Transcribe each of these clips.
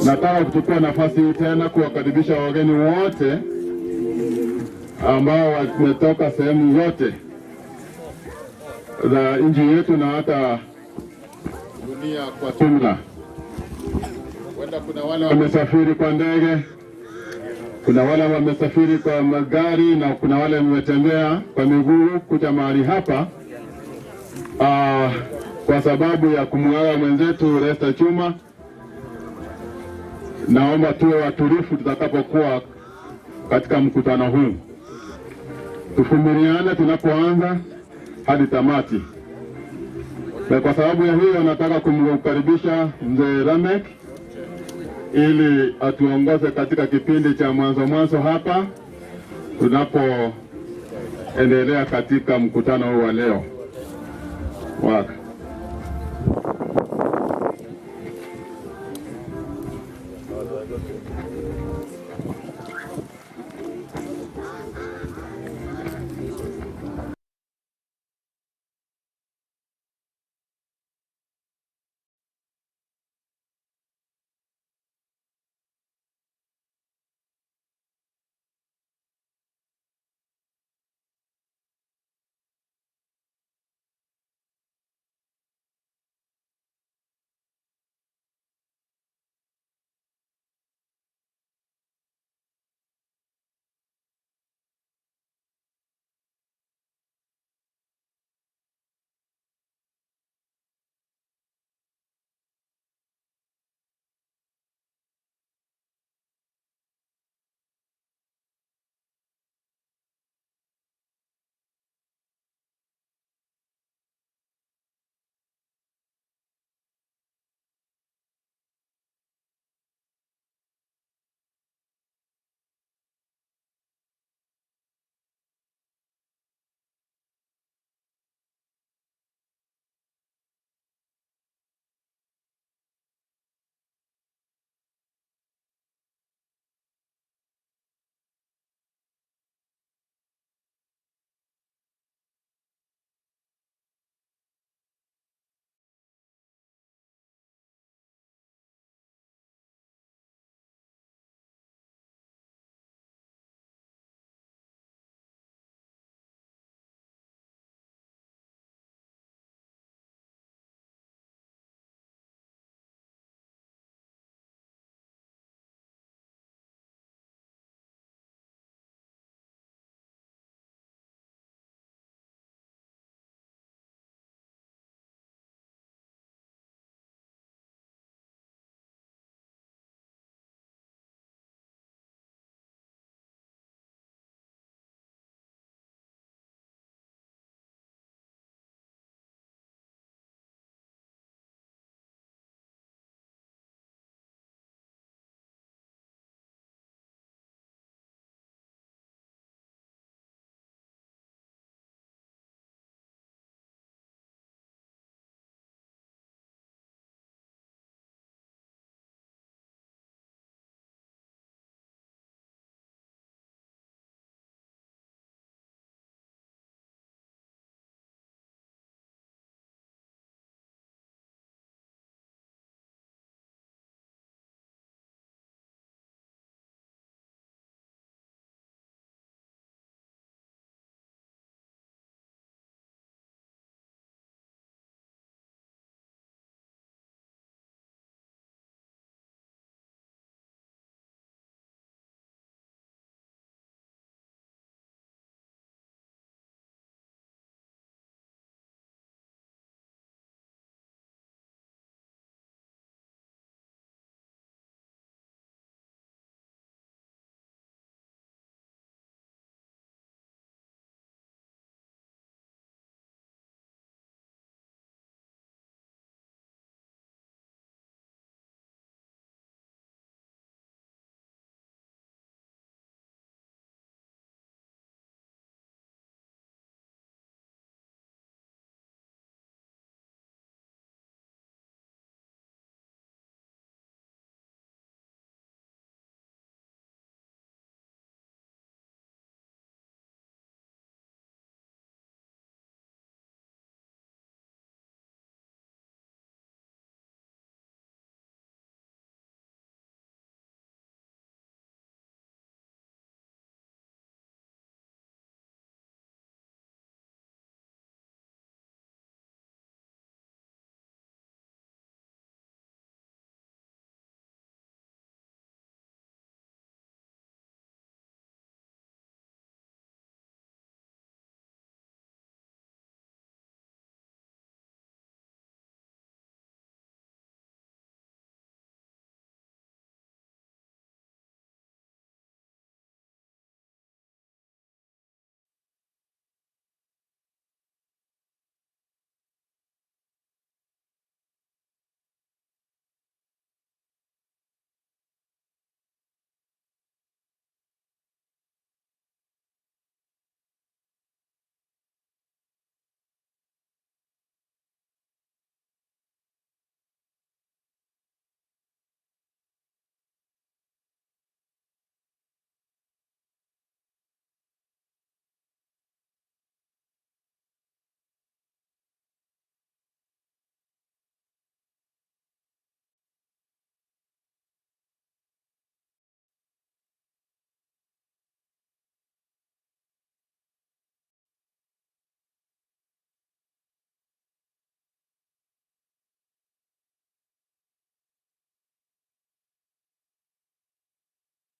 Nataka kuchukua nafasi hii tena kuwakaribisha wageni wote ambao wametoka sehemu zote za nchi yetu na hata dunia kwa jumla. Wenda kuna wale wamesafiri kwa ndege, kuna wale wamesafiri kwa magari na kuna wale wametembea kwa miguu kuja mahali hapa kwa sababu ya kumuaga mwenzetu Lester Chuma. Naomba tuwe watulivu tutakapokuwa katika mkutano huu. Tuvumiliane tunapoanza hadi tamati. Na kwa sababu ya hiyo nataka kumkaribisha Mzee Lameck ili atuongoze katika kipindi cha mwanzo hapa tunapoendelea katika mkutano huu wa leo. Waka.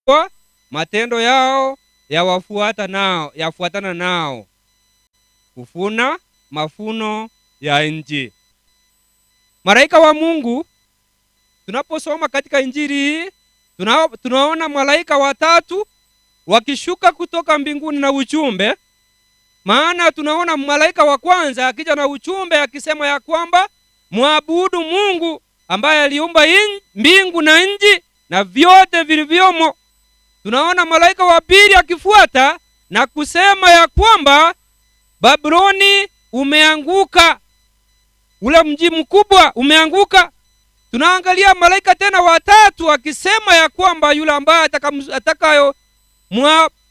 kwa matendo yao yafuatana nao kufuna mafuno ya nchi. Malaika wa Mungu, tunaposoma katika Injili hii tunaona malaika watatu wakishuka kutoka mbinguni na ujumbe. Maana tunaona malaika wa kwanza akija na ujumbe akisema ya kwamba muabudu Mungu ambaye aliumba mbingu na nchi na vyote vilivyomo. Tunaona malaika wa pili akifuata na kusema ya kwamba Babuloni umeanguka, ule mji mkubwa umeanguka. Tunaangalia malaika tena watatu akisema ya kwamba yule ambaye atakayo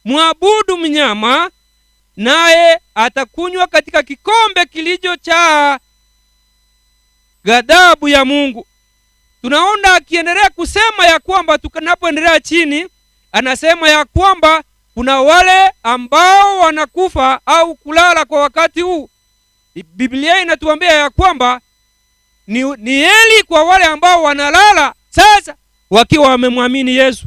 muabudu mnyama naye atakunywa katika kikombe kilicho cha ghadhabu ya Mungu. Tunaona akiendelea kusema ya kwamba tunapoendelea chini anasema ya kwamba kuna wale ambao wanakufa au kulala kwa wakati huu. Biblia inatuambia ya kwamba ni heri kwa wale ambao wanalala sasa wakiwa wamemwamini Yesu.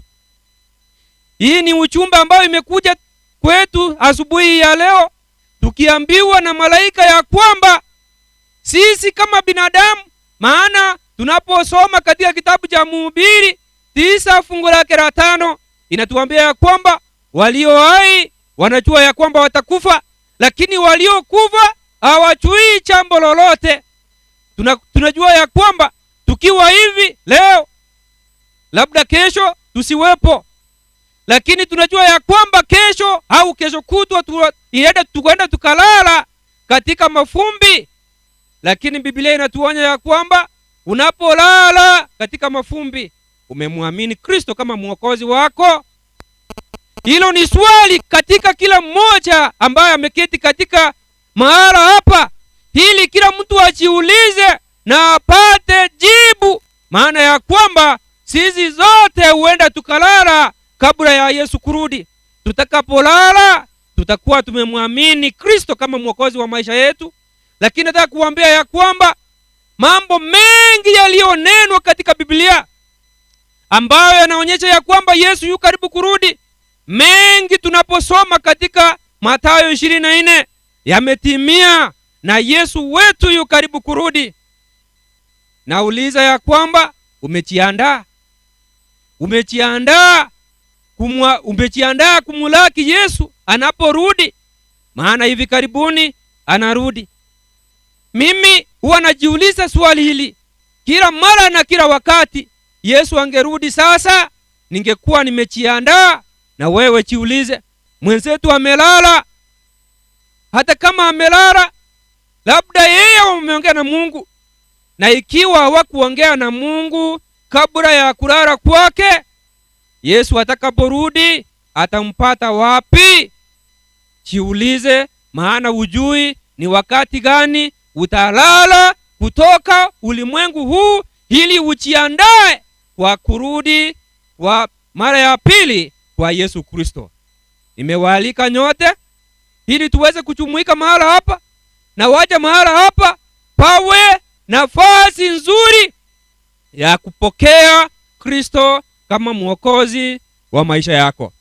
Hii ni ujumbe ambao imekuja kwetu asubuhi ya leo, tukiambiwa na malaika ya kwamba sisi kama binadamu, maana tunaposoma katika kitabu cha Mhubiri 9 fungu lake la 5 inatuambia ya kwamba walio hai wanajua ya kwamba watakufa, lakini waliokufa hawajui jambo lolote. Tunajua ya kwamba tukiwa hivi leo labda kesho tusiwepo, lakini tunajua ya kwamba kesho au kesho kutwa tuenda tukalala katika mafumbi. Lakini Biblia inatuonya ya kwamba unapolala katika mafumbi umemwamini Kristo kama mwokozi wako. Hilo ni swali katika kila mmoja ambaye ameketi katika mahala hapa, ili kila mtu ajiulize na apate jibu. Maana ya kwamba sisi zote huenda tukalala kabla ya Yesu kurudi. Tutakapolala tutakuwa tumemwamini Kristo kama mwokozi wa maisha yetu. Lakini nataka kuambia ya kwamba mambo mengi yaliyonenwa katika Biblia ambayo yanaonyesha ya kwamba Yesu yu karibu kurudi, mengi tunaposoma katika Mathayo 24 yametimia, na Yesu wetu yu karibu kurudi. Nauliza ya kwamba umejiandaa kumulaki Yesu anaporudi? Maana hivi karibuni anarudi. Mimi huwa najiuliza swali hili kila mara na kila wakati. Yesu angerudi sasa, ningekuwa nimejiandaa. Na wewe jiulize, mwenzetu amelala. Hata kama amelala, labda yeye umeongea na Mungu, na ikiwa hawakuongea na Mungu kabla ya kulala kwake, Yesu atakaporudi atampata wapi? Jiulize, maana ujui ni wakati gani utalala kutoka ulimwengu huu, ili ujiandae kwa kurudi kwa mara ya pili kwa Yesu Kristo. Nimewaalika nyote ili tuweze kujumuika mahala hapa, na waje mahala hapa pawe nafasi nzuri ya kupokea Kristo kama mwokozi wa maisha yako.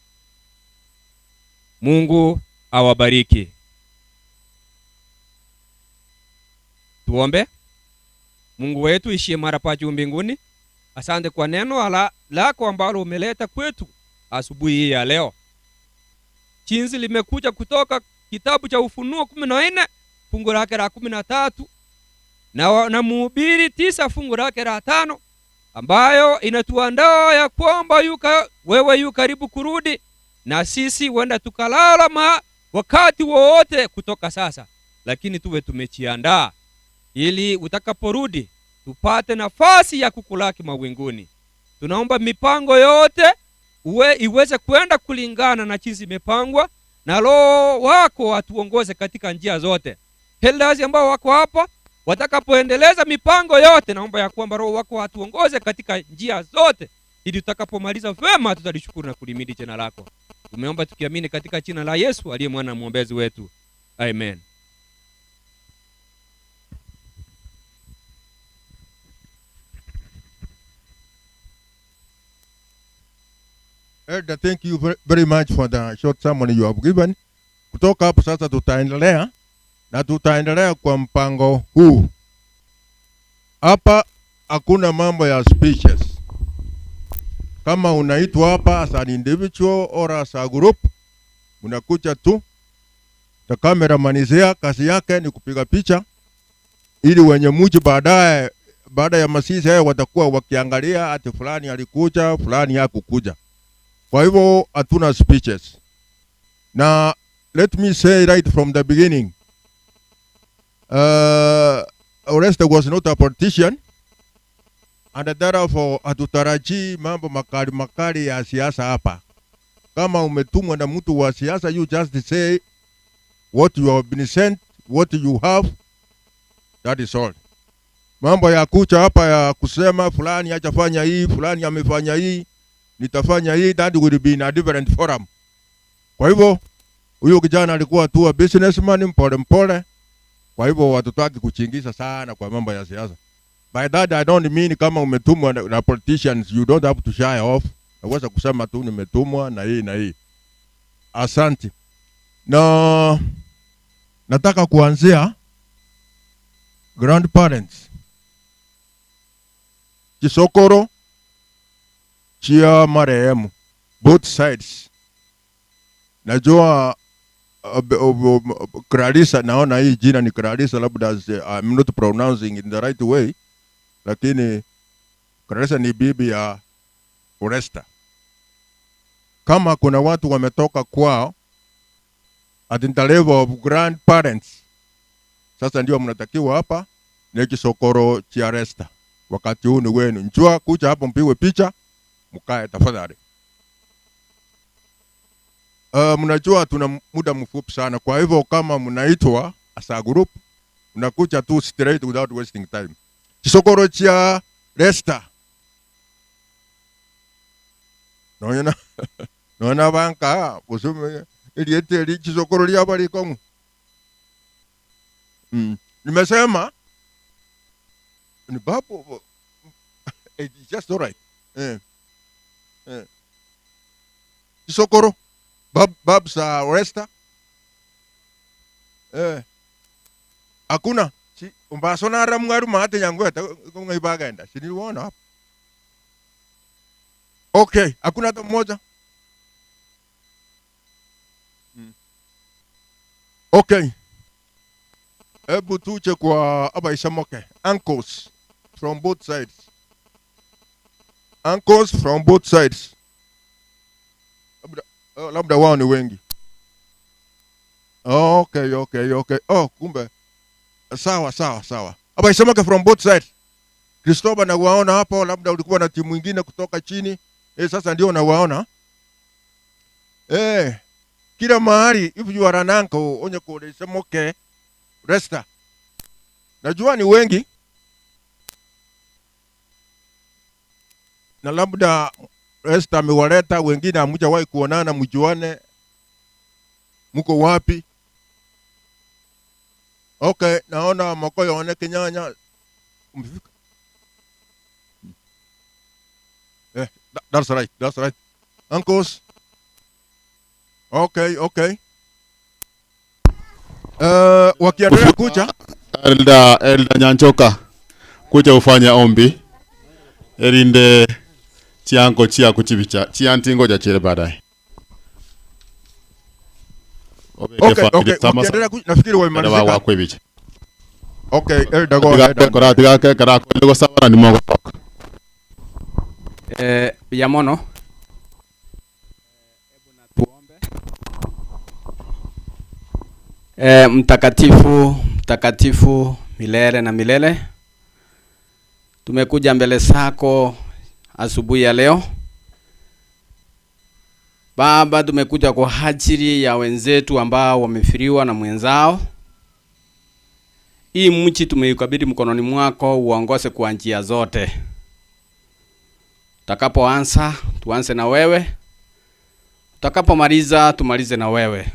Mungu awabariki. Tuombe. Mungu wetu ishie mara pa juu mbinguni, asante kwa neno lako ambalo umeleta kwetu asubuhi hii ya leo. Jinsi limekuja kutoka kitabu cha Ufunuo 14 fungu lake la 13 na Mhubiri 9 fungu lake la 5, ambayo inatuandaa ya kwamba wewe yu karibu kurudi, na sisi huenda tukalala wakati wowote kutoka sasa, lakini tuwe tumejiandaa ili utakaporudi tupate nafasi ya kukulaki mawinguni. Tunaomba mipango yote iweze kwenda kulingana na jinsi imepangwa, na Roho wako atuongoze katika njia zote. Elders ambao wako hapa watakapoendeleza mipango yote, naomba ya kwamba Roho wako atuongoze katika njia zote, ili tutakapomaliza vema tutalishukuru na kulimidi jina lako. Tumeomba tukiamini katika jina la Yesu aliye mwana mwombezi wetu. Amen. Elders Elder, thank you very much for the short summary you have given. Kutoka hapo sasa tutaendelea kwa mpango huu. Hapa hakuna mambo ya speeches. Kama unaitwa hapa as an individual or as a group, unakuja tu. The cameraman kazi yake ni kupiga picha ili wenye mji baada ya masisi haya watakuwa wakiangalia ati fulani alikuja, fulani hakukuja. Kwa hivyo hatuna speeches. Na let me say right from the beginning, Oreste was not a politician, and therefore hatutaraji mambo makali ya siasa hapa. Kama umetumwa na mtu wa siasa, you just say what you have been sent, what you have, that is all. Mambo ya kucha hapa ya kusema fulani hajafanya hii, fulani amefanya hii, nitafanya hii, that will be in a different forum. Kwa hivyo huyo kijana alikuwa tu a businessman mpole. Kwa hivyo hatutaki kuchingisha sana kwa mambo ya siasa. By that I don't mean kama umetumwa na politicians you don't have to shy off. Naweza kusema tu nimetumwa na hii. Asante. Na nataka kuanzia grandparents. Kisokoro chia marehemu both sides. Najua Clarissa, naona hii jina ni Clarissa, labda I'm not pronouncing in the right way, lakini Clarissa ni bibi ya Oreste. Kama kuna watu wametoka kwao at the level of grandparents, sasa ndio mnatakiwa hapa ni Kisokoro cha Oreste. Wakati huu ni wenu. Njua kuja hapo mpigwe picha, mkae tafadhali. Mnajua tuna muda mfupi sana, kwa hivyo kama mnaitwa as a group, mnakuja tu straight without wasting time. Kisokoro cha Oreste. Naona banka kusume ilieteli Kisokoro lia bali kongu. Nimesema ni babu it's just all right. Kisokoro Babs Oreste. Hakuna si umbasona ramwaru mate yangu hata ngibagenda. Si niona hapo. Okay, hakuna hata mmoja. Okay. Ebu tuche kwa aba isamoke. Uncles from both sides. Uncles from both sides. Labda wao ni wengi. Okay. Oh, kumbe. Sawa. Aba isamoke from both sides. Christopher na waona hapo, labda ulikuwa na timu nyingine kutoka chini. Sasa ndio na waona. Kila mahali if you are an uncle onye kule isamoke Oreste. Najua ni wengi. Na labda Oreste amewaleta wengine hamjawahi kuonana, mjuane mko wapi. Okay, naona Makoyo one Kenyanya umefika. That's right. Uncles. Okay. Wakiendelea kucha Elder Nyanchoka kuja ufanya ombi erinde chiango chia kuchivicha chiantingo ja chile baadaye. Okay. Nafikiri wamemalizika. Okay, Elder go ahead. Kora kwa sawa ni mongo. Yamono. Hebu na tuombe. Mtakatifu milele na milele. Tumekuja mbele zako asubuhi ya leo. Baba, tumekuja kwa ajili ya wenzetu ambao wamefiriwa na mwenzao. Hii mchi tumeikabidhi mkononi mwako, uongoze kwa njia zote. Utakapoanza tuanze na wewe. Utakapomaliza tumalize na wewe.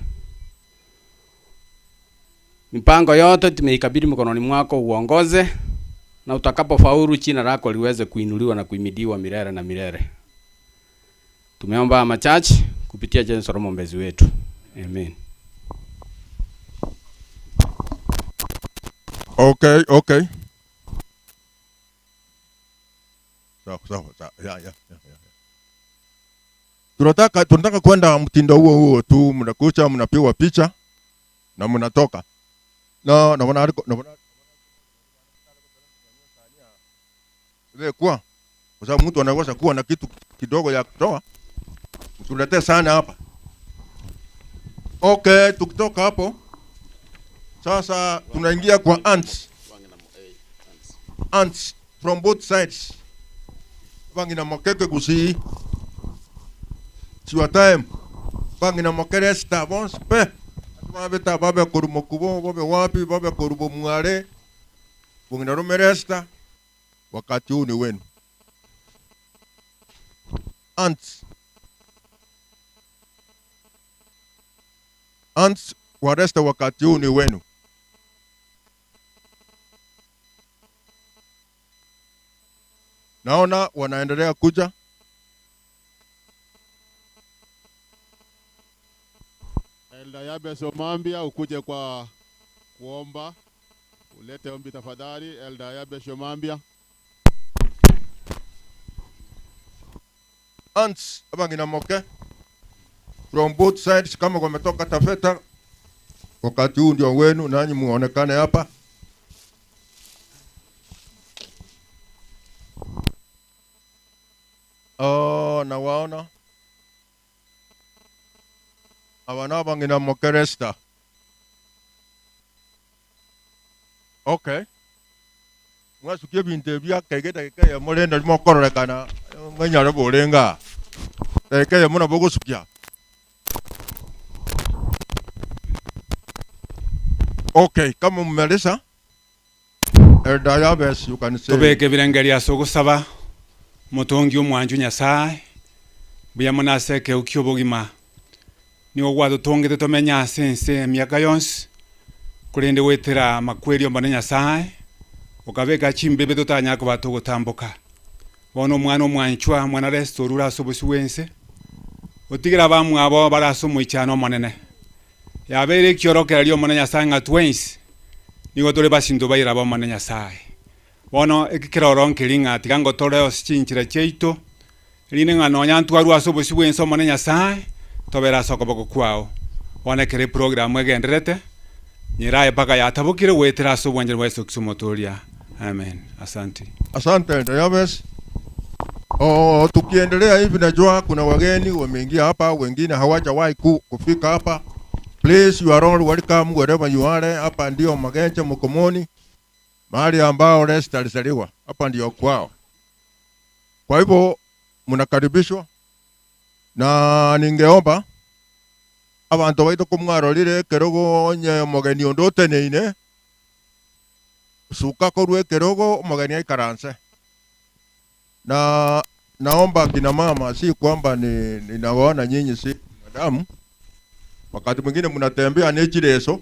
Mipango yote tumeikabidhi mkononi mwako, uongoze, na utakapofaulu jina lako liweze kuinuliwa na kuhimidiwa milele na milele. Tumeomba machache kupitia James Oromo mwombezi wetu. Amen. Okay. Sawa. Ya. Tunataka kwenda mtindo huo tu, mnakucha mnapiwa picha na mnatoka. Na kwa sababu mtu anaweza kuwa na kitu kidogo ya kutoa. Tuletee sana hapa. Okay, tukitoka hapo sasa tunaingia kwa ants. Ants from both sides. Bangi na mokeke kusi. It's your time. Bangi na mokere stabons pe. Mabeta babe korumo kubo, babe wapi, babe korubo muare. Bangi na romeresta. Wakati huu ni wenu. Ants waresta wakati huu ni wenu. Naona wanaendelea kuja. Elda Yabes Omambia ukuje kwa kuomba. Ulete ombi tafadhali. Elda Yabes Omambia. Ants abangina moke from both sides, kama wametoka Taveta, wakati huu ndio wenu, nanyi muonekane hapa. Na waona awana bangina moke resta. Okay, mwasukie binte bya kegeta kaya molenda limokorrekana nganyara bolenga kaya muna bogosukia. Okay, kama mmelisa Elda Yabes, you can say. Tubeke birengeri asogusaba mutongi omwanju Nyasaye buya munaseke ukyobogima niwo gwadutongete tumenya sense emyaka yonse kurinde wetera makweri ombane Nyasaye ukabeka chimbebe tutanya ko batugutambuka bono mwana omwanchwa mwana restorura asobosi wense utigira bamwe abo barasomo icyano monene yabere kyoroka lyo mwana Nyasaye nga twins nigo tole basinto bayira ba mwana Nyasaye bono ekikiroro nkiringa tigango tole osinchira cheito line nga nonya ntwaru asobosi wense mwana Nyasaye tobera sokoboko kwao bona kire program egenderete nyiraye paka yatabukire wetera asobwanje bweso kisumotoria. Amen. Asante Elda Yabes. Tukiendelea hivi najua kuna wageni wameingia hapa, wengine hawajawahi kufika hapa. Please, you are all welcome wherever you are. Hapa ndio Magenche Mkomoni, mahali ambao Resta alizaliwa. Hapa ndio kwao. Kwa hivyo mnakaribishwa, na ningeomba abantu baito kumwarorire kerogo nye mogeni ondote neine suka korwe kerogo mogeni aikaranse. Na naomba kina mama, si kwamba ninawaona nyinyi si madamu, wakati mwingine mnatembea nechireso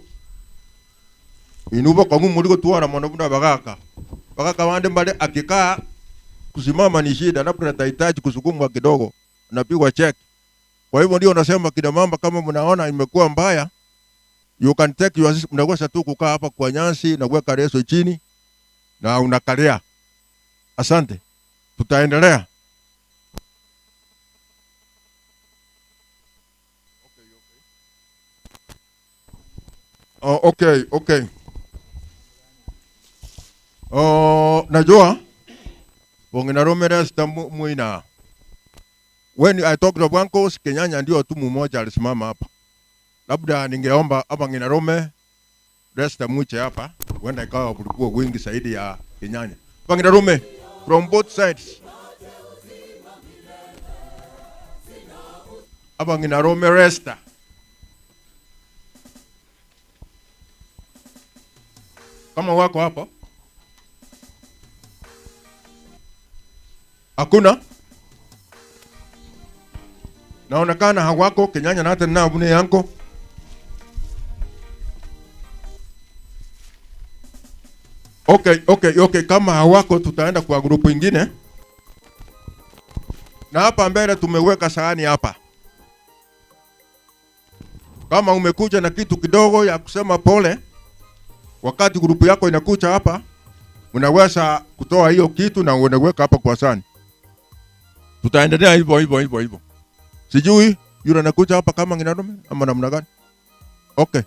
inuba kwa muri gutwara mono buna bagaka bande mbale akikaa kusimama ni shida, na tunahitaji kusukumwa kidogo, napigwa check. Kwa hivyo ndio nasema kina mama, kama mnaona imekuwa mbaya, you can take your, mnaweza tu kukaa hapa kwa nyasi na kuweka leso chini na unakalia. Asante. Tutaendelea. Okay. Najua wongina romera muina. When I talked of Wankos, Kenyanya ndio tu mmoja alisimama hapa. Labda ningeomba hapa ngina Rome Resta muche hapa, wenda ikawa kulikuwa wingi zaidi ya Kenyanya. Hapa ngina Rome from both sides. Hapa ngina Rome Resta. Kama wako hapo? Hakuna? Naonekana hawako Kenyanya, na hata na abune yanko. Okay, kama hawako tutaenda kwa grupu ingine. Na hapa mbele tumeweka sahani hapa. Kama umekuja na kitu kidogo ya kusema pole, wakati grupu yako inakuja hapa, unaweza kutoa hiyo kitu na unaweka hapa kwa sahani. Tutaendelea hivyo. Sijui yule anakuja hapa kama nginarume ama namna gani? Okay.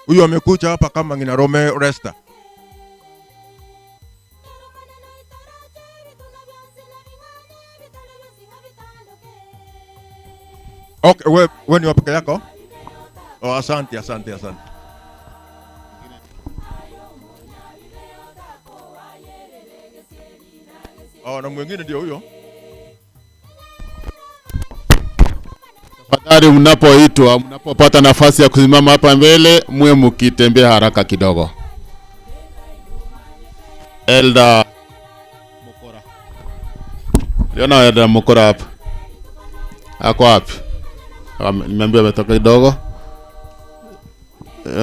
Huyo amekuja hapa kama nginarume resta. Okay, wewe ni wapeke yako? Oh, asante. Oh, na mwingine ndio huyo. Tafadhali mnapoitwa, mnapopata nafasi ya kusimama hapa mbele, mwe mkitembea haraka kidogo. Elda Mukora. Liona Elda Mukora hapa. Ako wapi? Nimeambia ametoka kidogo.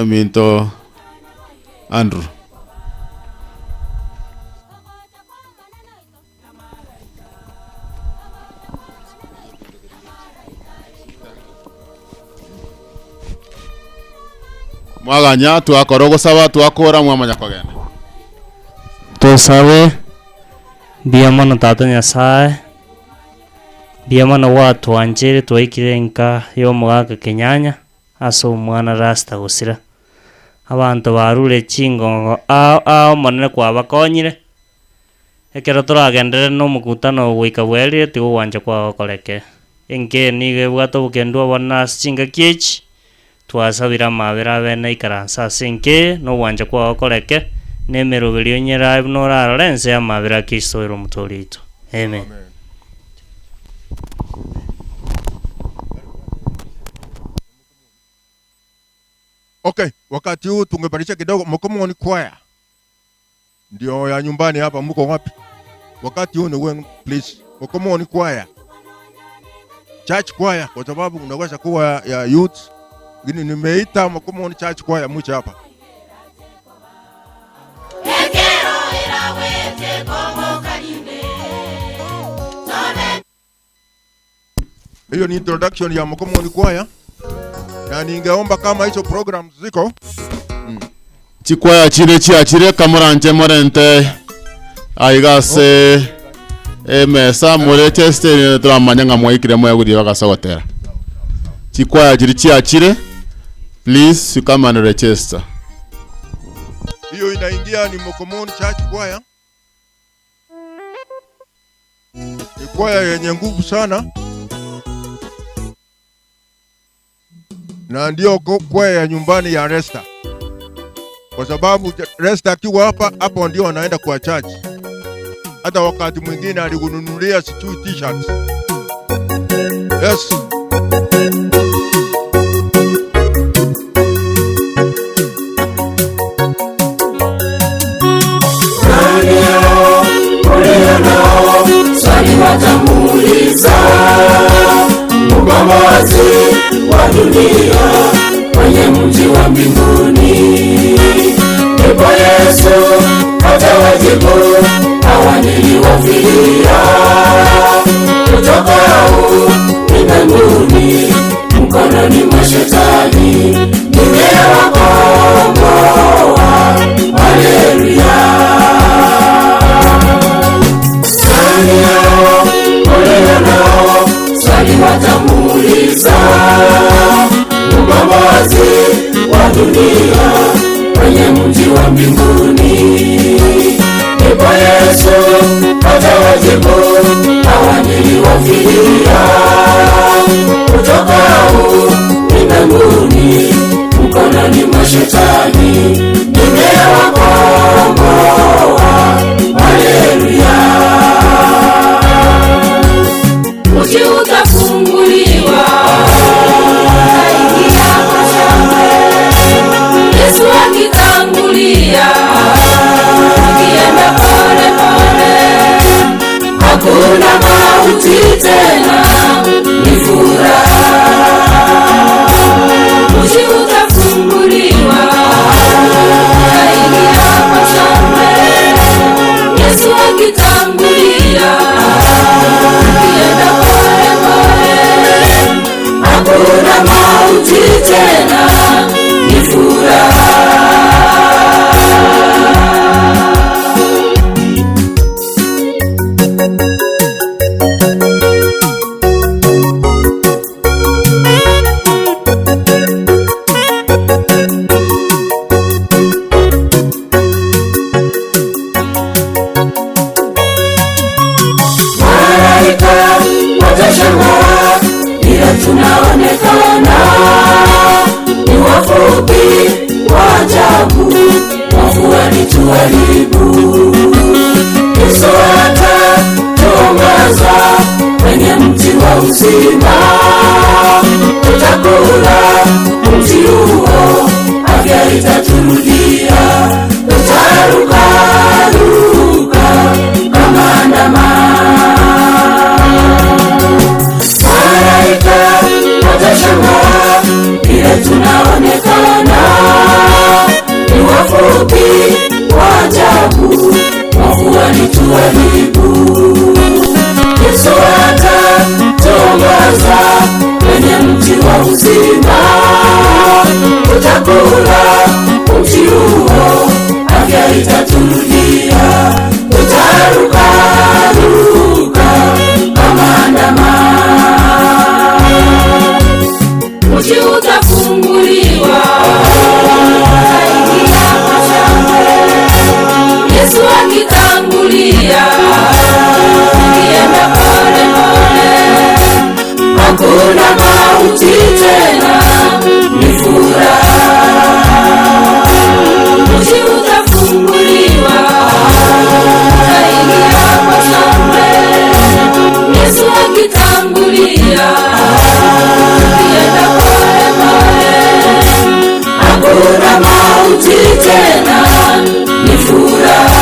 Minto Andrew. Mwaganya twakorogo saba twakora mwamanya kogenda. Tusabe biamana tata Nyasaye. Biamana watu wanjere twakirenka yo mwaka Kenyanya aso mwana rasta gusira. Abantu barure chingongo ao manene kwa bakonyire. Ekero turagendere no mukutano gwika bweri tigo wanja kwa koleke. Enke nige bwato bukendwa bana chinga kiech. Twasabira mabera bene ikaransa senke no wanja kwa koleke. Nemero bilio nyera no rarense ya mabera Kristo ero mutolito. Amen. Okay, wakati huu tungebadilisha kidogo. Mkomoni kwaya ndio ya nyumbani hapa, mko wapi? Wakati huu ni wenu please. Mkomoni kwaya, church choir, kwa sababu unaweza kuwa ya youth. Gini nimeita Mkomoni church choir mmoja hapa. Hiyo ni introduction ya Mkomoni kwaya. Na ningeomba kama hizo programs ziko Chikwaya chire kamuranje morente aigase mesa murete steri turamanya nga mwikire mwe gudi bagasogotera. Chikwaya chire please you come and register. Hiyo inaingia ni Mkomoni church choir. Ni kwaya yenye nguvu sana. Na ndio kwaya ya nyumbani ya Resta. Kwa sababu Resta akiwa hapa, hapo ndio anaenda kwa church. Hata wakati mwingine alikununulia sijui t-shirts. Yes. Swali watamuuliza mkombozi wa dunia kwenye mji wa mbinguni. Ndipo Yesu atawajibu, hawa niliwafilia kutoka ulimwenguni, mkononi mwa Shetani nimewakomboa. Haleluya. Swali watamuuliza mkombozi wa dunia kwenye mji wa mbinguni. Ndipo Yesu atawajibu, hawa niliwafilia kutoka ulimwenguni, mkononi mwa Shetani nimewakomboa. Haleluya. Mji utafunguliwa, aingia kwa shangwe, Yesu akitangulia, akienda pole pole. Hakuna mauti tena, ni furaha. mauti tena ni furaha. Tunaonekana ni wafupi wa ajabu, wafu walituharibu. Yesu atatuongoza kwenye mti wa uzima, tutakula mti huo, afya itaturudia, tutaruka ruka kama ndama. Watashangaa vile tunaonekana ni wafupi wa ajabu, wafu walituharibu. Yesu atatuongoza kwenye mti wa uzima, tutakula mti huo, afya itaturudia, tutaruka ruka kama ndama. Mji utafunguliwa, aingia kwa shangwe, Yesu akitangulia, akienda pole pole, hakuna mauti tena ni furaha. Mji utafunguliwa, aingia kwa shangwe, Yesu akitangulia, akienda pole pole, hakuna mauti tena ni furaha.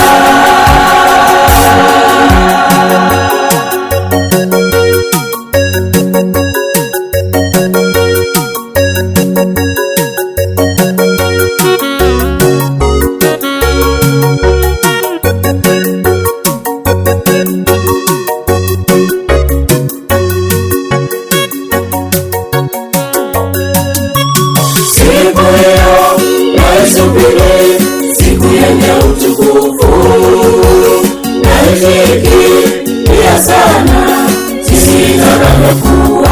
Siku hiyo naisubiri, siku yenye utukufu, naifikiria sana sisi tutakavyokuwa.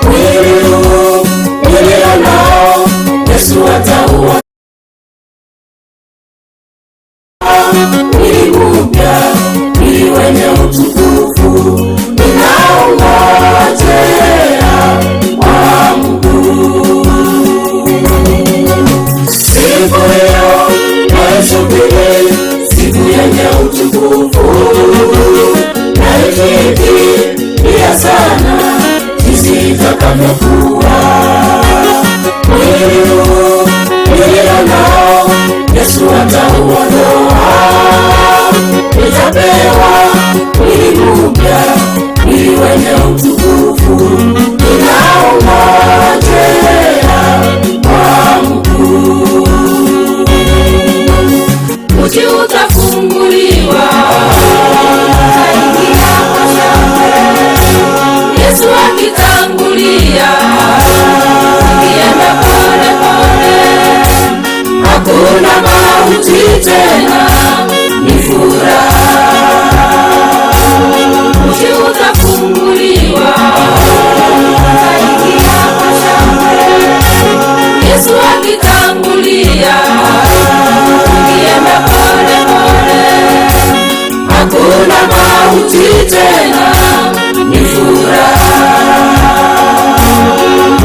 Mwili huu nilio nao Yesu atauona, mwili mpya, mwili wenye utukufu, ninaungojea kwa Mungu. Siku hiyo naisubiri, siku yenye utukufu, naifikiria sana jinsi itakavyokuwa. Mwili huu nilio nao Yesu atauondoa, nitapewa mwili mpya, mwili wenye utukufu, ninaungojea kwa Mungu. Mji utafunguliwa, aingia kwa shangwe, Yesu akitangulia, akienda pole pole, hakuna mauti tena ni furaha. Mji utafunguliwa, aingia kwa shangwe, Yesu akitangulia, akienda pole pole, hakuna mauti tena ni furaha.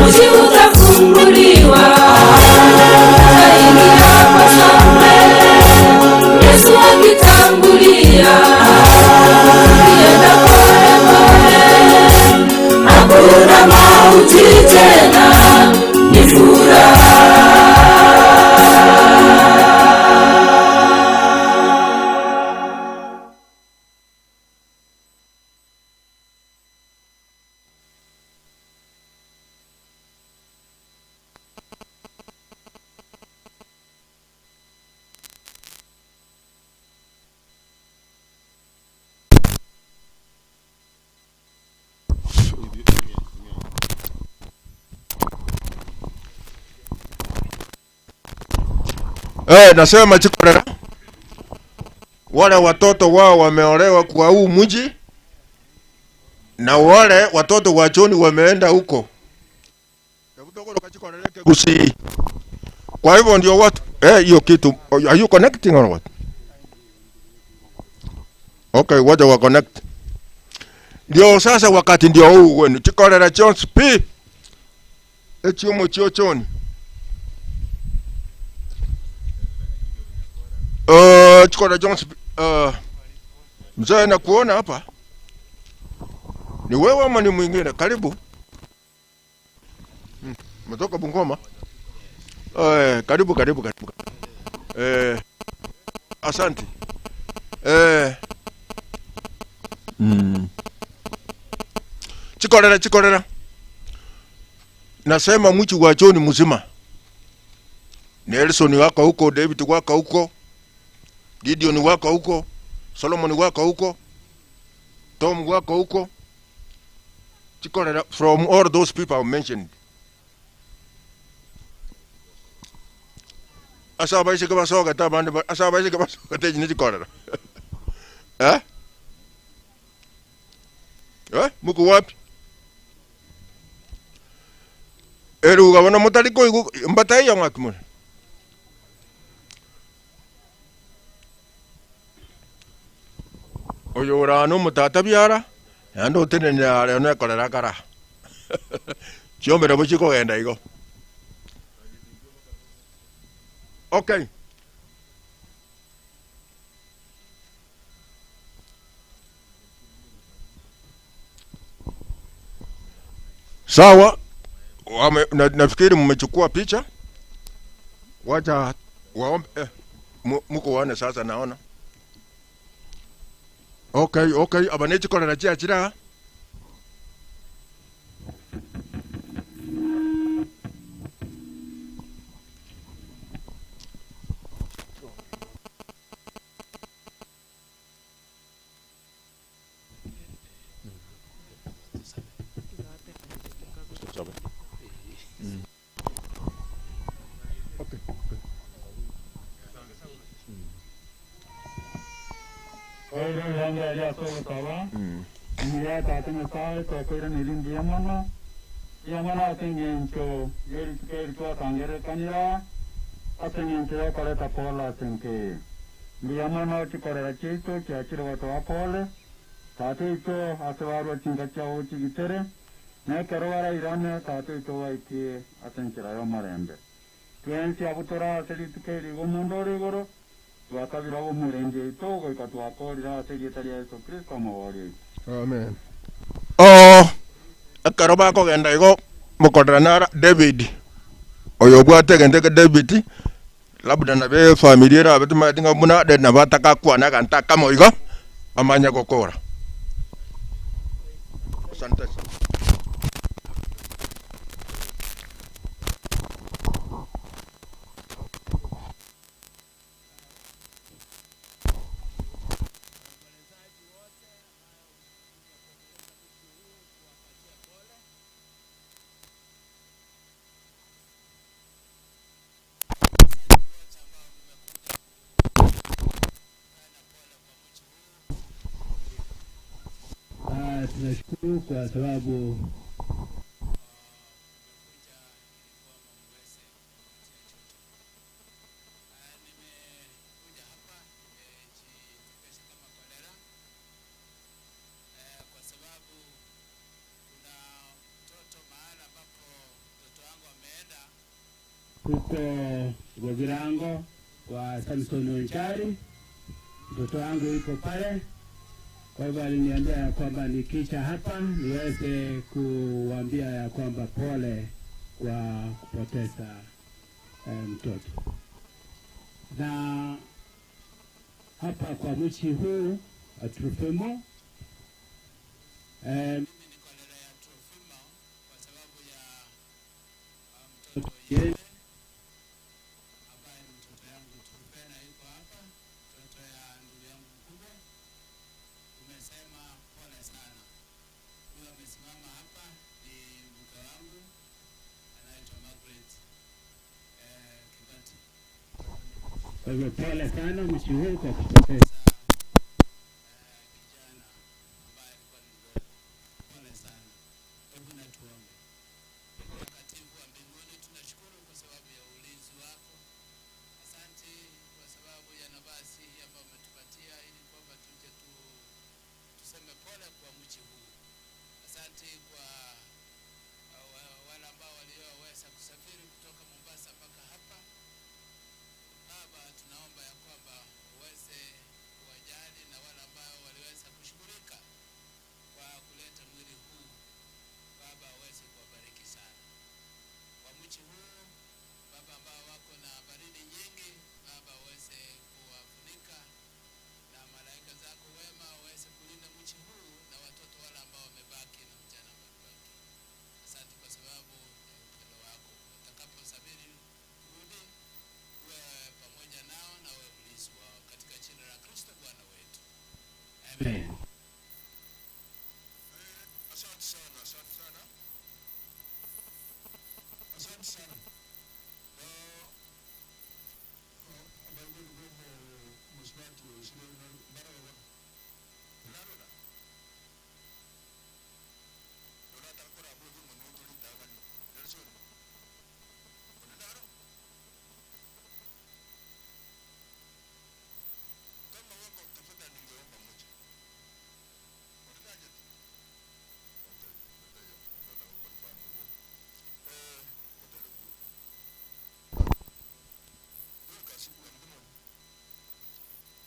Mji utafunguliwa, aingia kwa shangwe, Yesu akitangulia, Nasema Chikorera, wale watoto wao wameolewa kwa huu mji na wale watoto wa John wameenda huko. Kwa hivyo ndio watu hiyo kitu. Are you connecting or what? Okay, wacha wa connect. Ndio sasa wakati ndio huu wenu Chikorera Jones P. Echiomo chiochoni. Chikorera Jones mzee na kuona hapa. Ni wewe ama ni mwingine? Karibu. Mtoka Bungoma. Karibu. Asante. Chikorera. Nasema mchi wa John mzima. Nelson wako huko, David wako huko, Gideon wako huko, Solomon wako huko, Tom wako huko. Chikorera, from all those people I mentioned. Asaba isi kama soga tabande, asaba isi kama soga teji ni Chikorera. Muku wapi? Eruga wana mutaliko igu mbatai ya ngakimuna. Oyo urano mutata biara, yando tene ni are no ekorera kara. Chiomera buchiko genda igo. Okay. Sawa, nafikiri mmechukua picha. Wacha waombe muko wane sasa naona. Okay, abane Chikorera chiachira. Amen. Akaroba ko genda igo mukodera na David. Oyo bwate gende David. Labda na be familia ra betu madinga muna de na bataka kwa na kanta kama igo amanya kokora. Asante. Tunashukuru kwa sababu huko Govirango kwa Samson Onchari, mtoto wangu yuko pale. Kwa hivyo aliniambia ya kwamba nikisha hapa niweze kuambia ya kwamba pole kwa kupoteza mtoto. Na hapa kwa mchi huu Trofimo mimi niko ya Trofimo kwa sababu ya mtoto yeye Kwa hivyo pole sana Mshuhuru kwa kupoteza. Amen.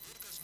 Lucas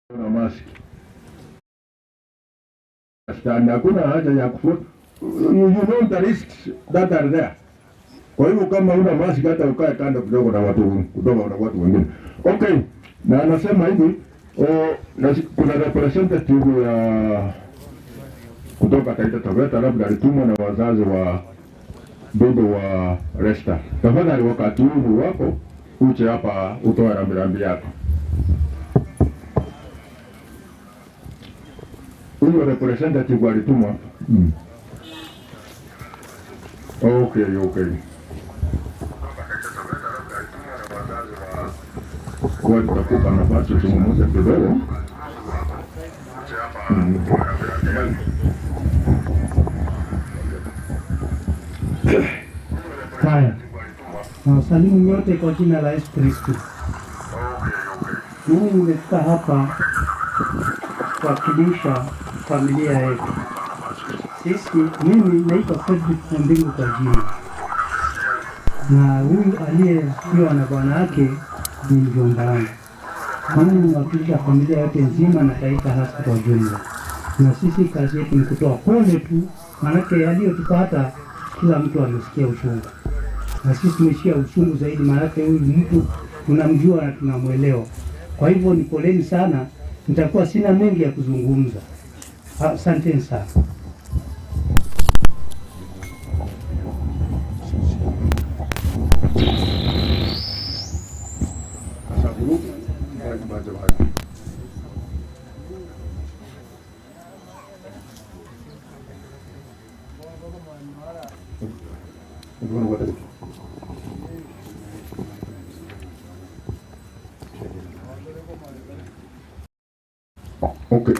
na mask. Stand hakuna haja ya kufuata. You know the risks that are there. Kwa hivyo kama una mask hata ukae kando kidogo na watu wengine. Okay. Na anasema hivi, kuna representative ya kutoka Taita Taveta labda alitumwa na wazazi wa dodo wa Resta. Tafadhali wakati huu wako uje hapa utoe rambirambi yako. Huyo representative alitumwa. Okay. Kwa tutakupa nafasi tumuuze kidogo. Haya. Na wasalimu nyote kwa jina la Yesu Kristo. Mimi nimefika hapa kuwakilisha familia yetu. Mimi naitwa Fredrick Mbingu kwa jina. Na huyu aliyefiwa na bwana yake ni mjomba wangu. Mimi nawakilisha familia yote nzima na taifa hasa kwa jumla. Na sisi kazi yetu ni kutoa pole tu, maanake yaliyotupata kila mtu amesikia uchungu. Na sisi tumesikia uchungu zaidi, maanake huyu mtu tunamjua na tunamwelewa. Kwa hivyo ni poleni sana, nitakuwa sina mengi ya kuzungumza. Asanteni sana. Okay.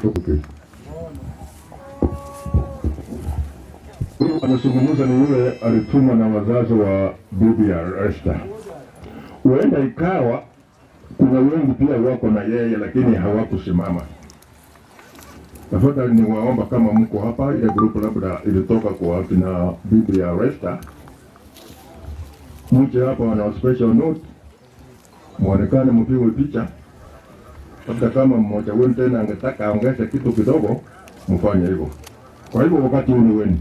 Anazungumza ni yule alitumwa na wazazi wa bibi ya Resta. Huenda ikawa kuna wengi pia wako na yeye lakini hawakusimama. Tafadhali niwaomba kama mko hapa, ile grupu labda ilitoka kwa kina bibi ya Resta, mje hapa wana special note, muonekane mpigwe picha. Labda kama mmoja wenu tena angetaka aongeze kitu kidogo, mfanye hivyo. Kwa hivyo wakati huu ni wenu.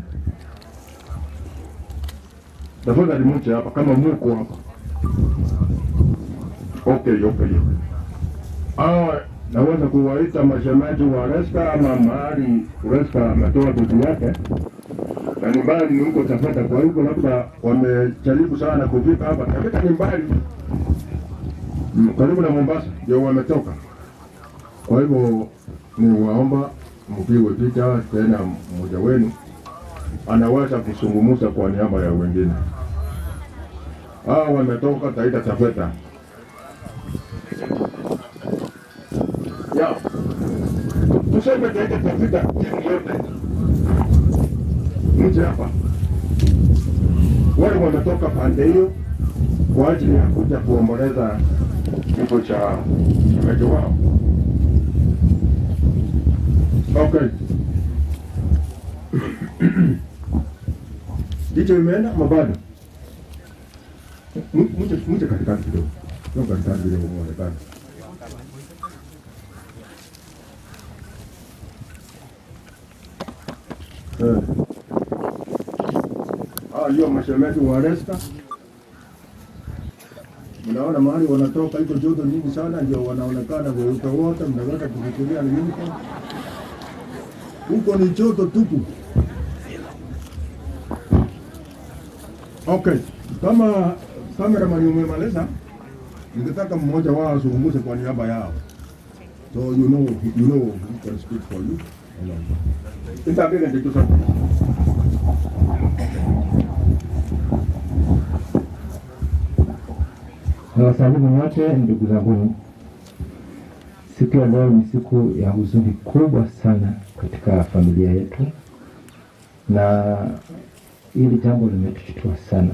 Tafadhali mje hapa kama mko hapa. Okay. Naweza kuwaita mashemeji wa Resta ama mahali Resta ametoa bibi yake. Na ni mbali ni huko Taveta, kwa hivyo labda wamejaribu sana kufika hapa. Taveta ni mbali. Karibu na Mombasa ndio wametoka. Kwa hivyo ni waomba mpigwe picha tena, mmoja wenu anaweza kusungumuza kwa niaba ya wengine. Wametoka Taita Taveta. Ya. Tuseme Taita Taveta yote. Mje hapa. Wale wametoka pande hiyo kwa ajili ya kuja kuomboleza kifo cha mmoja wao. Okay. Dicho imeenda mabado. Muje katikati kidogo. Ndio katikati kidogo muonekane. Hiyo mashemeji wa Resta. Mnaona mahali wanatoka iko joto nyingi sana, ndio wanaonekana weupe wote, mnaweza kufikiria ni uniform. Huko ni joto tupu. Okay, kama cameraman umemaliza, ningetaka mmoja wao azungumze kwa niaba yao. So you know who can speak for you. Nitaambia ndio sasa. Nawasalimu wote ndugu zangu. Siku ya leo ni siku ya huzuni kubwa sana katika familia yetu, na hili jambo limetushtua sana.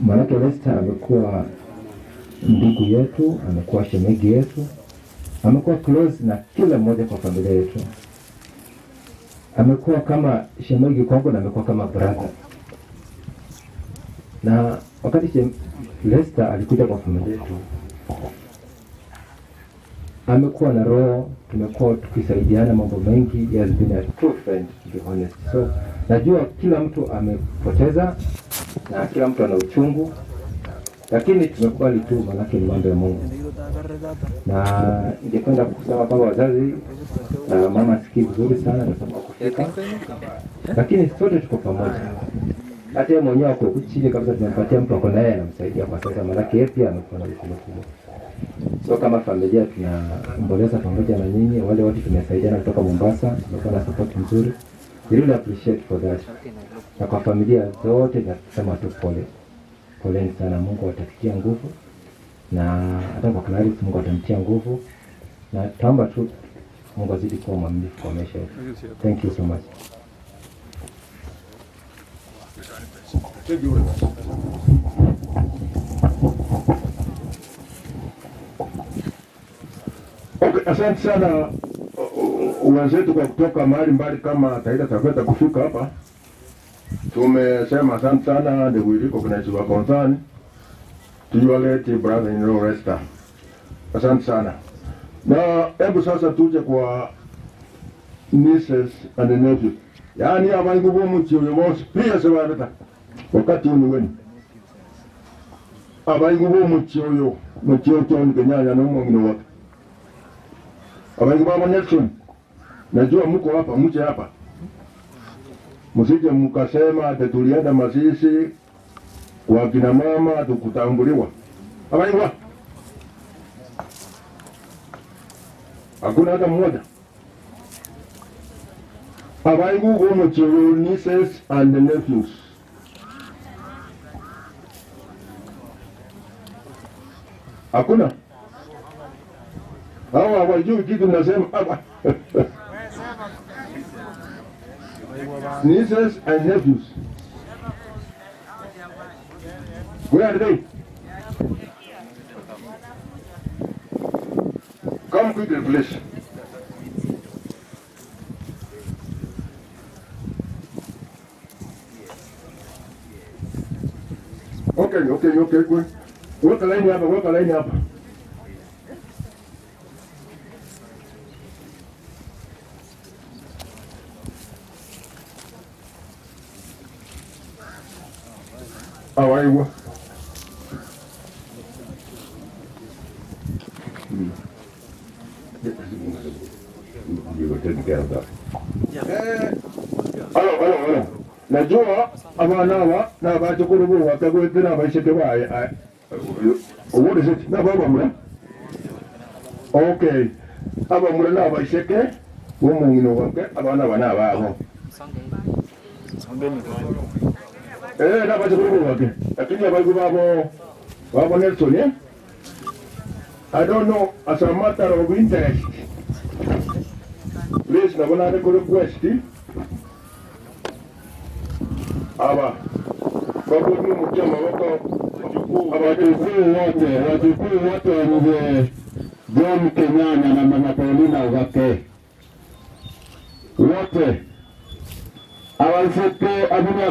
Maanake Resta amekuwa ndugu yetu, amekuwa shemeji yetu, amekuwa close na kila mmoja kwa familia yetu. Amekuwa kama shemeji kwangu na amekuwa kama brother. Na wakati Resta alikuja kwa familia yetu, amekuwa na roho, tumekuwa tukisaidiana mambo mengi. He has been a true friend, to be honest. So najua kila mtu amepoteza na kila mtu ana uchungu, lakini tumekubali tu, manake ni mambo ya Mungu. Na ningependa kusema kwamba wazazi, mama sikii vizuri sana ndio kufika, lakini sote tuko pamoja. Hata yeye mwenyewe ako chini kabisa, tunampatia mtu ako naye anamsaidia kwa sasa, manake yeye pia amekuwa na jukumu kubwa. So kama familia tunaomboleza pamoja na nyinyi, wale wote tumesaidiana kutoka Mombasa, tumekuwa na support nzuri. We really appreciate for that. Na kwa familia zote nasema tu pole. Poleni sana, Mungu atafikia nguvu. Na hata kwa Clarice Mungu atamtia nguvu. Na tuomba tu Mungu azidi kuwa mwaminifu kwa maisha yetu. Thank you so much. Okay, asante sana wenzetu kwa kutoka mahali mbali kama Taita Taveta kufika hapa. Tumesema asante sana, the we recognize your concern to your late brother-in-law Resta. Asante sana. Na hebu sasa tuje kwa nieces and nephews. Yaani abangu bomuchi uyo mose pia sebaneta. Wakati uniweni. Abangu bomuchi uyo muchi John Kenyanya na mwingine wake. Abangu baba Nelson. Najua mko hapa, mche hapa. Msije mkasema ati tulienda Masisi kwa kina mama tukutambuliwa. Abangu. Hakuna hata mmoja. Abangu bomuchi uyo nieces and nephews. Hakuna. Hawa hawajui kitu nasema hapa. Nieces and nephews. Where are they? Come quickly, please. Okay, good. Weka line hapa. Awaiwa. You take care of that. Hello. Najua abana aba na bachukuru bo bakagwetera abasheke baye. What is it? Na baba mura. Okay. Aba mura na abasheke wo mungino wake abana bana babo. Na bachukuru bo wake. Lakini abagu babo Nelson, eh? I don't know, as a matter of interest. Please, na bana request. Aba kwa kudu mchama wako wajukuu wote wa John Kenyanya na Mama Paulina wake wote awasete abana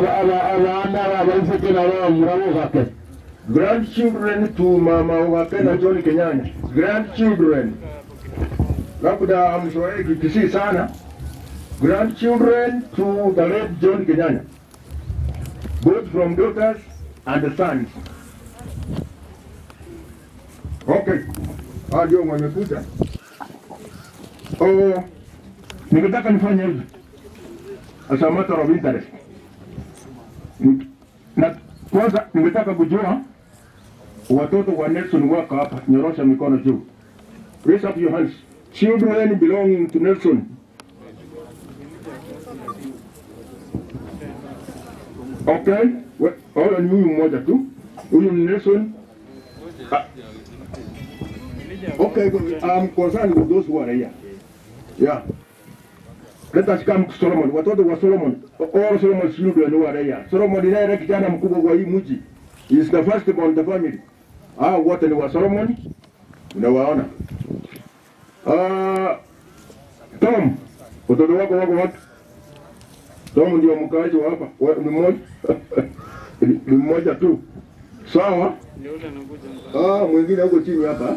awasete na wao mramu wake, grandchildren to Mama wake na John Kenyanya, grandchildren labda mshauri kisi sana, grandchildren to the late John Kenyanya, both from daughters and sons. Okay. Ndio wamekuja. Ningetaka nifanye hivi. As a matter of interest. Na kwanza ningetaka kujua watoto wa Nelson wako hapa, nyorosha mikono juu. Raise up your hands. Children belonging to Nelson. Okay, all of you mmoja tu. Huyu Nelson. Okay, I'm concerned with those who are here. Yeah. Let us come to Solomon. Watoto wa Solomon. All Solomon's children who are here. Solomon ndiye kijana mkubwa kwa hii mji. He is the first born the family. Wote ni wa Solomon. Unawaona? Tom, watoto wako wapi? Tom ndio mkaaji wa hapa. Ni mmoja. Ni mmoja tu. Sawa? Mwingine huko chini hapa.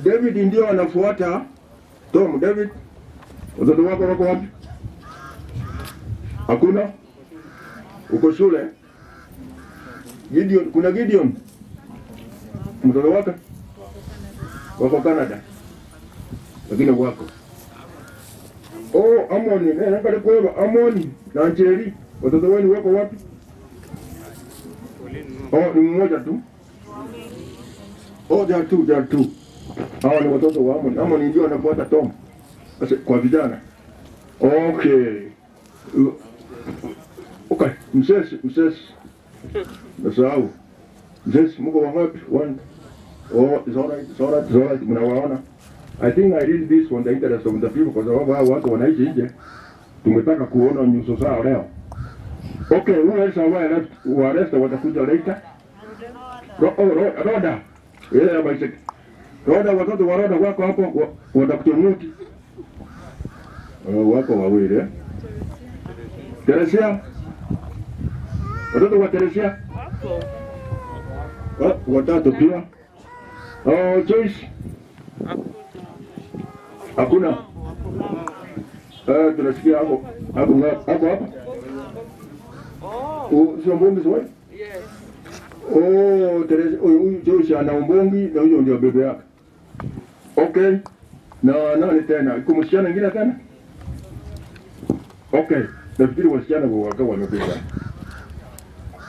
David ndio anafuata Tom. David, watoto wako wako wapi? Hakuna? Uko shule? Gideon, kuna Gideon? Mtoto wako? Wako Canada. Lakini wako. Oh, Amoni, nakale kwa Amoni na Angeli. Watoto wenu wako wapi? Oh, ni mmoja tu. Oh, there are two. Hao ni watoto wa Amoni. Amoni ndio anafuata Tom. Kwa vijana. Okay. Okay, msesi. Nasahau. Msesi, mko wangapi? One. Oh, it's all right. Mnawaona? I think I read this on the interest of the people, kwa sababu hao watu wanaishi nje. Tumetaka kuona nyuso zao leo. Okay, who else are left? Waresta watakuja later. Roda. Yeah, basi. Roda, watoto wa Roda wako hapo watakutomuti. Wako wawili eh? Teresia? Watoto wa Teresia? Watatu pia. Oh, Joyce? Hakuna? Tunasikia hapo hapa? Sio mbongi sio? Yes. Oh, Teresia, huyu Joyce ana mbongi na huyo ndio bebe yake. Okay. Na nani tena? Iko msichana mwingine tena? Okay. Nafikiri wasichana wakawa wamependa.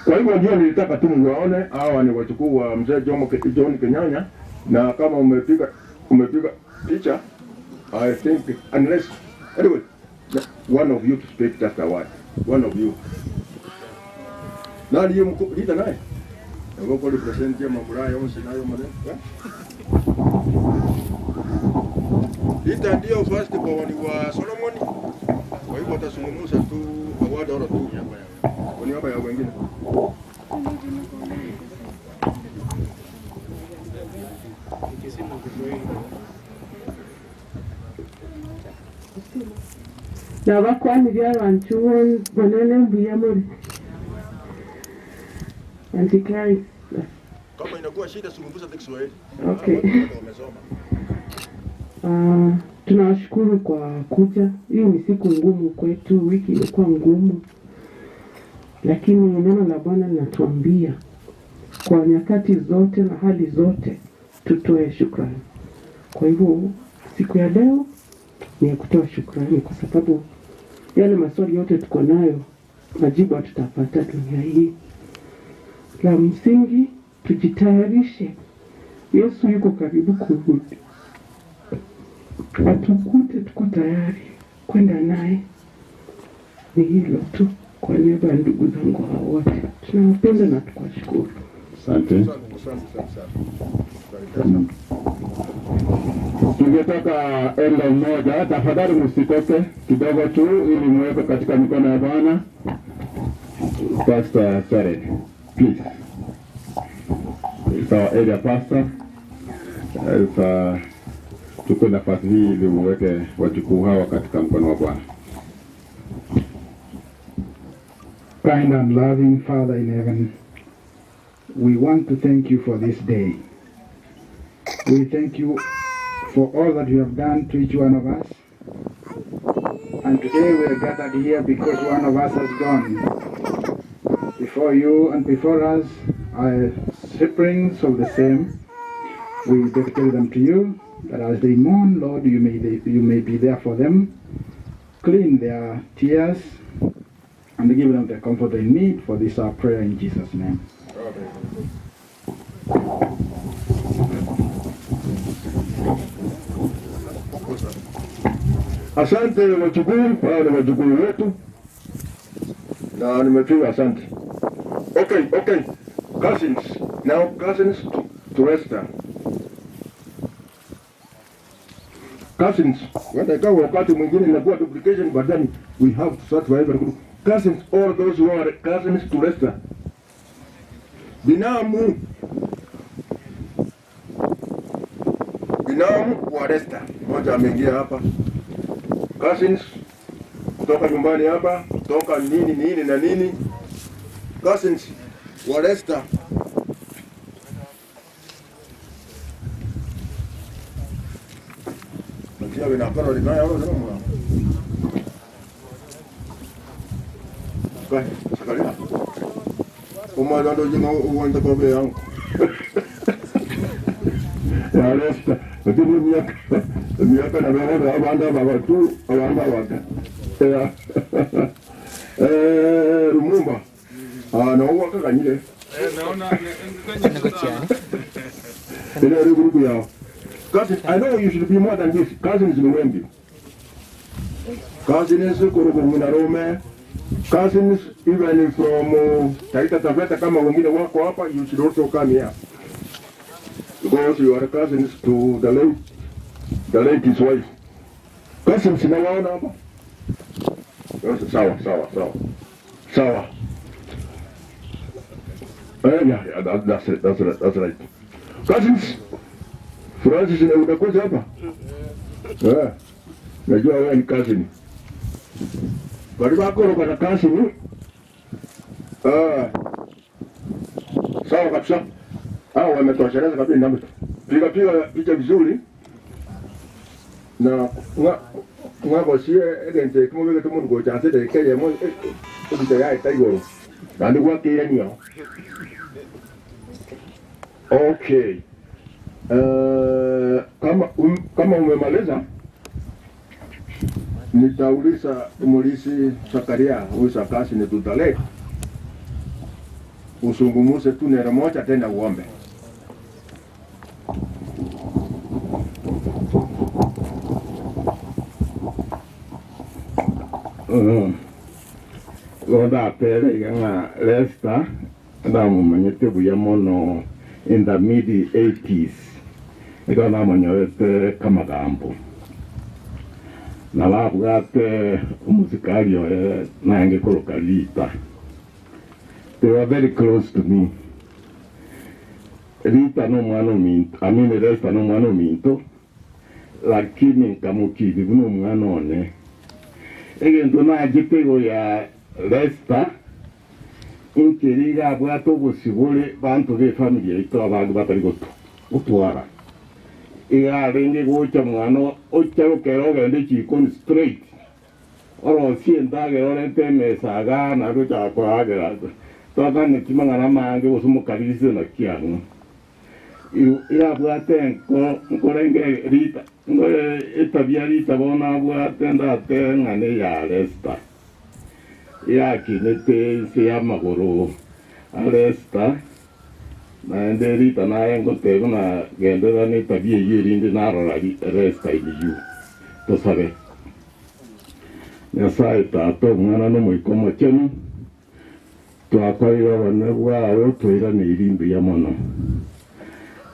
Kwa hivyo ndio nilitaka tu muone hawa ni wachukuu wa mzee John Kenyanya, na kama umepiga picha, I think unless anyway one of you to speak just a word. One of you. Nani yuko lita naye? Ngo kwa represent ya mamuraya onsi nayo mane. Lita ndio first kwa wani wa Solomon. Kwa hivyo atazungumza tu award ora tu kwa niaba ya wengine. Na bakwanira abantu bonene mbuyamuri. Antikari. Kama inakuwa shida zungumza kwa Kiswahili. Okay. Tunawashukuru kwa kuja. Hii ni siku ngumu kwetu, wiki ilikuwa ngumu. Lakini neno la Bwana linatuambia kwa nyakati zote na hali zote tutoe shukrani. Kwa hivyo siku ya leo ni kutoa shukrani, kwa sababu yale maswali yote tuko nayo majibu tutapata dunia hii. La msingi tujitayarishe. Yesu yuko karibu kurudi. Atukute tuko tayari kwenda naye. Ni hilo tu. Kwa niaba ya ndugu zangu hao wote tunawapenda na tukushukuru. Asante. Tungetaka enda mmoja, tafadhali msitoke kidogo tu ili muweke katika mikono ya Bwana. Pastor Jared, please. It's our area pastor. Tuko nafasi hii ili muweke wachukuu hawa katika mkono wa Bwana. Kind and loving Father in heaven, we want to thank you for this day. We thank you for all that you have done to each one of us. And today we are gathered here because one of us has gone. Before you and before us are siblings of the same. We dedicate them to you, that as they mourn, Lord, you may be there for them. Clean their tears and give them the comfort they need. For this our prayer in Jesus' name. Asante wachukuu, hao ni wachukuu wetu. Na nimepiga asante. Okay. Cousins. Now cousins to Resta. Cousins. Wakati mwingine inakuwa duplication, but then we have to start for every group. Cousins, all those who are cousins to Resta. Binamu wa Resta. Moja ameingia hapa. Cousins kutoka nyumbani hapa, kutoka nini na nini. Cousins wa Resta. wewe na para lina yao ndio mwa. Kwa sakalia. Uma ndo jina uwanda kwa be yangu. Ya lesta. Ndio miaka na baba abanda baba tu abanda waka. Ya. Rumumba. Na uwaka kanyile. Naona Ile group yao. Cousins, I know you should be more than this. Cousins in Wemby. Cousins Kurugumina Rome. Cousins even from Taita Taveta kama wengine wako hapa, you should also come here. Because you are cousins to the late his wife. Cousins nawaona hapa. Sawa. Yeah, that's right. Cousins, Francis unakuja hapa? Najua wewe ni cousin. Bali wako na cousin. Sawa kabisa. Wametosheleza kabisa ndio. Piga picha vizuri. Na ngabo sie egente kama vile kama ngo chance de keye mo ndio ya itaigoro. Ndio kwa kile Okay. Kama umemaliza nitauliza Mulisi Zakaria huyu Sakasi ni tutale usungumuse tu neno moja tena uombe. Loda pere nga Lesta ndamu manyete buya mono in the mid 80s. Ika na manyoete kamagambo. Na labugate musikario na nge kolokalita. They were very close to me. Rita no mwana minto, Lesta no mwana minto, lakini nkamukiri buno mwana one. Egento na jitego ya Lesta inkiriga bwato busibule bantu be familia ito abantu batari gutwara iga renge gocha mwana ocharo kero gende chikon straight oro sienda gerorete mesaga na rucha kwa agera toka ni timangana mange usumukalisi na kianu ira bwate ko renge rita ngore etabia rita bona bwate ndate ngane ya Lesta ya kinete se llama Goro Lesta na nderita na yengo te na gendera ni tabia yirinde na rora Lesta iliyu to sabe na saita to ngana no moikomo chenu to akwaiwa wanebwa to ira ni irimbi ya mono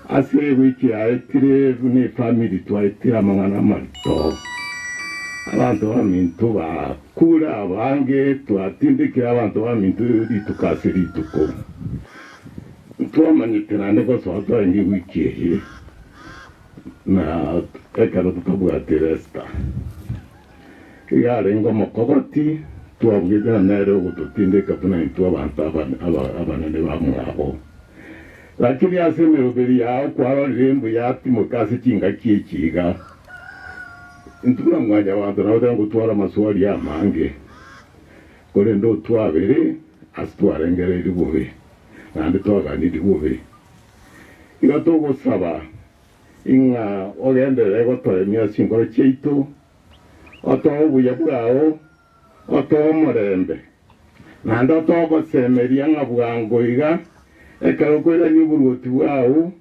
ase wiki aitire ni family to aitira mangana marito abantu bamintu bakura abange twatindikira abantu bamintu ritukasirituko twamanyikirane ko soto ngi wiki ehe na ekaro tukabwate Lesta yale ngo mokogoti twabwira nero gututindika tuna into abantu abanene bamwabo lakini asemero beri yao kwa lembo yati mukasi kinga kichiga ntuna mwanya wantu na wata ngutwara maswali ya mange kore ndo twabere astwara ngere ribuwe nande twagani ribuwe ira togo saba inga ogendere gotore mia sinkoro cheito otobu ya bwao otomorembe nando togo semeria ngabwango iga ekaro kwera niburuti bwao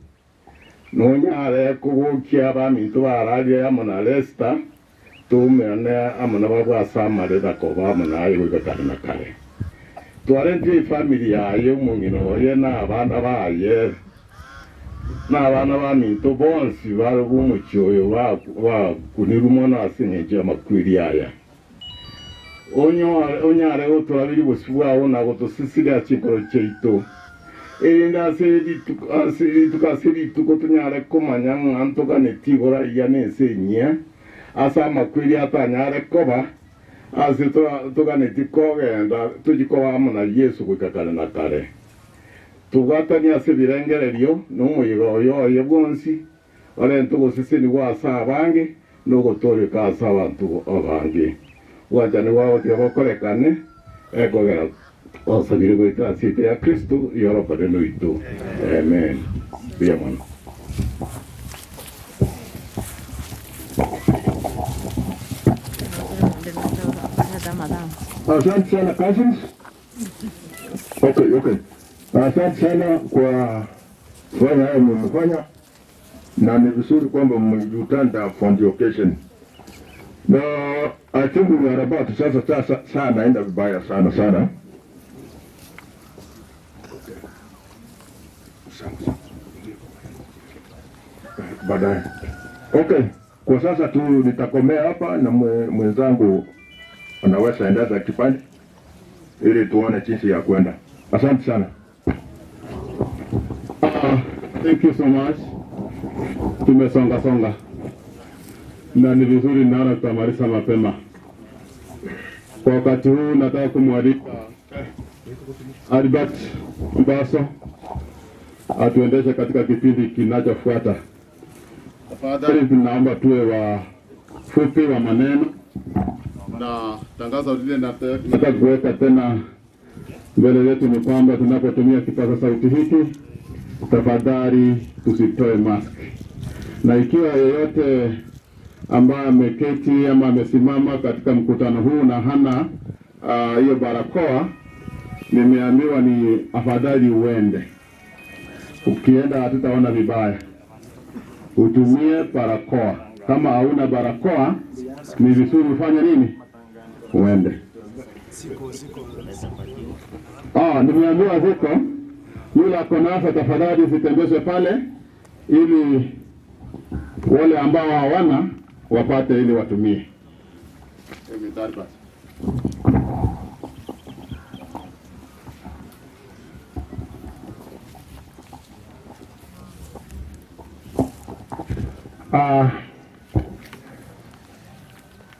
nonyare kugukia bamintu bararia ya mona Lesta tumene amona babwa samare dakoba amona ayo gakana kare twarenti family yayo mungino ye na abana baye na abana bamintu bonsi baro bumucyoyo wa kunirumona asinyeje amakwiri aya onyare otorabiri busubwawo nago tosisiga chikoro cheito erinda asiri tukotunyare komanya ngantoka netigora ya nesenya asa makwiri atanyare koba asito tukanetikoga tujikoba mona Yesu kukakale na kare tugatani asibirengererio no muyigo yo yebonsi ore ntugo sisi ni wasa abange nogotũrĩka asa abantu abange wachani wao tĩagokorekane ekogera osabire gwĩkĩra ciĩtĩ ya Kristo yorokoreno itũ. Amen. Pia mwana. Asante sana cousins. Okay. Asante sana kwa kufanya hayo mmefanya, na ni vizuri kwamba mmejitanda for the occasion. Na I think we are about sasa sana enda vibaya sana. Baadaye. Okay, kwa sasa tu nitakomea hapa na mwenzangu anaweza endeleza kipande ili tuone jinsi ya kwenda. Asante sana. Thank you so much. Tumesonga na ni vizuri, naona tutamaliza mapema. Kwa wakati huu nataka kumwalika Albert Mbaso atuendeshe katika kipindi kinachofuata. Tafadhali tunaomba tuwe wa fupi wa maneno, na tangazo lile nataka kuweka tena mbele yetu ni kwamba tunapotumia kipaza sauti hiki, tafadhali tusitoe mask. Na ikiwa yeyote ambaye ameketi ama amesimama katika mkutano huu na hana hiyo barakoa, nimeambiwa ni afadhali uende. Ukienda hatutaona vibaya. Utumie barakoa. Kama hauna barakoa, ni vizuri ufanye nini? Uende. Nimeambiwa ziko yule akonasa, tafadhali zitembezwe pale ili wale ambao hawana wapate ili watumie.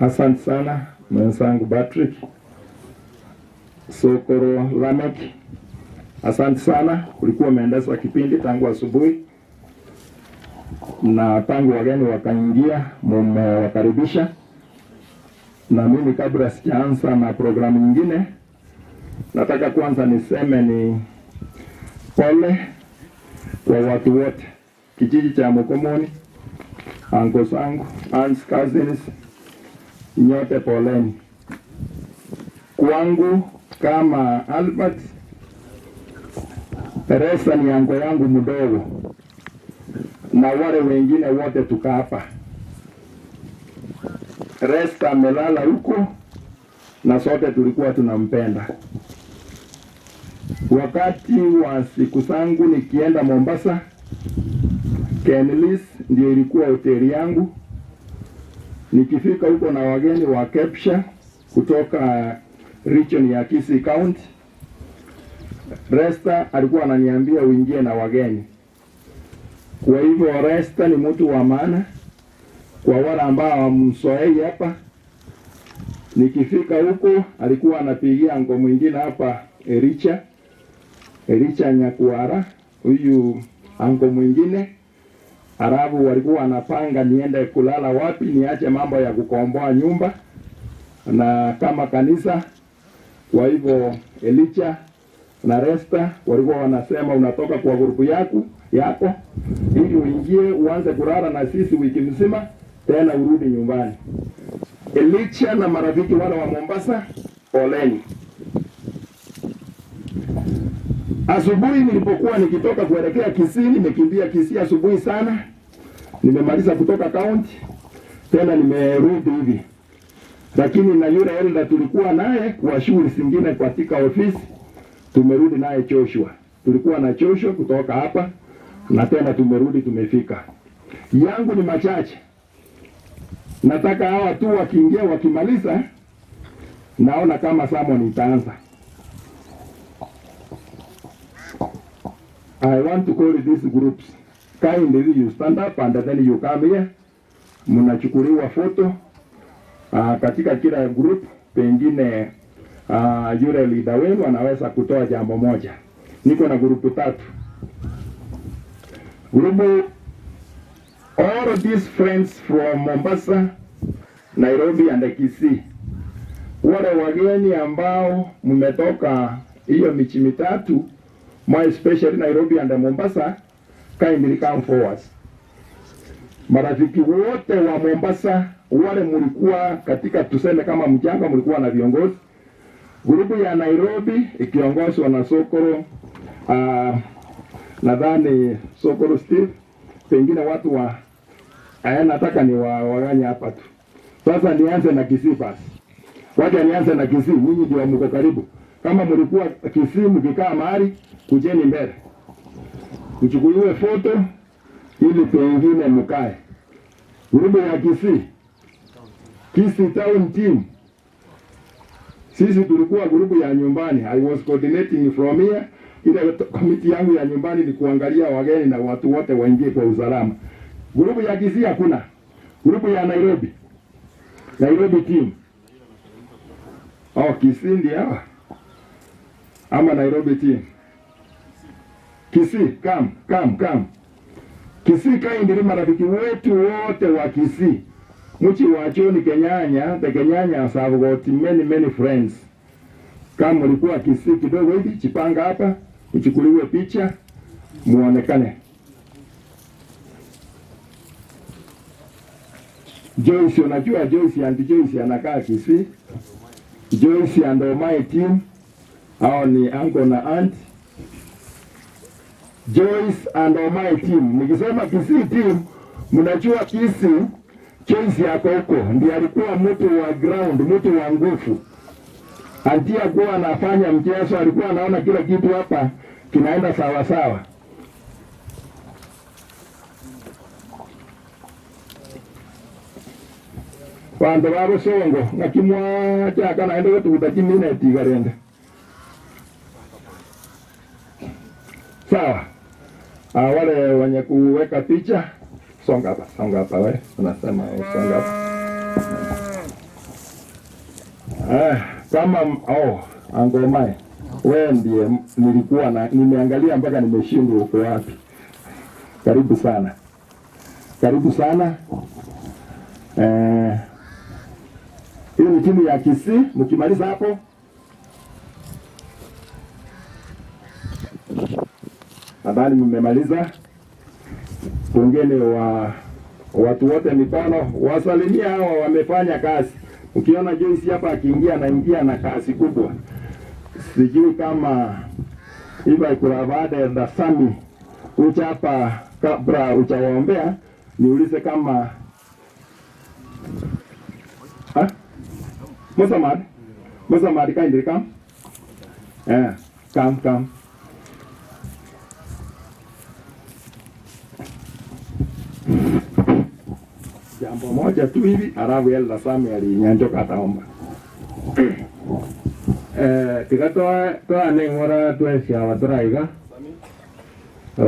Asante sana mwenzangu Patrick Sokoro Lamek. Asante sana, ulikuwa umeendesha kipindi tangu asubuhi na tangu wageni wakaingia mmewakaribisha. Na mimi kabla sijaanza na programu nyingine, nataka kwanza niseme ni pole kwa watu wote kijiji cha Mukomoni, anko zangu, aunts, cousins, nyote poleni. Kwangu kama Albert, Teresa ni anko yangu mdogo, na wale wengine wote tuka hapa. Teresa amelala huko na sote tulikuwa tunampenda. Wakati wa siku zangu nikienda Mombasa, Kenlis ndio ilikuwa hoteli yangu. Nikifika huko na wageni wa Kepsha kutoka region ya Kisii County, Resta alikuwa ananiambia uingie na wageni. Kwa hivyo Resta ni mtu wa maana kwa wale ambao wamsoei hapa. Nikifika huko alikuwa anapigia ngo mwingine hapa Ericha Nyakuara, huyu ango mwingine. Arabu walikuwa wanapanga niende kulala wapi, niache mambo ya kukomboa nyumba na kama kanisa. Kwa hivyo Elicha na Resta walikuwa wanasema unatoka kwa grupu yako ili uingie uanze kulala na sisi wiki mzima tena urudi nyumbani. Elicha na marafiki wale wa Mombasa, poleni. Asubuhi nilipokuwa nikitoka kuelekea Kisii, nimekimbia Kisii asubuhi sana. Nimemaliza kutoka county, tena nimerudi hivi. Lakini na yule elder tulikuwa naye kwa shughuli zingine katika ofisi, tumerudi naye Joshua. Tulikuwa na Joshua kutoka hapa na tena tumerudi tumefika. Yangu ni machache. Nataka hawa tu wakiingia wakimaliza, naona kama sermon itaanza. I want to call these groups. Kindly you stand up and then you come here. Mnachukuliwa photo katika kila group. Pengine yule leader wenu anaweza kutoa jambo moja. Niko na grupu 3. Grupu all of these friends from Mombasa Nairobi and Kisii. Wale wageni ambao mmetoka hiyo michi mitatu, more especially Nairobi and Mombasa, kindly come forward. Marafiki wote wa Mombasa, wale mlikuwa katika tuseme kama mjanga, mlikuwa na viongozi. Grupu ya Nairobi ikiongozwa na Sokoro, nadhani Sokoro Steve, pengine watu wa nataka ni waganya hapa tu. Sasa nianze na Kisii basi. Wacha nianze na Kisii, nyinyi ndio mko karibu. Kama mlikuwa Kisii mkikaa mahali, kujeni mbele. Uchukuliwe foto ili pengine mkae. Grupu ya Kisii, Kisii Town Team. Sisi tulikuwa grupu ya nyumbani. I was coordinating from here. Ile komiti yangu ya nyumbani ni kuangalia wageni na watu wote waingie kwa usalama. Grupu ya Kisii hakuna. Grupu ya Nairobi. Nairobi team. Kisii ndio hawa. Ama Nairobi team. Kisii, come. Kisii kindly marafiki wetu wote wa Kisii. Mchi wa Choni Kenyanya, the Kenyanyas have got many friends. Kama ulikuwa Kisii kidogo hivi, chipanga hapa, uchukuliwe picha, muonekane. Joyce, unajua Joyce and Joyce anakaa Kisii. Joyce and my team, hao ni uncle na aunt. Joyce and my team. Nikisema Kisii team, mnajua Kisii, Joyce yako huko, ndiye alikuwa mtu wa ground, mtu wa nguvu. Antia kwa anafanya mchezo, alikuwa anaona kila kitu hapa kinaenda sawa sawa. Wando wabo songo, ngakimwa chaka naenda wetu utajimine tigarende. Sawa. Wale wenye kuweka picha, songa hapa wewe, unasema songa hapa. Kama Angomai, wewe ndiye nilikuwa na nimeangalia mpaka nimeshindwa uko wapi. Karibu sana. Hiyo ni timu ya Kisii. Mkimaliza hapo, nadhani mmemaliza. Pongeni wa watu wote mikono, wasalimia hawa wamefanya kazi. Ukiona Joyce hapa akiingia, anaingia na kazi kubwa. Sijui kama hivi kuna baada ya Sami ucha hapa kabla uchawaombea, niulize kama Mosamad kindly come. Come. Jambo moja tu hivi, arabu yalla Sami alinyanjoka ataomba. Tikatoa nengora tuensia watoraiga.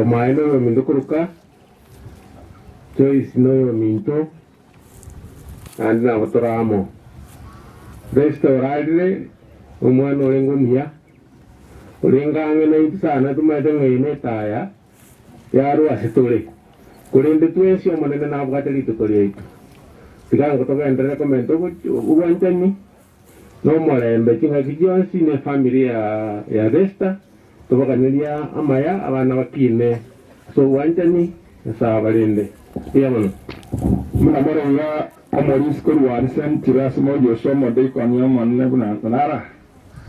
Maino mindukuruka. Joyce no minto. Andina watoramo. Restaurante umwana olengo mia. Olenga ngena insana tumaite ngene taya. Yaru asitole. Kulinde tuensia manene na abgateli tutoriai. Tikango toka endele komento uwanchani. No molembe chinga kijonsi ne familia ya Resta tubakanilia amaya abana bakine so wanjani sa balinde yamano muna mara ya amoris ko warisen tiras mojo somo de konyo manne buna tanara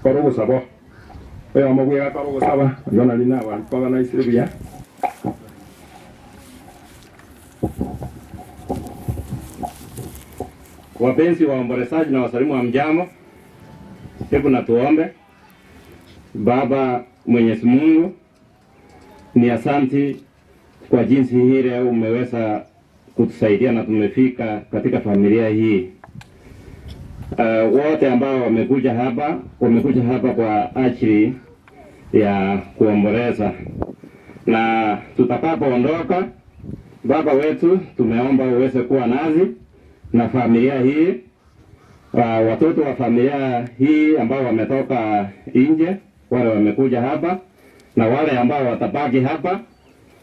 korogo sabo amagwe korogo saba yona lina wan pagana isribia. Wapenzi waombolezaji na wasalimu wa mjambo. Hebu na tuombe. Baba Mwenyezi Mungu, ni asanti kwa jinsi hii leo umeweza kutusaidia na tumefika katika familia hii. Wote ambao wamekuja hapa kwa ajili ya kuomboleza. Na tutakapoondoka, Baba wetu, tumeomba uweze kuwa nazi na familia hii. Watoto wa familia hii ambao wametoka nje, wale wamekuja hapa na wale ambao watabaki hapa,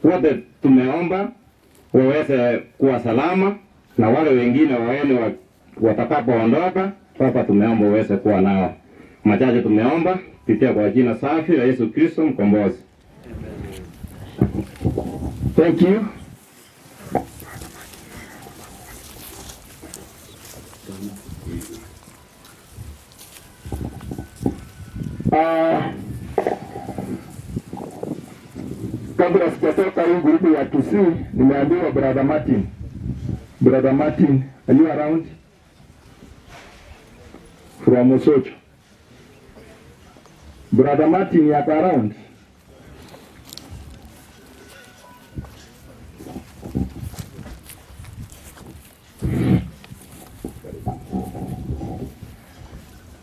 wote tumeomba waweze kuwa salama na wale wengine waende watakapoondoka, Baba tumeomba uweze kuwa nao. Machache tumeomba kupitia kwa jina safi la Yesu Kristo mkombozi. Thank you. Kabla sijatoka hii grupu ya Tusi, nimeambiwa Brother Martin. Brother Martin, are you around? From Osocho. Brother Martin, yako around?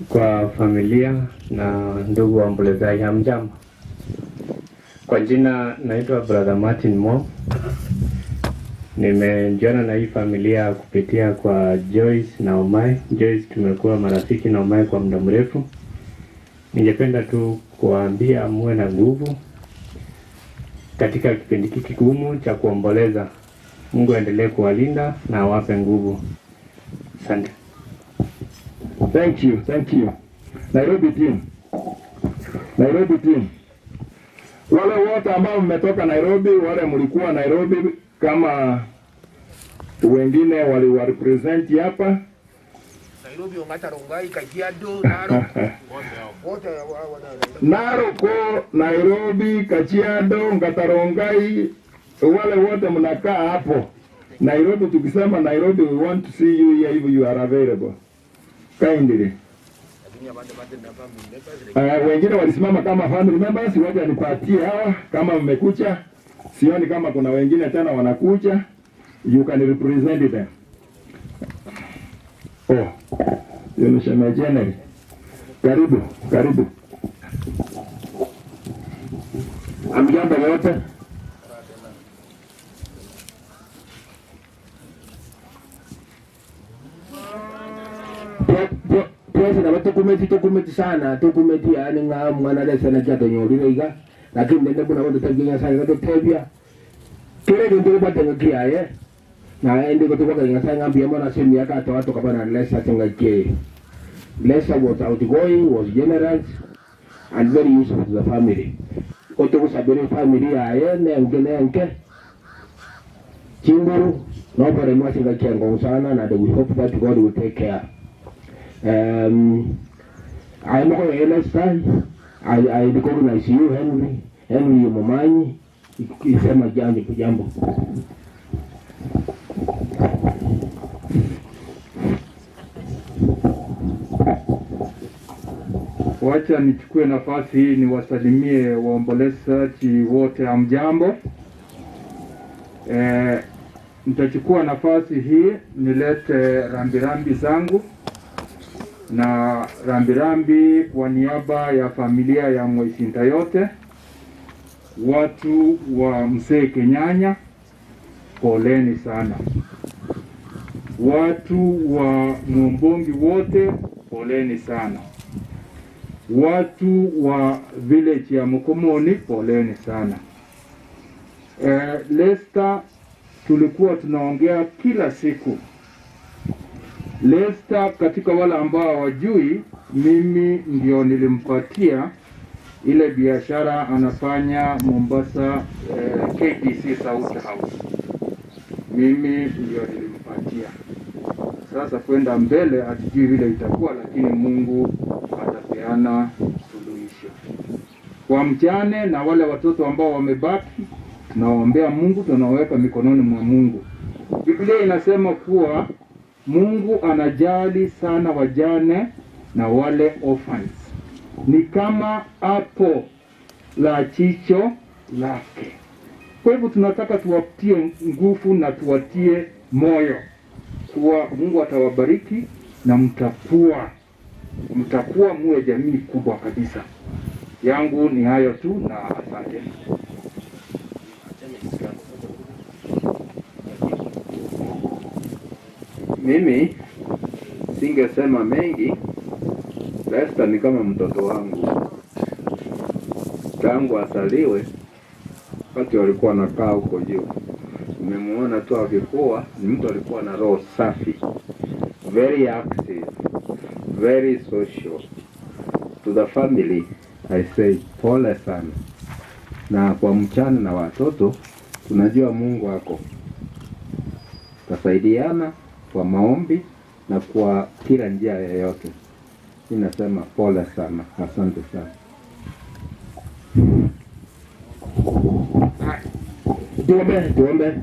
Kwa familia na ndugu waombolezaji, hamjambo. Kwa jina naitwa Brother Martin Mo. Nimejiona na hii familia kupitia kwa Joyce na Omai. Joyce tumekuwa marafiki na Omai kwa muda mrefu. Ningependa tu kuambia muwe na nguvu katika kipindi hiki kigumu cha kuomboleza. Mungu aendelee kuwalinda na awape nguvu. Asante. Thank you, thank you. Nairobi team. Nairobi team. Wale wote ambao mmetoka Nairobi, wale mlikuwa Nairobi kama wengine wali represent hapa. Nairobi ongatarongai Kajiado Narok. Narok, Nairobi, Kajiado, Ngatarongai, wale wote mnakaa hapo. Nairobi, tukisema Nairobi, we want to see you here if you are available. Kindly. Wengine walisimama kama family members, waje nipatie hawa kama mmekucha. Sioni kama kuna wengine tena wanakucha. You can represent them. Oh. Yule January. Karibu, karibu. Amjambo wote. Pesa na tukumeti sana, tukumeti yani nga mwana lesa na chato nyolile iga. Lakini nende kuna watu taginya sana kato tebia. Kile ndio bata ngakia na ende ko tuko nga sana ngambia mwana semi yaka to watu kabana lesa tingakie. Lesa was outgoing, was generous and very useful to the family. Oto sabere family aye ne ngene Chinguru no pare mwasi ngakia ngosana na we hope that God will take care. I'm not going to understand. I recognize you, Henry Momanyi. Isema jambo. Wacha nichukue nafasi hii niwasalimie waombolezaji wote, hamjambo. Nitachukua nafasi hii nilete rambirambi zangu na rambirambi kwa niaba ya familia ya Mwisinta yote, watu wa Mzee Kenyanya, poleni sana. Watu wa Mumbongi wote, poleni sana. Watu wa village ya Mukomoni, poleni sana. Lester tulikuwa tunaongea kila siku. Lester katika wale ambao hawajui, mimi ndio nilimpatia ile biashara anafanya Mombasa, KDC South House. Mimi ndio nilimpatia. Sasa kwenda mbele hatujui vile itakuwa, lakini Mungu atapeana suluhisho. Kwa mjane na wale watoto ambao wamebaki, tunaombea Mungu, tunaweka mikononi mwa Mungu. Biblia inasema kuwa Mungu anajali sana wajane na wale orphans. Ni kama apple la jicho lake. Kwa hivyo tunataka tuwatie nguvu na tuwatie moyo kuwa Mungu atawabariki na mtakuwa muwe jamii kubwa kabisa. Yangu ni hayo tu na asante. Mimi singesema mengi. Lester ni kama mtoto wangu. Tangu asaliwe, wakati walikuwa nakaa huko juu, nimemuona tu akikuwa, ni mtu alikuwa na roho safi. very active, very social. To the family, I say pole sana. Na kwa mchana na watoto, tunajua Mungu wako. Tasaidiana kwa maombi na kwa kila njia yoyote. Ninasema pole sana. Asante sana. Tuombe.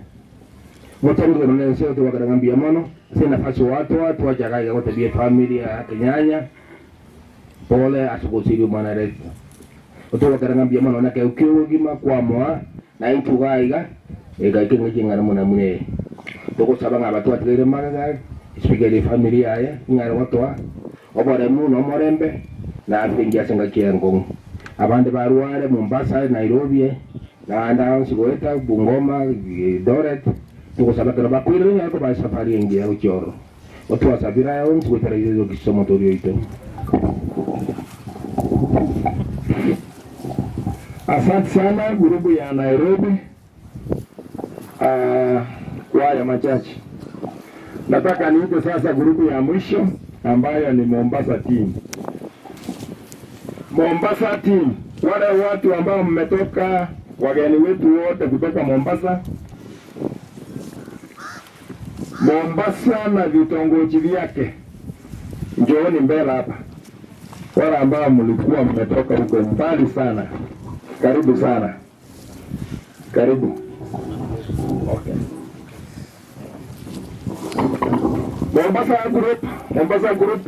Watangu wanasema tu wakadangambia mono. Sina nafasi watu wajaga wote bia familia ya Kenyanya. Pole asukosiri mwana Resta. Watu wakadangambia mono na keukiwa gima kwa moa na intugaiga ega kinga muna mune. Toko sabanga batu atigere magaga. Speaker familia ya ngara watu obore muno morembe na afingia senga kiengo. Abande baruare Mombasa, Nairobi na anda Sigweta, Bungoma, Eldoret. Tuko sabakira bakwire yako ba safari ingia uchoro. Watu wasafira yao Sigweta hizo kisomo torio ito. Asante sana grupu ya Nairobi. Kwaya machache. Nataka niite sasa grupu ya mwisho ambayo ni Mombasa team. Mombasa team, wale watu ambao mmetoka, wageni wetu wote kutoka Mombasa. Mombasa na vitongoji vyake. Njooni mbele hapa. Wale ambao mlikuwa mmetoka huko mbali sana. Karibu sana. Karibu. Okay. Mombasa group.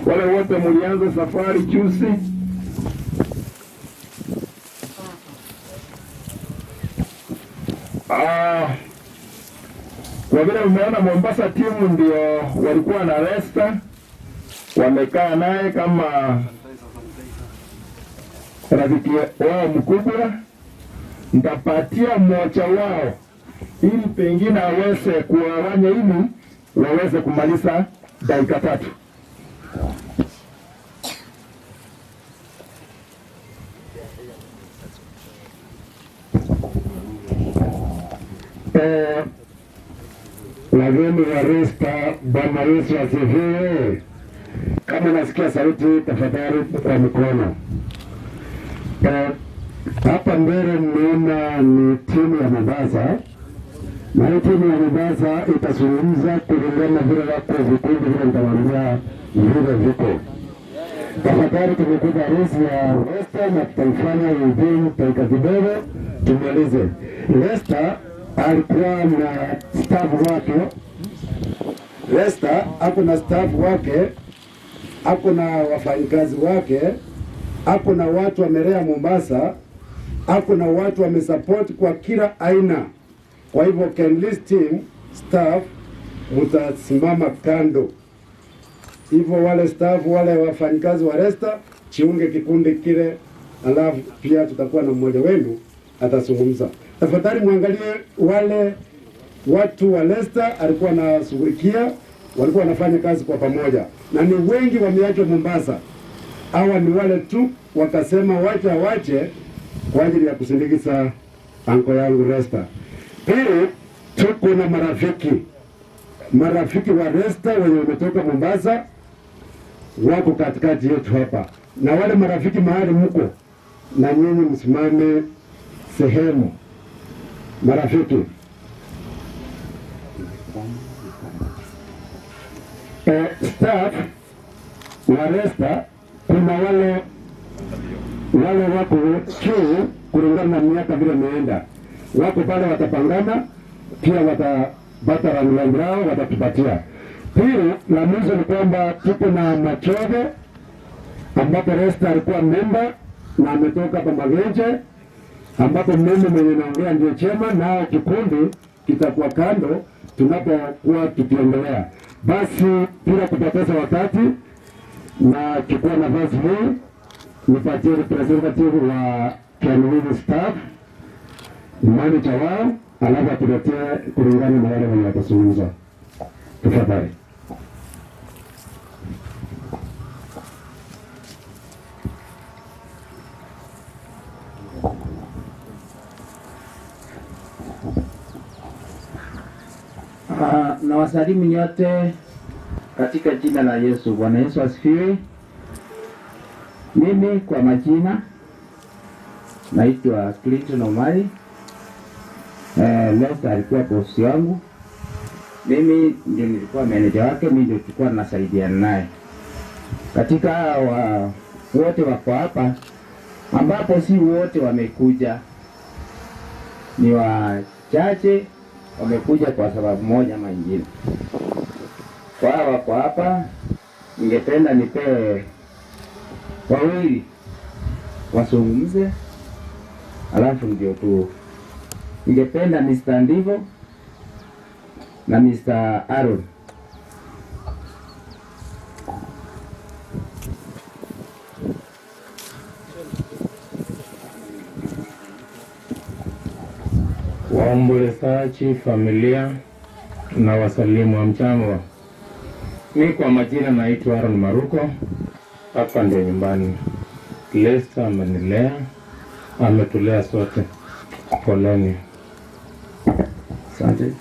Wale wote mlianza safari juzi. Kwa vile umeona Mombasa timu ndio walikuwa na Resta, wamekaa naye kama rafiki wao mkubwa. Nitapatia mmoja wao ili pengine aweze kuwawanya ili waweze kumaliza dakika 3. Wageni wa Resta, Bwana Yesu asifiwe. Kama nasikia sauti tafadhali kwa mikono. Hapa mbele mnaona ni timu ya Mombasa. Na hii timu ya Mombasa itazungumza kulingana vile wako vikundi vile nitawaambia vile viko. Tafadhali tumekuja resi ya Resta na tutaifanya within dakika kidogo tumalize. Resta alikuwa na staff wake. Resta ako na staff wake, ako na wafanyikazi wake, ako na watu wamelea Mombasa, ako na watu wamesupport kwa kila aina. Kwa hivyo Kenlis team staff mutasimama kando. Hivyo wale staff wale wafanyikazi wa Resta chiunge kikundi kile, alafu pia tutakuwa na mmoja wenu atazungumza. Tafadhali muangalie wale watu wa Resta alikuwa anashughulikia, walikuwa wanafanya kazi kwa pamoja. Na ni wengi wameachwa Mombasa. Hawa ni wale tu wakasema wache kwa ajili ya kusindikiza anko yangu Resta. Pili, tuko na marafiki wa Resta wenye wametoka Mombasa wako katikati yetu hapa. Na wale marafiki mahali mko na nyinyi msimame sehemu. Marafiki staff wa Resta, kuna wale wako juu kulingana na miaka vile meenda. Wako pale watapangana, pia watapata rangi lao watatupatia. Pili, la mwisho ni kwamba tuko na Machoge ambapo Resta alikuwa memba na ametoka hapa Magenje, ambapo mimi mwenye naongea ndio chema, na kikundi kitakuwa kando tunapokuwa tukiendelea. Basi bila kupoteza wakati na chukua nafasi hii nipatie representative wa Kenlis staff, manager wao, alafu atuletee kulingana na wale wenye watazungumza. Tafadhali. Na wasalimu nyote Katika jina la Yesu. Bwana Yesu asifiwe. Mimi kwa majina naitwa Clinton Omari. Lester alikuwa bosi wangu. Mimi ndio nilikuwa manager wake, mimi ndio tulikuwa tunasaidiana naye. Katika wote wako hapa ambapo si wote wamekuja. Ni wachache wamekuja kwa sababu moja ama nyingine. Kwa wako hapa ningependa nipe wawili wasungumze, alafu ndio tu. Ningependa Mr. Ndivo na Mr. Aaron. Waombolezaji, familia na wasalimu wa mchango. Mimi kwa majina naitwa Aaron Maruko. Hapa ndio nyumbani. Lester amenilea, ametulea sote. Poleni. Asante.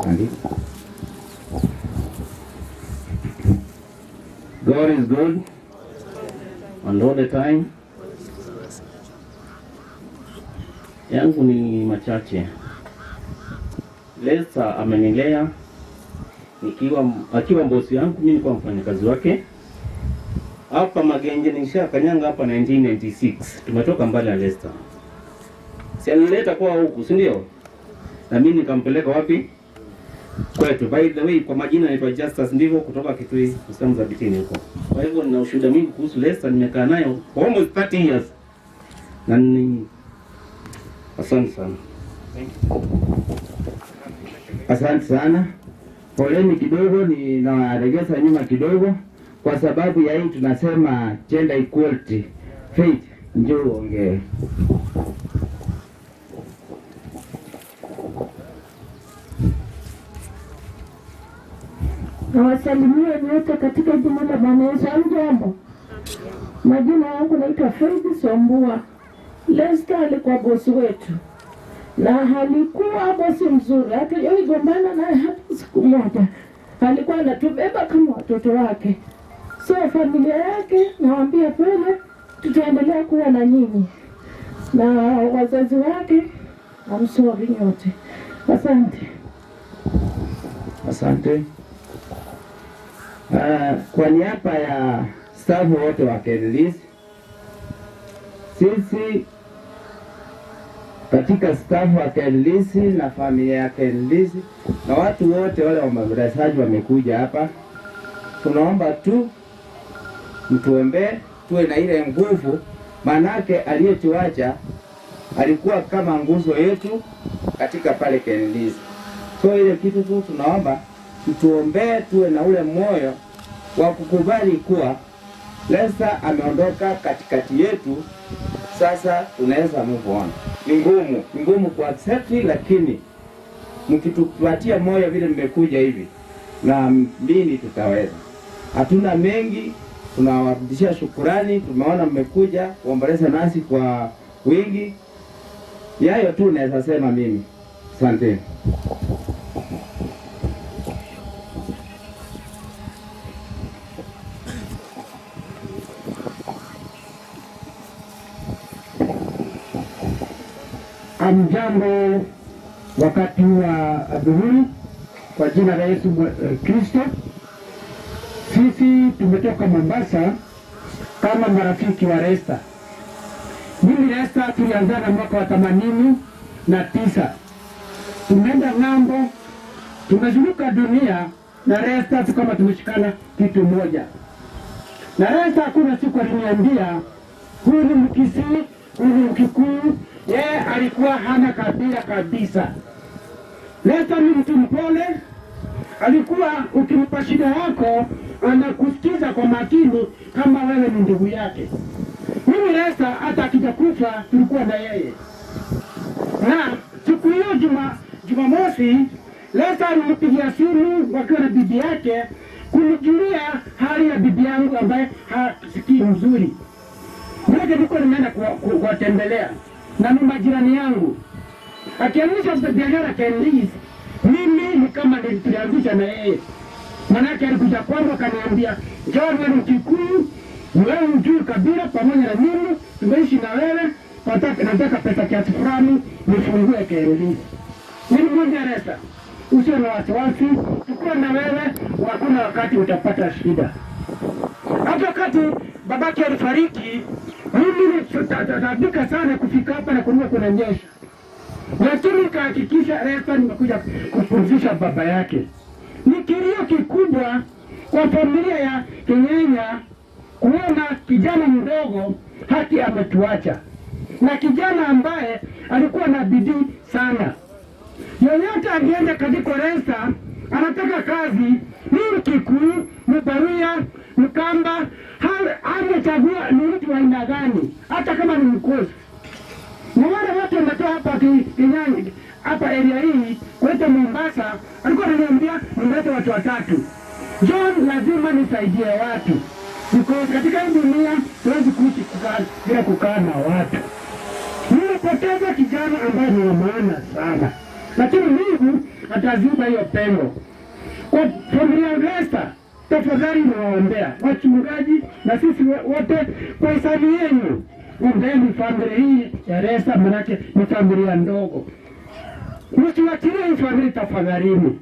Andi. God is good and all the time. Yangu ni machache. Lester amenilea akiwa bosi yangu, mimi nilikuwa mfanyakazi wake. Hapa Magenje nishakanyanga hapa 1996. Tumetoka mbali na Lester. Si alileta kwa huku, si ndio? Na mimi nikampeleka wapi? Kwetu. By the way, kwa majina naitwa Justus Ndivo kutoka Kitui, Usamu za Bitini huko. Kwa hivyo nina ushuhuda mingi kuhusu Lester, nimekaa nayo for almost 30 years. Na ni asante sana. Asante sana. Poleni kidogo, ninawaregeza nyuma kidogo kwa sababu ya hii tunasema gender equality. Faith, njoo ongee. Nawasalimia nyote katika jina la Bwana Yesu. Hamjambo? Majina yangu naitwa Faith Sombua. Lester alikuwa bosi wetu na alikuwa bosi mzuri, hatujawahi gombana naye hata siku moja. Alikuwa anatubeba kama watoto wake. So familia yake nawaambia pole, tutaendelea kuwa na nyinyi na wazazi wake. Amsori nyote. Asante. Asante. Kwa niaba ya staff wote wa KNLIS, sisi katika staff wa KNLIS na familia ya KNLIS na watu wote wale waombolezaji wamekuja hapa, tunaomba tu mtuombee tuwe na ile nguvu, manake aliyetuacha alikuwa kama nguzo yetu katika pale KNLIS. So ile kitu tu tunaomba mtuombee tuwe na ule moyo wa kukubali kuwa Lester ameondoka katikati yetu. Sasa tunaweza move on. Ni ngumu ku accept, lakini mkitupatia moyo vile mmekuja hivi na mimi tutaweza. Hatuna mengi, tunawarudishia shukrani. Tumeona mmekuja kuomboleza nasi kwa wingi. Yayo tu naweza sema mimi. Asante. Amjambo wakati wa adhuhuri kwa jina la Yesu Kristo. Sisi tumetoka Mombasa kama marafiki wa Lester. Mimi Lester tulianzana mwaka wa 89. Tumeenda ng'ambo, tumezunguka dunia na Lester kama tumeshikana kitu moja. Na Lester hakuna siku aliniambia huyu ni Mkisii, huyu ni Mkikuyu. Yeye alikuwa hana kabila kabisa. Lester ni mtu mpole. Alikuwa ukimpa shida yako anakusikiza kwa makini kama wewe ni ndugu yake. Mimi Lester hata akija kufa tulikuwa na yeye. Na siku hiyo Jumamosi Lester alimpigia simu wakiwa na bibi yake kunijulia hali ya bibi yangu ambaye hasikii mzuri. Mmoja nilikuwa nimeenda kuwatembelea na ni majirani yangu. Akianzisha biashara KNLIS, mimi ni kama nilianzisha na yeye. Manake alikuja kwangu akaniambia, John, wewe ni Mkikuyu, wewe mjui kabila pamoja na mimi, tumeishi na wewe, nataka pesa kiasi fulani nifungue KNDC. Nilimwambia Resta, usiwe na wasiwasi, tukuwa na wewe, hakuna wakati utapata shida. Hata wakati babake alifariki, mimi nitatabika sana kufika hapa na kunuka kunanyesha. Lakini nikahakikisha Resta nimekuja kupumzisha baba yake. Ni kilio kikubwa kwa familia ya Kenyanya kuona kijana mdogo haki ametuacha, na kijana ambaye alikuwa na bidii sana. Yoyote angeenda katika Resta anataka kazi, ni Mkikuyu, Mbaruya, Mkamba, amechagua ni mtu wa aina gani, hata kama ni Mkosi. Na wale watu wametoa hapa Kenyanya, hapa area hii kwenda Mombasa, alikuwa ananiambia nimlete watu 3. John, lazima nisaidie watu, because katika hii dunia siwezi kuishi bila kukaa na watu. Nimepoteza kijana ambaye ni wa maana sana, lakini Mungu ataziba hiyo pengo. Kwa familia ya Resta, tafadhali nawaombea wachungaji na sisi wote kwa hisani yenu, ombeni familia hii ya Resta, manake ni familia ndogo. Msiwachilie hii familia tafadhalini.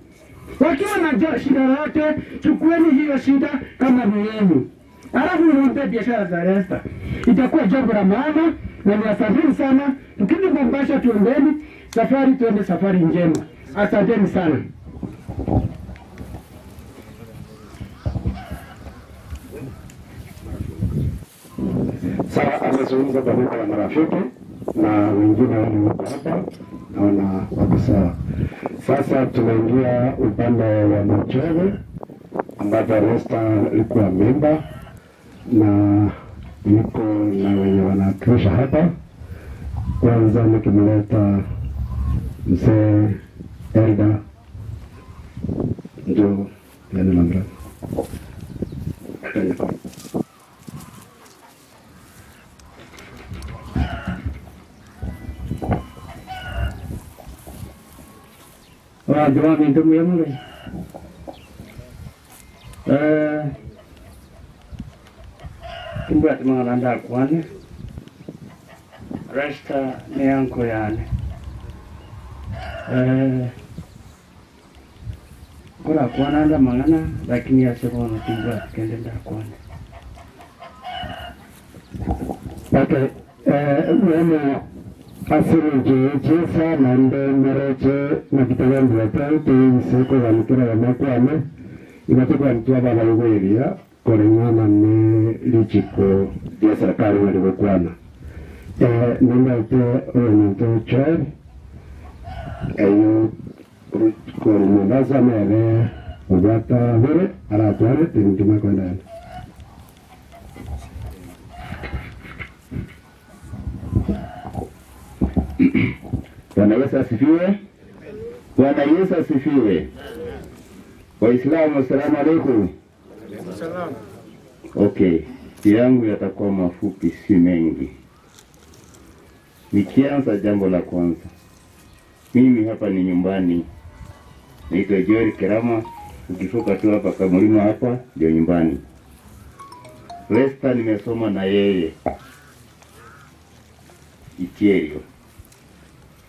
Wakiwa na shida yote, chukueni hiyo shida kama ni yenu, alafu muombe biashara za Resta. Itakuwa jambo la maana, na ni asanteni sana. Tukija Mombasa tuombeni safari, tuende safari njema. Asanteni sana. Sawa, amezungumza pamoja na marafiki na wengine wako hapa, naona wako sawa. Sasa tunaingia upande wa Machove ambapo Resta alikuwa memba na yuko na wenye wanawakilisha hapa. Kwanza nikimleta mzee Elda ndio yani Lamra. Doa minta mu yang mulai. Kimbuat mengalanda kuan. Resta neang koyan. Kora kuan anda mangana, lakini asikono kimbuat kelenda kuan. Okay, mwana asiri jesa nande mereche na kitagan buatan tu seko galikira ya makwane inatoka mtua baba yuweria kolengana ne lichiko dia serikali walivyokuana nenda ite oyo choe ayo kwa Mombasa mere ubata vere aratwale tinituma kwenda. Bwana Yesu asifiwe. Bwana Yesu asifiwe. Waislamu, asalamu alaykum. Okay, yangu yatakuwa mafupi, si mengi. Nikianza, jambo la kwanza, mimi hapa ni nyumbani. Naitwa Joel Kerama, ukifuka tu hapa Kamulima hapa ndio nyumbani. Resta nimesoma na yeye Ikerio.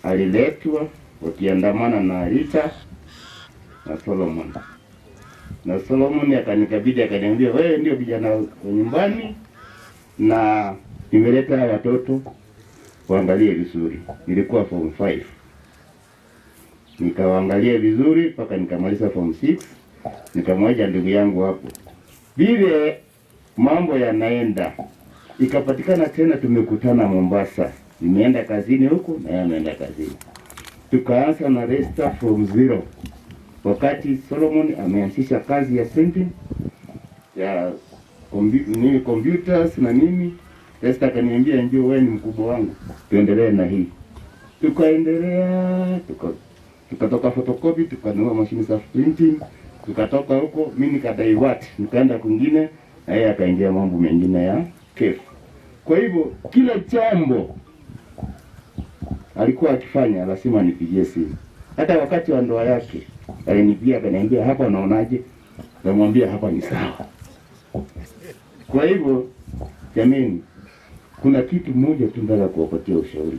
Aliletwa wakiandamana na Rita na Solomon. Na Solomon akanikabidi akaniambia, wewe ndio kijana wa nyumbani na nimeleta watoto waangalie vizuri. Nilikuwa form 5. Nikawaangalia vizuri mpaka nikamaliza form 6. Nikamwacha ndugu yangu hapo. Vile mambo yanaenda, ikapatikana tena tumekutana Mombasa. Nimeenda kazini huko na yeye ameenda kazini. Tukaanza na Resta from zero. Wakati Solomon ameanzisha kazi ya sending ya computers na nini, Resta akaniambia, njoo wewe ni mkubwa wangu, tuendelee na hii. Tukaendelea, tukatoka photocopy, tukanunua machine za printing, tukatoka huko, mimi nikadaiwat, nikaenda kwingine na yeye akaingia mambo mengine ya KEF. Kwa hivyo kila jambo alikuwa akifanya lazima nipigie simu. Hata wakati wa ndoa yake alinipigia akaniambia, hapa unaonaje? namwambia hapa ni sawa. Kwa hivyo jameni, kuna kitu moja tu nataka kuwapatia ushauri.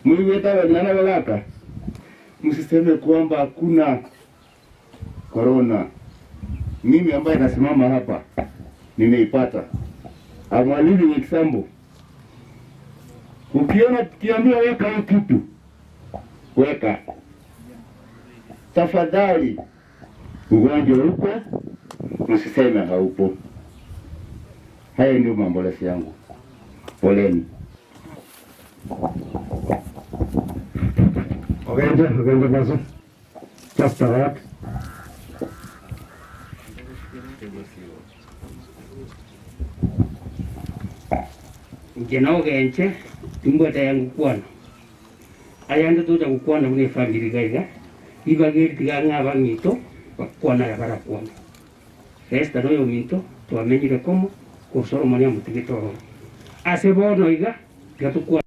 Mwiweta wanyana walaka, msiseme kwamba hakuna corona. Mimi ambaye nasimama hapa nimeipata. I'm a living example. Ukiona kiambia weka hii kitu, weka. Tafadhali, ugonjwa upo, msiseme haupo. Haya ndio maombolezi yangu. Poleni. Ogende basi. Just a lot. Jena ogenche timbweta yangu kwana ayanda tuja kukwana kune family gaiga ibagiri tiga ngaba mito bakwana ya bara kwana resta no yo mito twamenyire komo kusoro mania mutigito ase bono iga gatukwa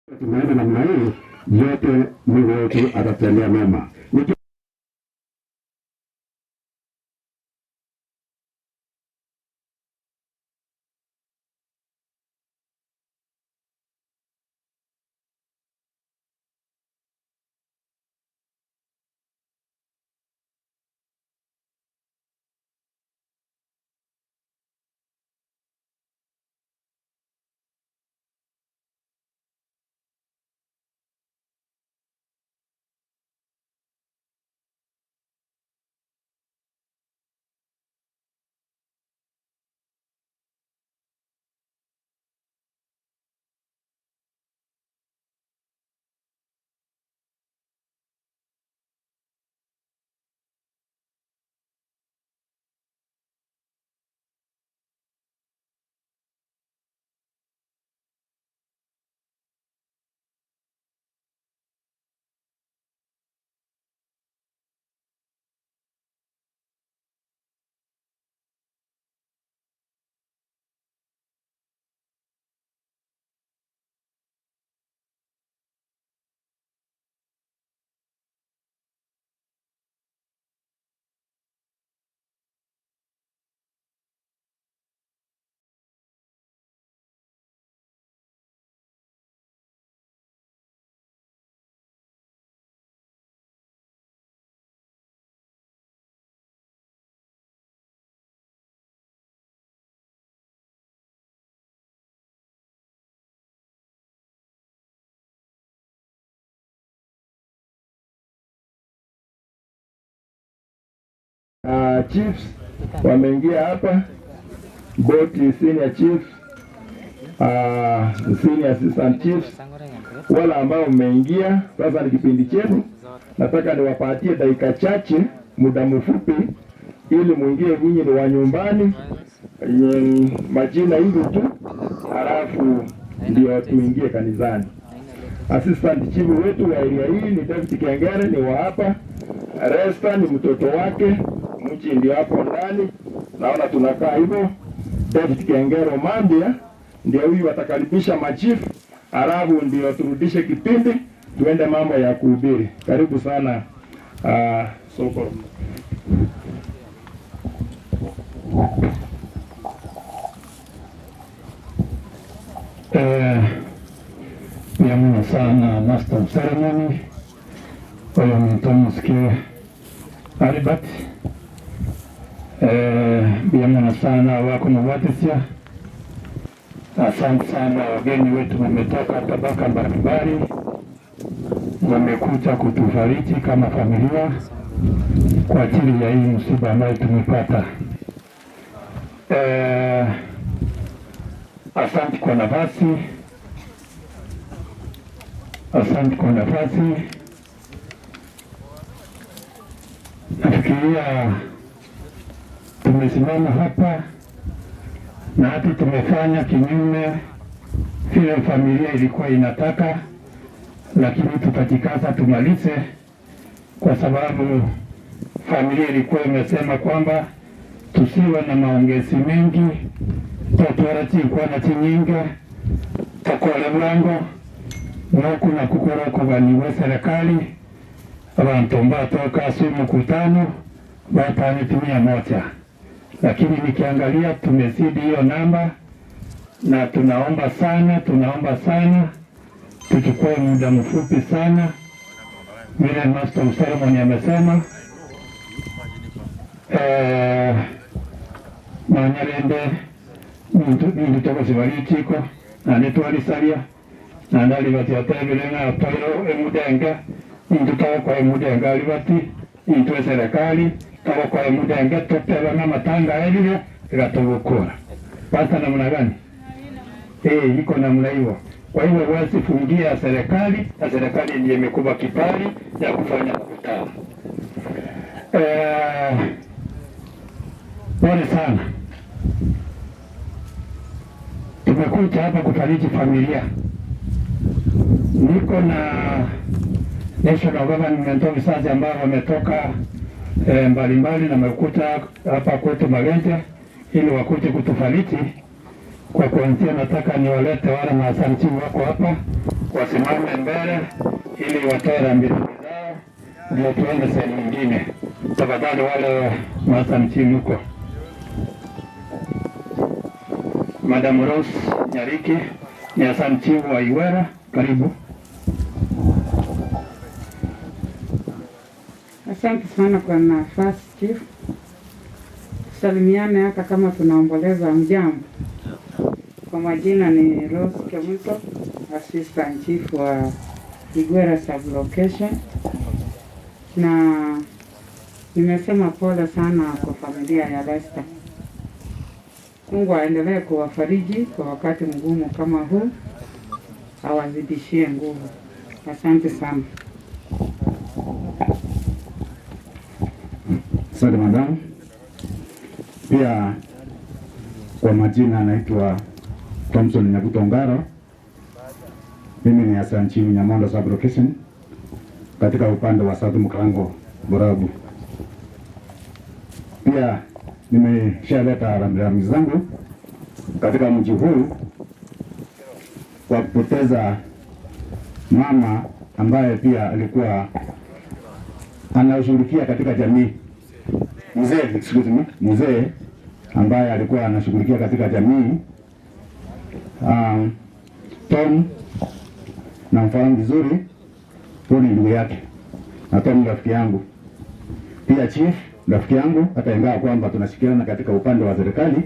Tunaenda namna hii, yote Mungu wetu atatendea mema. Chiefs wameingia hapa, both senior chiefs, senior assistant chiefs, wala ambao mmeingia sasa. Ni kipindi chenu, nataka niwapatie dakika chache, muda mfupi, ili muingie nyinyi ni wa nyumbani, majina hivi tu, halafu ndio tuingie kanisani. Assistant chief wetu wa area hii ni David Kengere, ni wa hapa. Resta ni mtoto wake, mchi ndio hapo ndani, naona tunakaa hivyo. David Kengere Mandia ndio huyu atakaribisha machifu, halafu ndio turudishe kipindi tuende mambo ya kuhubiri. Karibu sana soko. Niamuna sana Master of Ceremony huyo ni Thomas K. Albert. Niamuna sana wako Mwatesia. Asante sana wageni wetu wametoka tabaka mbalimbali, wamekuja kutufariji kama familia kwa ajili ya hii msiba ambayo tumepata. Asante kwa nafasi. Asante kwa nafasi. Nafikiria tumesimama hapa na hata tumefanya kinyume vile familia ilikuwa inataka, lakini tutajikaza tumalize, kwa sababu familia ilikuwa imesema kwamba tusiwe na maongezi mengi, tutwaraji kwa na chinyinga takole mlango nuku na kukora kubaniwe serikali abantu mbatoka si mkutano batani 100, lakini nikiangalia tumezidi hiyo namba, na tunaomba sana tuchukue muda mfupi sana vile Master of Ceremony amesema. Manyarende mintu toko sibarikiko na netwalisalia na ndali bati atebele na toiro emudenga mintu toko kwa emudenga alibati mintu serikali toko kwa emudenga toteba na matanga elile gatobokora pasta namna gani iko namna hiyo. Kwa hivyo wasifungia serikali, na serikali ndiye imekuba kibali ya kufanya mkutano. Pole sana. Tumekuja hapa kufariji familia. Niko na National Government Officers ambao wametoka mbalimbali na wamekuja hapa kwetu Magente ili wakuje kutufariji. Kwa kuanzia nataka niwalete wale maasanti wako hapa wasimame. mbele ili watoe rambirambi zao, ndio tuende sehemu nyingine. Tafadhali wale Hassan Chifu huko. Madam Rose Nyariki ni Hassan Chifu wa Iwera, karibu. Asante sana kwa nafasi Chief. Salimiane hata kama tunaomboleza. Mjambo. Kwa majina ni Rose Kemuto, Assistant Chief wa Igwera Sub-Location, na nimesema pole sana kwa familia ya Lester. Mungu aendelee kuwafariji kwa wakati mgumu kama huu, awazidishie nguvu. Asante sana. Asante madam. Pia kwa majina anaitwa Thompson Nyabuto Ngaro. Mimi ni Hassan Chifu Nyamondo Sub-Location katika upande wa South Mkarango Borabu. Pia nimeshaleta rambirambi zangu katika mji huu kwa kupoteza mama ambaye pia alikuwa anashughulikia katika jamii. Mzee ambaye alikuwa anashughulikia katika jamii. Tom namfahamu vizuri, huyu ni ndugu yake, na Tom rafiki yangu. Pia Chief rafiki yangu, hata ingawa kwamba tunashirikiana katika upande wa serikali.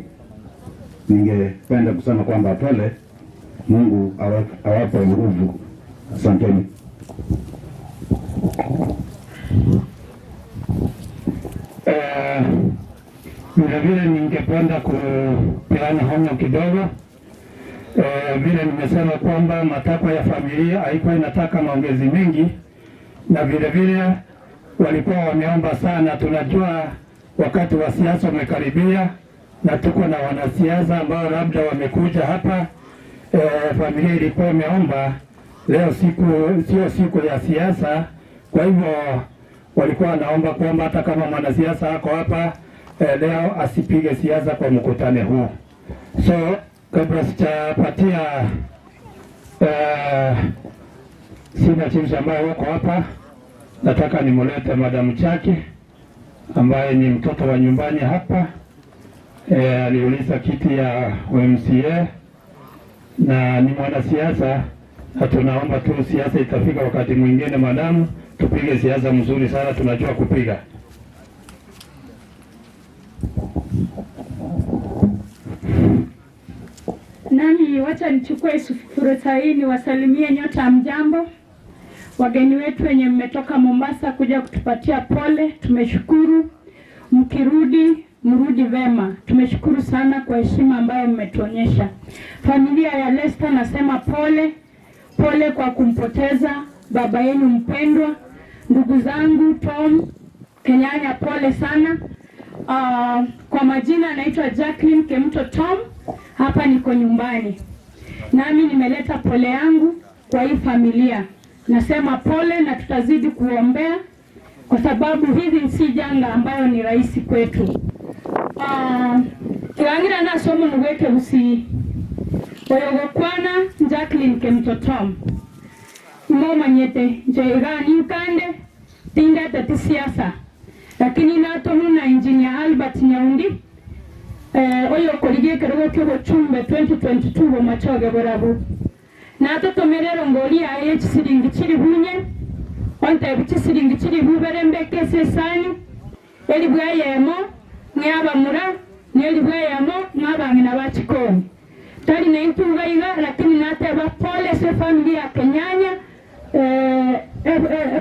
Ningependa kusema kwamba pole, Mungu awape nguvu. Asanteni. Vile ningependa kupeana honyo kidogo. Vile nimesema kwamba matakwa ya familia haikuwa inataka maongezi mengi, na vile walikuwa wameomba sana. Tunajua wakati wa siasa umekaribia na tuko na wanasiasa ambao labda wamekuja hapa. Familia ilikuwa imeomba leo sio siku ya siasa, kwa hivyo walikuwa wanaomba kwamba hata kama mwanasiasa ako hapa leo asipige siasa kwa mkutano huu. So kabla sijapatia sina chiefs ambao wako hapa, nataka nimulete Madam Chake ambaye ni mtoto wa nyumbani hapa. Aliuliza kiti ya MCA na ni mwanasiasa, na tunaomba tu siasa itafika wakati mwingine, madamu tupige siasa mzuri sana, tunajua kupiga. Nami wacha nichukue fursa hii niwasalimie nyote mjambo. Wageni wetu wenye mmetoka Mombasa kuja kutupatia pole, tumeshukuru. Mkirudi mrudi vema. Tumeshukuru sana kwa heshima ambayo mmetuonyesha. Familia ya Lester nasema pole, pole kwa kumpoteza baba yenu mpendwa. Ndugu zangu Tom Kenyanya, pole sana. Kwa majina naitwa Jacqueline Kemuto Tom. Hapa niko nyumbani. Nami nimeleta pole yangu kwa hii familia. Nasema pole na tutazidi kuombea kwa sababu hizi si janga ambayo ni rahisi kwetu. Kiwangira na somo nweke usi oyogokwana Jacqueline Kemuto Tom. Moma nyete njeirani ukande tinga tati siasa. Lakini natonu na Engineer Albert Nyaundi oyo kolige kerogo kyo chumbe 2022 bo machoge borabu. Nato tomerero ngoli aye chisiringi chiri bunye onta bichisiringi chiri buberembe kese sanyu eli bwayemo nyaba mura neli bwayemo ngaba ngina bachikoni tali na intuga iga, lakini nate ba pole se familia Kenyanya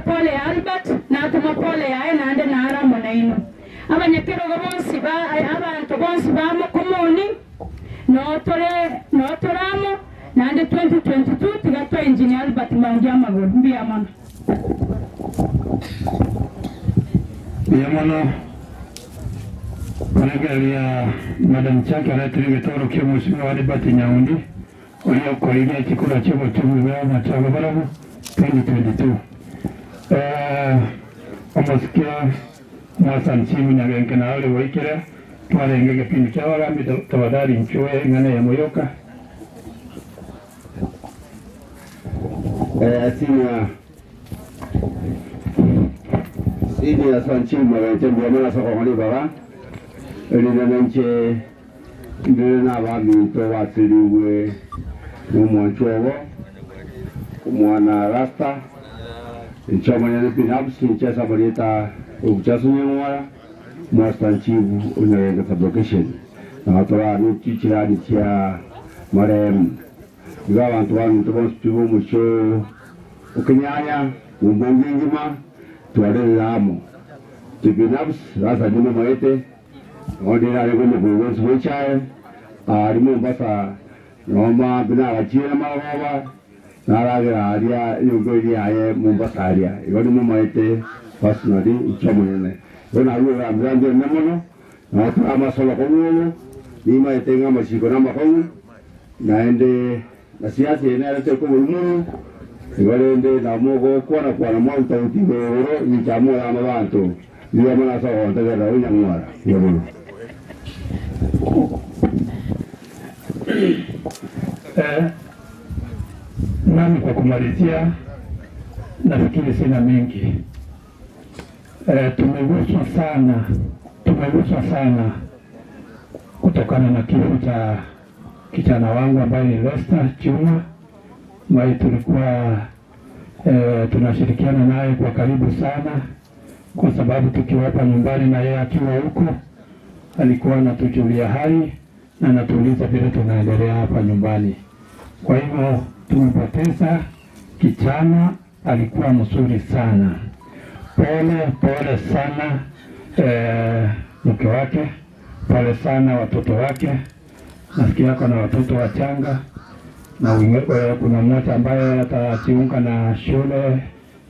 pole Albert na tuma pole aye na ande na aramo na ino abanyekero bonsi ba abantu bonsi ba mokomoni no toramo nande 2022 tigatwa Engineer Albert Mangia magoro mbia mana Kuregelia Madam Chake aratiri toro kyo musimo wa Albert Nyaundi oyo kolige chikura chibo chumwe na chago barabu 2022 omosikia Hassan Chifu Nyagenke na ole woikere twarenge kipindi kya wagambi tafadhali nchue ngane ya moyoka. senior sanchima wenche mbona soko ngoli baba elina nanche ndina bami to wasiriwe umwanchowo umwana rasta nchama ya pinabs ncha sabalita uchasunyewa mwastanchivu unayenga fabrication na toa ni chichirani chia marem nga abantu banu tubonsipiwa mucho ukinyanya umbongingima tuwalelamo tipinabs rasa dimo maete ordinary kwene kuwenzi wechaye alimo mbasa noma bina wachira mababa naragira aria yongoli yaye Mombasa aria yoni mumaite personally ichomonene yona aruga mrande nemono na kama solo kono ni maite ngama shiko na makono naende na siasa ina rete ko mumu iwalende na mogo kwa na mwanta utibero ni chamo ya mabantu ndio maana sawa ntagara unyangwara yabo nami kwa kumalizia nafikiri sina mengi. Tumeguswa sana kutokana na kifo cha kijana wangu ambaye ni Lester Chuma, ambaye tulikuwa tunashirikiana naye kwa karibu sana, kwa sababu tukiwa hapa nyumbani na yeye akiwa huko alikuwa anatujulia hali na anatuuliza vile tunaendelea hapa nyumbani. Kwa hivyo tumepoteza kijana, alikuwa mzuri sana. Pole sana mke wake, pole sana watoto wake. Nasikia yako na watoto wachanga, na kuna mmoja ambaye atajiunga na shule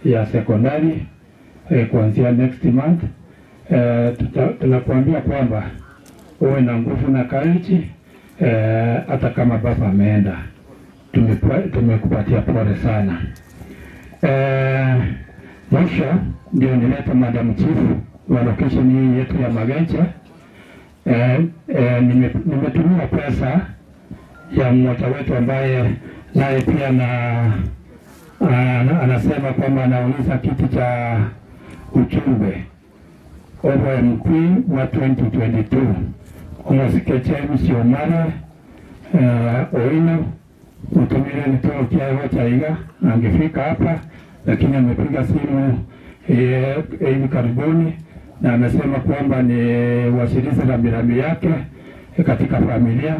ya sekondari kuanzia next month. Tunakuambia kwamba uwe na nguvu na courage, hata kama baba ameenda. Tumekupatia pole sana. Mwisho ndio nileta Madam Chief wa location hii yetu ya Magenche. Nimetumia pesa ya mmoja wetu ambaye naye pia anasema kwamba anauliza kiti cha ujumbe OMP wa 2022 Omosikeche Msiomare Oino utumile nitoa kiawa chaiga angefika hapa, lakini amepiga simu hivi karibuni na amesema kwamba ni wasilishe rambirambi yake katika familia,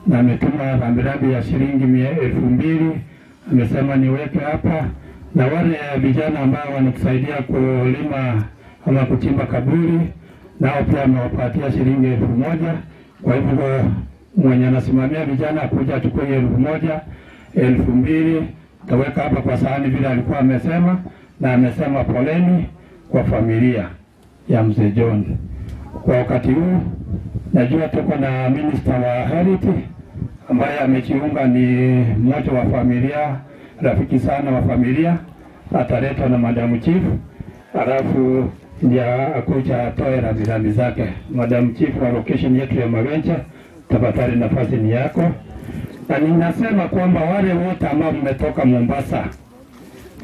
na ametuma rambirambi ya shilingi 2,000. Amesema niweke hapa, na wale vijana ambao wanakusaidia kulima ama kuchimba kaburi nao pia amewapatia shilingi 1,000. Kwa hivyo mwenye anasimamia vijana kuja achukue 1,000, 2,000 taweka hapa kwa sahani vile alikuwa amesema, na amesema poleni kwa familia ya Mzee John. Kwa wakati huu najua tuko na minister wa Health ambaye amejiunga, ni mmoja wa familia, rafiki sana wa familia, ataletwa na Madam Chief, alafu ndio akuja atoe rambirambi zake. Madam Chief wa location yetu ya Magenche, tafadhali nafasi ni yako. Na ninasema kwamba wale wote ambao mmetoka Mombasa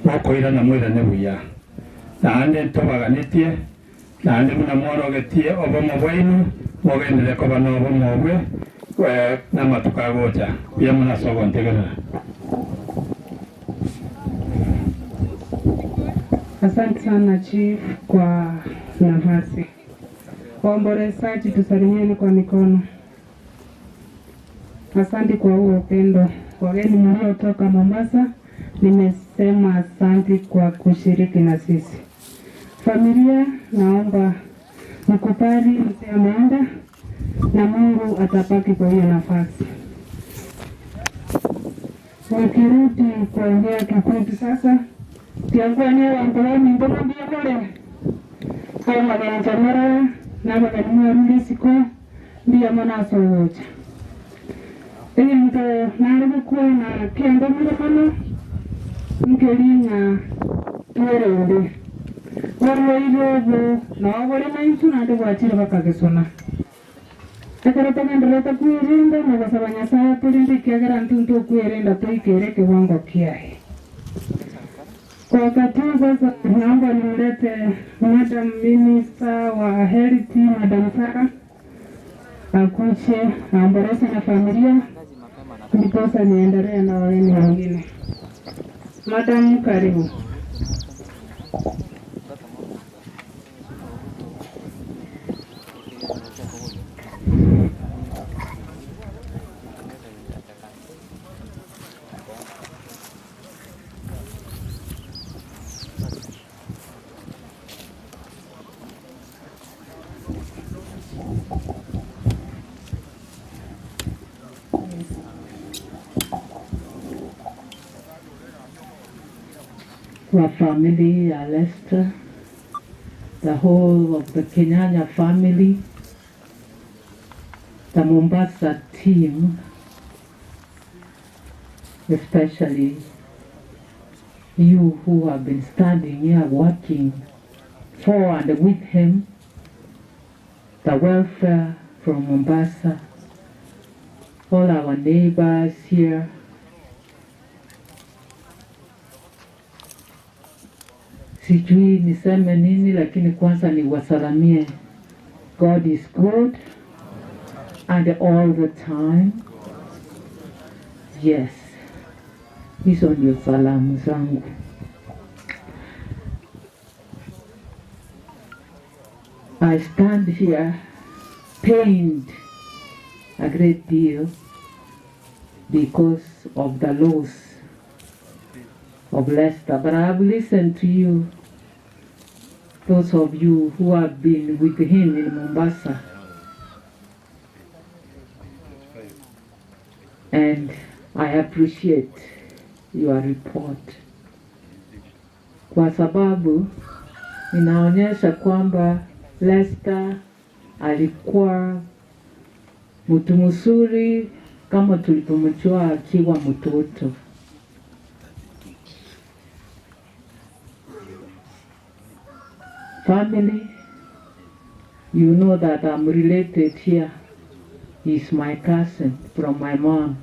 wako ila na mwira nebuya na ande tobaganitie na ande muna mworogetie obomo bwainu mogendere ko bano obomo bwe na matukagocha ya muna sogo ntegera. Asante sana Chief kwa nafasi. Waombolezaji tusalimieni kwa mikono. Asante kwa huo upendo. Wageni mliotoka Mombasa, nimesema asante kwa kushiriki na sisi. Familia, naomba mkubali mzee ameenda na Mungu atapaki kwa hiyo nafasi. Wakirudi kuongea kikundi sasa, tiangwani wangolani mbona mbiyakole. Kaya Magenche mara, na wakalimu rulisiko, ndiya mwana sowoja. Ento naribu kuwa na kiendo mwana mkelinga tuwerende. Warwa ilobo na wawale na insu na ande wachira wakagesona. Akarata ngandarata kuirinda na wasabanya saa tulindi kiagara ntuntu kuirinda tuikereke wango kiahe. Kwa wakati huu sasa naomba nimlete Madam Minister wa Health, Madam Sarah akuje aomboleze na familia, ndiposa niendelee na wageni wengine. Madam, karibu. Our family, Lester, the whole of the Kenyanya family, the Mombasa team, especially you who have been standing here working for and with him, the welfare from Mombasa, all our neighbors here, sijui niseme nini, lakini kwanza niwasalamie. God is good and all the time. Yes, hizo ndio salamu zangu. I stand here pained a great deal because of the loss of Lester, but I've listened to you, those of you who have been with him in Mombasa, and I appreciate your report, kwa sababu inaonyesha kwamba Lester alikuwa mtu mzuri kama tulipomjua akiwa mtoto. Family, you know that I'm related here. He's my cousin from my mom.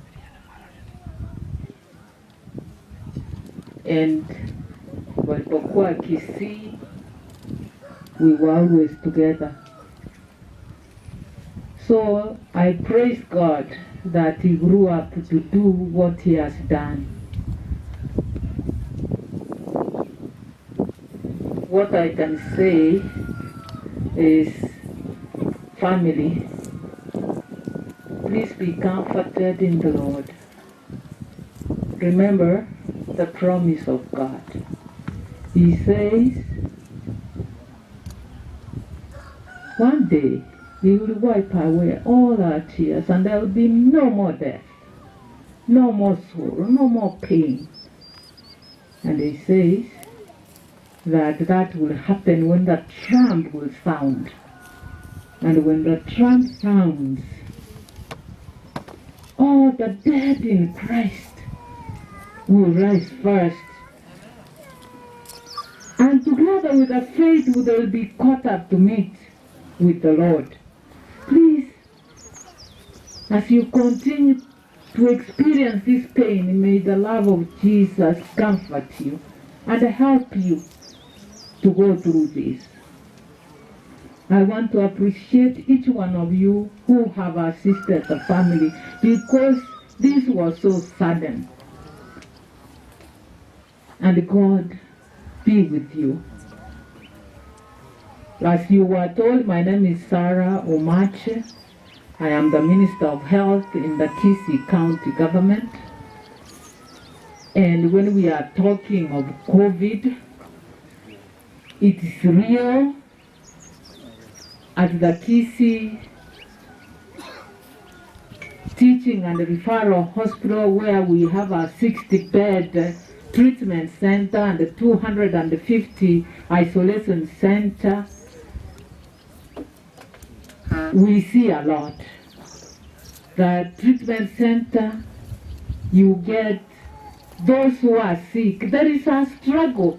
And walipokuwa Kisii, we were always together. So I praise God that he grew up to do what he has done. What I can say is, family, please be comforted in the Lord. Remember the promise of God. He says, one day he will wipe away all our tears and there will be no more death, no more sorrow, no more pain. And he says that will happen when the trump will sound. And when the trump sounds, all the dead in Christ will rise first. And together with the faith, they will be caught up to meet with the Lord. Please, as you continue to experience this pain, may the love of Jesus comfort you and help you to go through this. I want to appreciate each one of you who have assisted the family, because this was so sudden. And God be with you. As you were told, my name is Sarah Omache. I am the Minister of Health in the Kisii County government. And when we are talking of COVID, it is real. At the Kisii Teaching and Referral Hospital, where we have a 60-bed treatment center and a 250 isolation center, we see a lot. The treatment center, you get those who are sick. There is a struggle.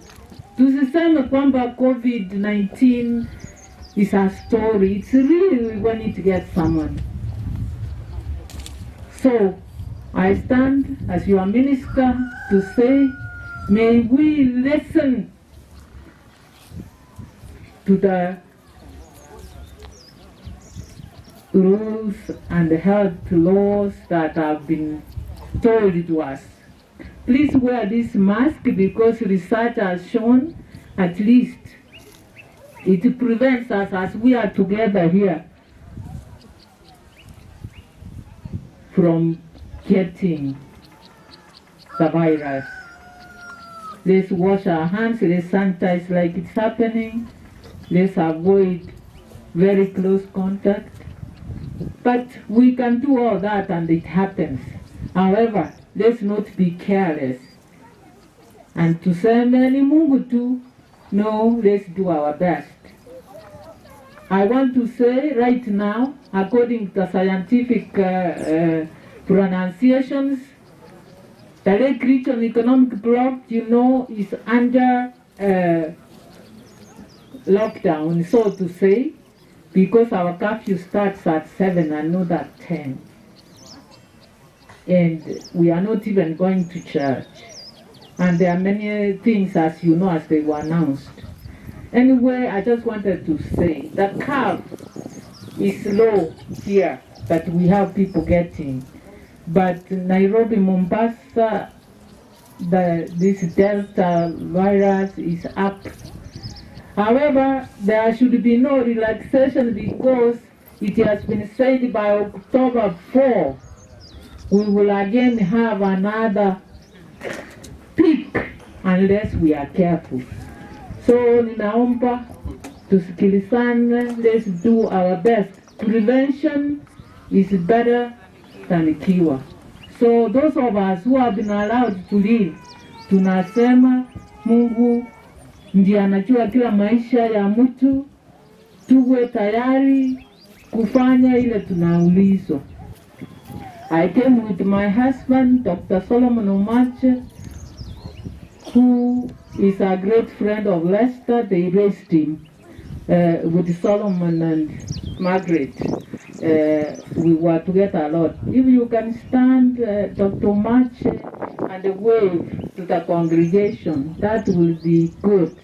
Tusiseme kwamba COVID-19 is a story. It's really we need to get someone. So I stand as your minister to say May we listen to the rules and health laws that have been told to us. Please wear this mask because research has shown at least it prevents us as we are together here from getting the virus. Let's wash our hands, let's sanitize like it's happening, let's avoid very close contact. But we can do all that and it happens. However, let's not be careless. And to say many Mungu tu, no, let's do our best. I want to say right now, according to scientific pronunciations, the Lake Region Economic Bloc, you know, is under lockdown, so to say, because our curfew starts at 7 and not at 10. And we are not even going to church. And there are many things, as you know, as they were announced. Anyway, I just wanted to say the curve is low here that we have people getting. But Nairobi, Mombasa, this Delta virus is up. However, there should be no relaxation because it has been said by October 4, we will again have another peak unless we are careful. So ninaomba tusikilizane, let's do our best. Prevention is better than cure. So those of us who have been allowed to live, tunasema Mungu ndiye anajua kila maisha ya mtu, tuwe tayari kufanya ile tunaulizwa. I came with my husband, Dr. Solomon Omache, who is a great friend of Lester. They raised him with Solomon and Margaret. We were together a lot. If you can stand, Dr. Omache, and wave to the congregation, that will be good.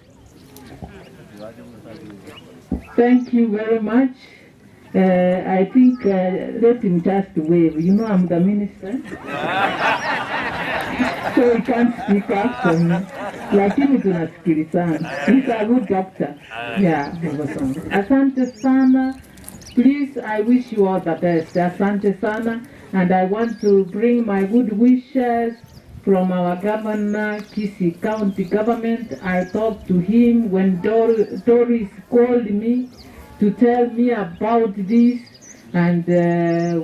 Thank you very much. I think let him just wave. You know I'm the minister. So he can't speak after me. Lakini tunasikilizana. He's a good doctor. Yeah, asante sana. Please, I wish you all the best. Asante sana. And I want to bring my good wishes from our governor, Kisii County government. I talked to him when Doris called me to tell me about this, and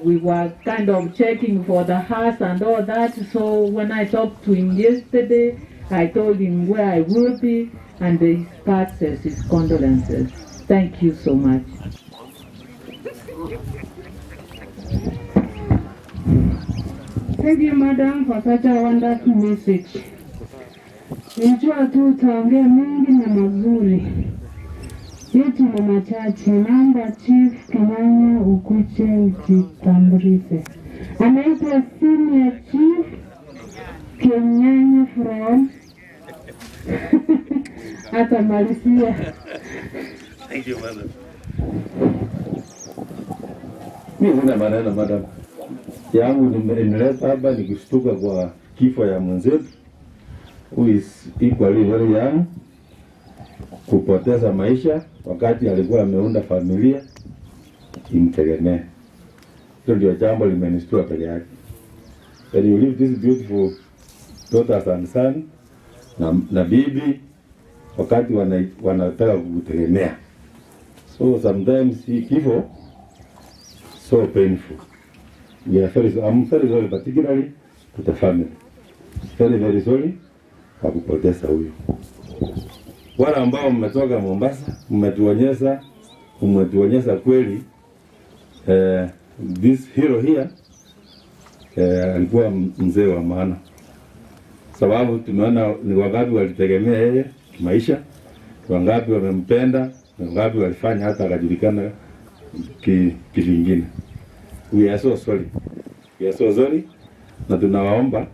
we were kind of checking for the house and all that. So when I talked to him yesterday, I told him where I will be, and he passes his condolences. Thank you so much. Thank you, Madam, for such a wonderful message. Nijua tu utaongea mengi na mazuri. Yetu ni machache. Naomba Chief Kimanya ukuje ujitambulishe. Anaitwa Senior Chief Kimanya from atamalizia. Thank you, Madam. Mimi sina maneno, Madam. Yangu nimeleta hapa ni kushtuka kwa kifo ya mwenzetu who is equally very young, kupoteza maisha wakati alikuwa ameunda familia imtegemee. Hilo ndio jambo limenistua peke yake. When you leave this beautiful daughters and son na bibi wakati wanataka kukutegemea. So sometimes kifo so painful. I'm very sorry, particularly to the family. Very, very sorry kwa kupoteza huyu. Wale ambao mmetoka Mombasa, mmetuonyesha kweli this hero here alikuwa mzee wa maana. Sababu tumeona ni wangapi walitegemea yeye maisha, wangapi wamempenda, wangapi walifanya hata akajulikana kivingine. We are so sorry. We are so sorry. Na tunawaomba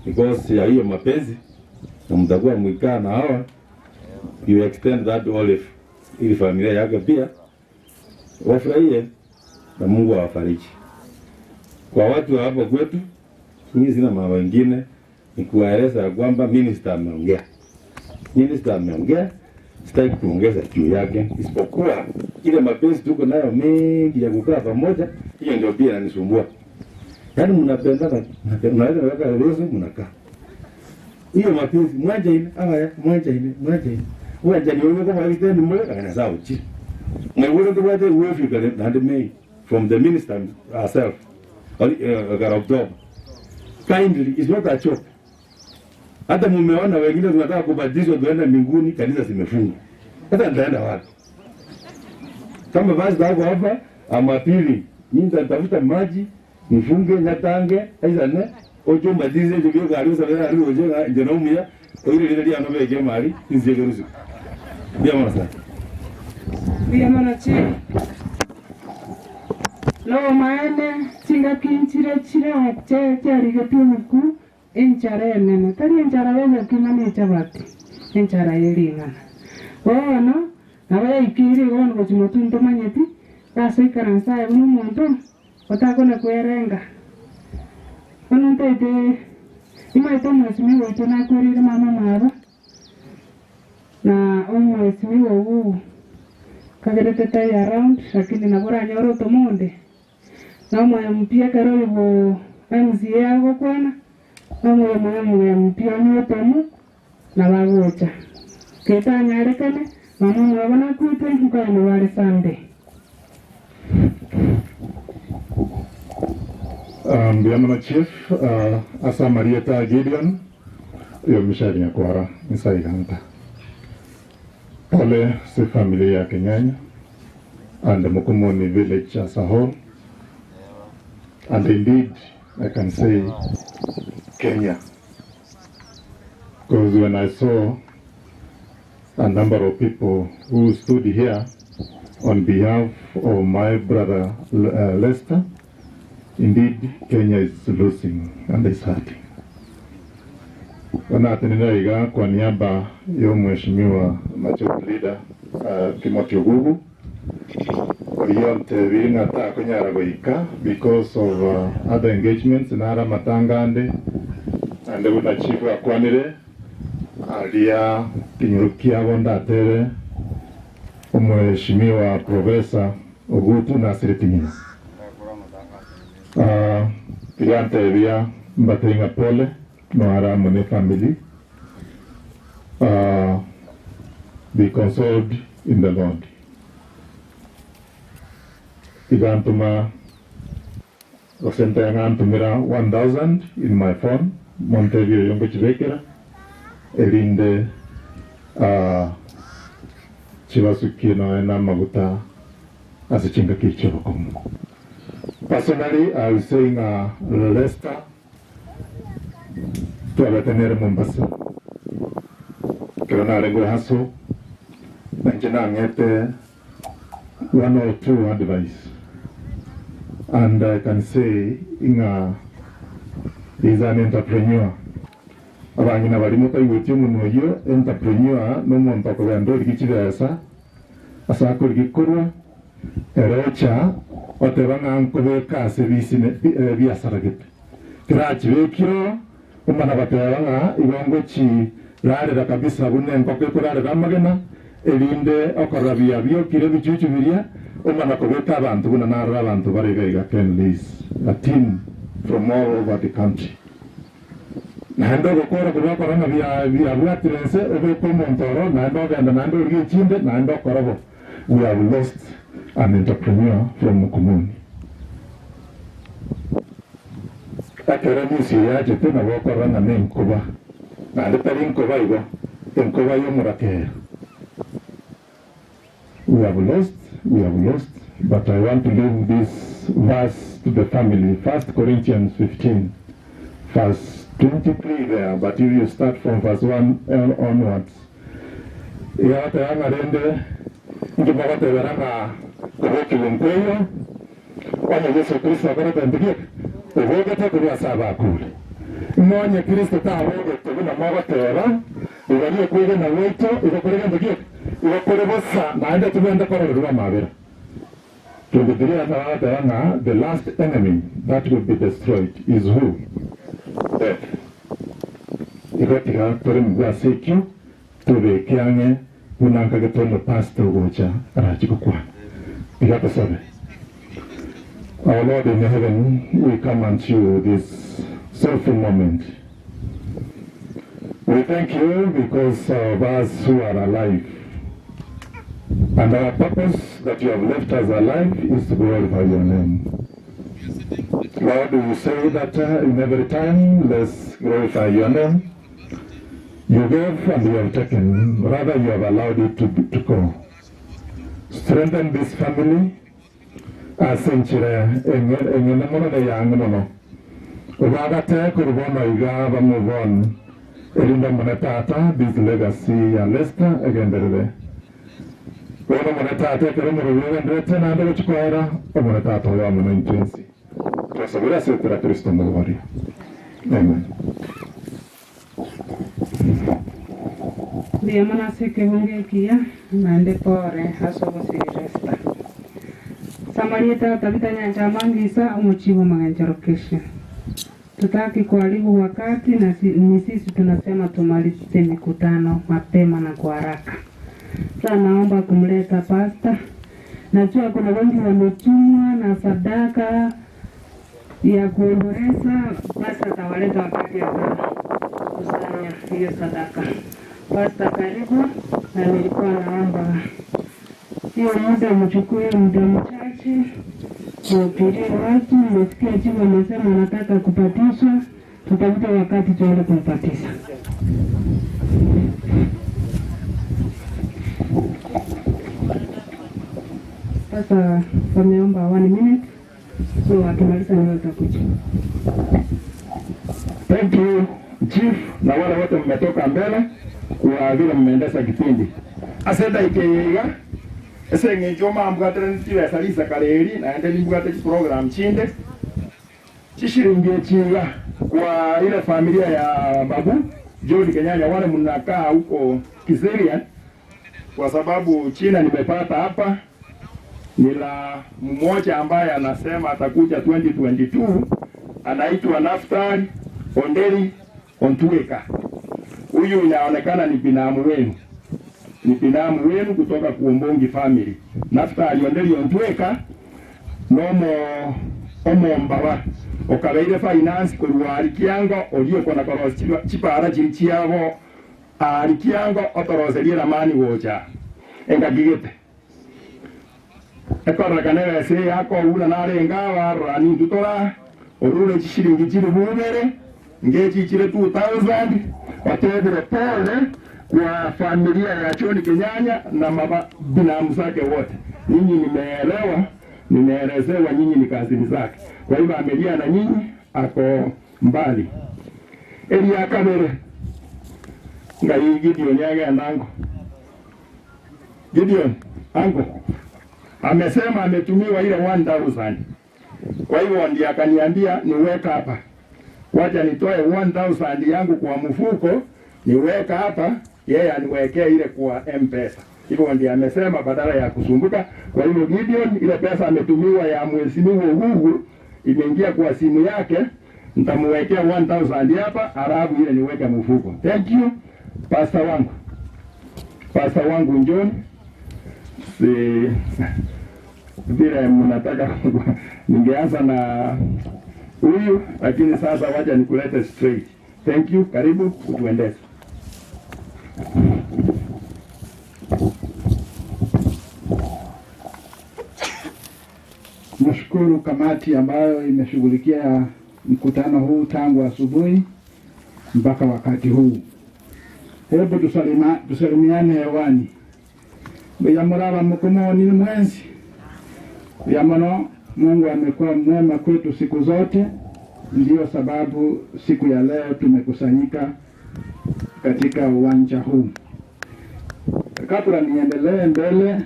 because ya hiyo mapenzi na mtakuwa mwikaa na hawa, you extend that olive ili familia yake pia wafurahie na Mungu awafariji. Kwa watu wa hapa kwetu, mimi sina mambo mengine, ni kuwaeleza kwamba minister ameongea. Minister ameongea, sitaki kuongeza juu yake, isipokuwa ile mapenzi tuko nayo mengi ya kukaa pamoja, hiyo ndio pia inanisumbua. Yaani mnapendana, mnaweza weka lezo mnakaa. Hiyo mapenzi mwaje ile, mwaje ile. Wacha ni wewe kama hivi ndio mwe kana sawa chi. Mwewe ndio waje wewe fika na me from the minister herself. October. Kindly is not a joke. Hata mumeona wengine tunataka kubatizwa tuende mbinguni, kanisa zimefungwa. Hata ndaenda wapi? Kama basi hapo hapa amapili, mimi nitafuta maji, nifunge nyatange, aisa ne, ojo mbatize ndio gari usafiri ali ojo ndio naumia, ile ile anobe gemari, nzie gerusi. Bia mwana. Bia mwana chi. Lo maana singa kinchire chire hache chari getunuku enchara nene tari enchara wena kimani chabati enchara yelingana wono nawe ikiri wono kochimotu ntomanyeti kaso ikaransa ebunu muntu otakona kwerenga wono ntete imaito mwesimi woito nakwerire mama maba na omwesimi wowu kagerete tai around lakini nabora nyoro tomonde na mwa mpia karole bo MCA yako kwana mwe ya mpia nyotamu na bagocha keta nyarekane mama mwabana kuite mukana wale Sunday. Biamana Chief, Asa Marieta Gideon, yo mishari ya kwara, misai ganta. Pole si familia ya Kenyanya, and Mukumoni village as a whole. And indeed, I can say Kenya. Because when I saw a number of people who stood here on behalf of my brother Lester, indeed Kenya is losing and is hurting. Wanatenenaiga kwa niaba ya mheshimiwa majority leader Timothy Ogugu Orionte Viringa ta kunyara goika because of other engagements na ara matangande and una chief akwanire alia kinyurukia bonda tere mheshimiwa Professor Ogutu na Siritimina Pirante via mbatenga pole no ara mone family be consoled in the Lord. Igantuma Osentangantumira 1000 in my phone, Montevio Yongo Chivekera, Erinde Chivasuki no Ena Maguta as a Chinga Kichokum. Personally, I was saying Lester to Alatanera Mombasa. Kerana Rengo Hasso, Nanjanangete, 1 or 2 advice. And I can say Inga is an entrepreneur. Abangina balimuta iwetyo munoyo entrepreneur no muntu akogando likichibesa asako likikorwa erocha otebanga nkobeka sebisine biasaragete kirachi bekiro umana batebanga ibongo chi rare kabisa bune nkoke kurare ramagena elinde okorabia byo kire bichuchu biria umana kobeka abantu buna nara abantu barega Kenlis, a team from all over the country. Nando gukora kubakora na bia bwatirense obe komontoro nando ganda nando gichinde nando korabo. We have lost an entrepreneur from Mukumuni. Akerani siya jete na wakora na nenkoba. Na letari nkoba igo. Nkoba yo murake. We have lost, but I want to leave this verse to the family. 1 Corinthians 15, verse 23 there, but if you start from verse 1 onwards. Yawate anga rende, njumawate veranga kuhoki lumkweyo, wanya Yesu Kristo akarata ndigie, uvogete kulia saba akuli. Mwanya Kristo ta uvogete kuna mwagotera, Wali kuweka na weto ikakoreka ndio ikakorebosa na enda tumeenda korora mabera. 23 atawana the last enemy that will be destroyed is who? Death. Ikatika tore mwa sekyu tobe kiange unanga getono pastor gocha arachiko kwa. Ikata sabe. Our Lord in heaven, we come unto you this soulful moment. We thank you because of us who are alive. And our purpose that you have left us alive is to glorify your name. Lord, you say that in every time, let's glorify your name. You gave and you have taken, rather you have allowed it to go. Strengthen this family. Asenchire engene mono de yang mono. Ubaga te kurbono iga ba move on. Elinda monetata this legacy ya Lester agenderebe. Wono monetata kero muruwe ndrete na ndo chikoera o monetata ya mono intensi. Twasabira se tra Kristo mwori. Amen. Ndiye mana seke bunge kia mande pore haso bosiresta. Samarieta tabitanya chamangisa umuchivo maganjarokesha. Tutaki kuharibu wakati na ni sisi tunasema tumalize mikutano mapema na kwa haraka. Sasa naomba kumleta pasta. Najua kuna wengi wametumwa na sadaka ya kuomboleza, basi atawaleta wakati ya kusanya hiyo sadaka. Pasta karibu, na nilikuwa naomba hiyo muda mchukue muda mchache kuhubiria watu. Nimesikia chifu amesema anataka kupatishwa, tutafuta wakati tuende kumpatisha. Sasa wameomba 1 minute, so akimaliza ndio utakuja. Thank you Chief na wale wote mmetoka mbele kwa vile mmeendesha kipindi. Asenda ikeiga esenge njoma mbugate ntiwe salisa kaleri na ende mbugate program chinde chishiringi chiga kwa ile familia ya babu Jody Kenyanya wale mnakaa huko Kiserian, kwa sababu China nimepata hapa ni la mmoja ambaye anasema atakuja 2022, anaitwa Naftali Onderi Ontueka. Huyu inaonekana ni binamu wenu. Ni binamu wenu kutoka Kuombongi family. Naftali Onderi Ontueka nomo omombawa okabeire finance kuruari kiango oliyo kona korosi chipara chirichiabo ari kiango otoroserie ramani wocha engagigete ekora kanere se yako una narenga warani tutora orure chishiringi chiri bubere ngechi chire 2000 watebere pole kwa familia ya Choni Kenyanya na binamu zake wote. Nyinyi nimeelezewa nyinyi ni kazini zake. Kwa hivyo amelia na nyinyi ako mbali. Elia kabere ngai Gideon yake andango. Gideon ango amesema ametumiwa ile 1000. Kwa hivyo ndiye akaniambia niweka hapa. Wacha nitoe 1000 yangu kwa mfuko niweka hapa, yeye aniwekee ile kwa M-Pesa. Hivyo ndiye amesema badala ya kusumbuka. Kwa hivyo Gideon ile pesa ametumiwa ya mwezi huu imeingia kwa simu yake, nitamwekea 1000 hapa, alafu ile niweke mfuko. Thank you pastor wangu. Pastor wangu njoni. Vile mnataka ningeanza na huyu, lakini sasa wacha nikulete straight. Thank you, karibu utuendeshe. Nashukuru kamati ambayo imeshughulikia mkutano huu tangu asubuhi mpaka wakati huu. Hebu tusalimiane hewani. Biyamuraba mkumoni ni mwenzi. Biyamano, Mungu amekuwa mwema kwetu siku zote. Ndiyo sababu siku ya leo tumekusanyika katika uwanja huu. Kabla niendelee mbele,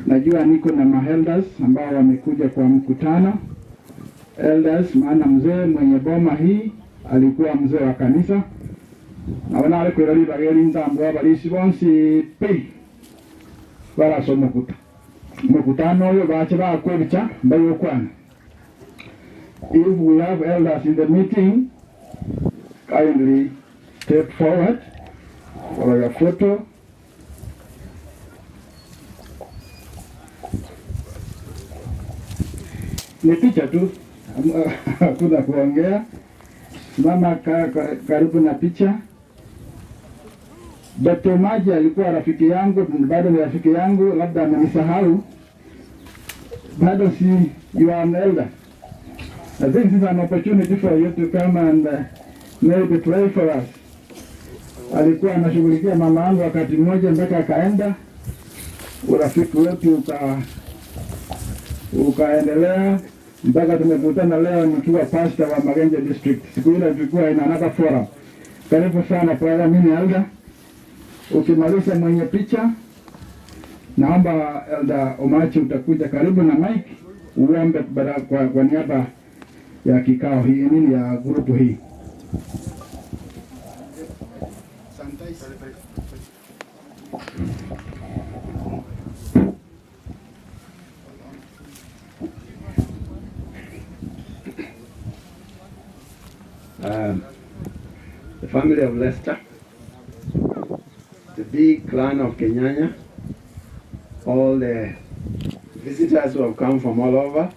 najua niko na ma-elders ambao wamekuja kwa mkutano. Elders maana mzee mwenye boma hii alikuwa mzee wa kanisa Abana ale kwera bageri ntambo abalisi bonsi pe barasoma kuta mkutano yo bache bakwebicha bayokwana. If we have elders in the meeting, kindly step forward for your photo. Ni picha tu, hakuna kuongea. Simama karibu na picha. Dr. Maji alikuwa rafiki yangu, bado ni rafiki yangu, labda amenisahau. Bado si, you are an elder. I think this is an opportunity for you to come and maybe pray for us. Alikuwa anashughulikia mama yangu wakati mmoja mpaka akaenda. Urafiki wetu ukaendelea mpaka tumekutana leo nikiwa pastor wa Magenje district. Siku ile tulikuwa in another forum. Karibu sana kwa mimi elder. Ukimaliza mwenye picha, naomba Elder Omachi utakuja karibu na mic uombe kwa niaba ya kikao hii nini ya grupu hii. The family of Lester, the big clan of Kenyanya, all the visitors who have come from all over,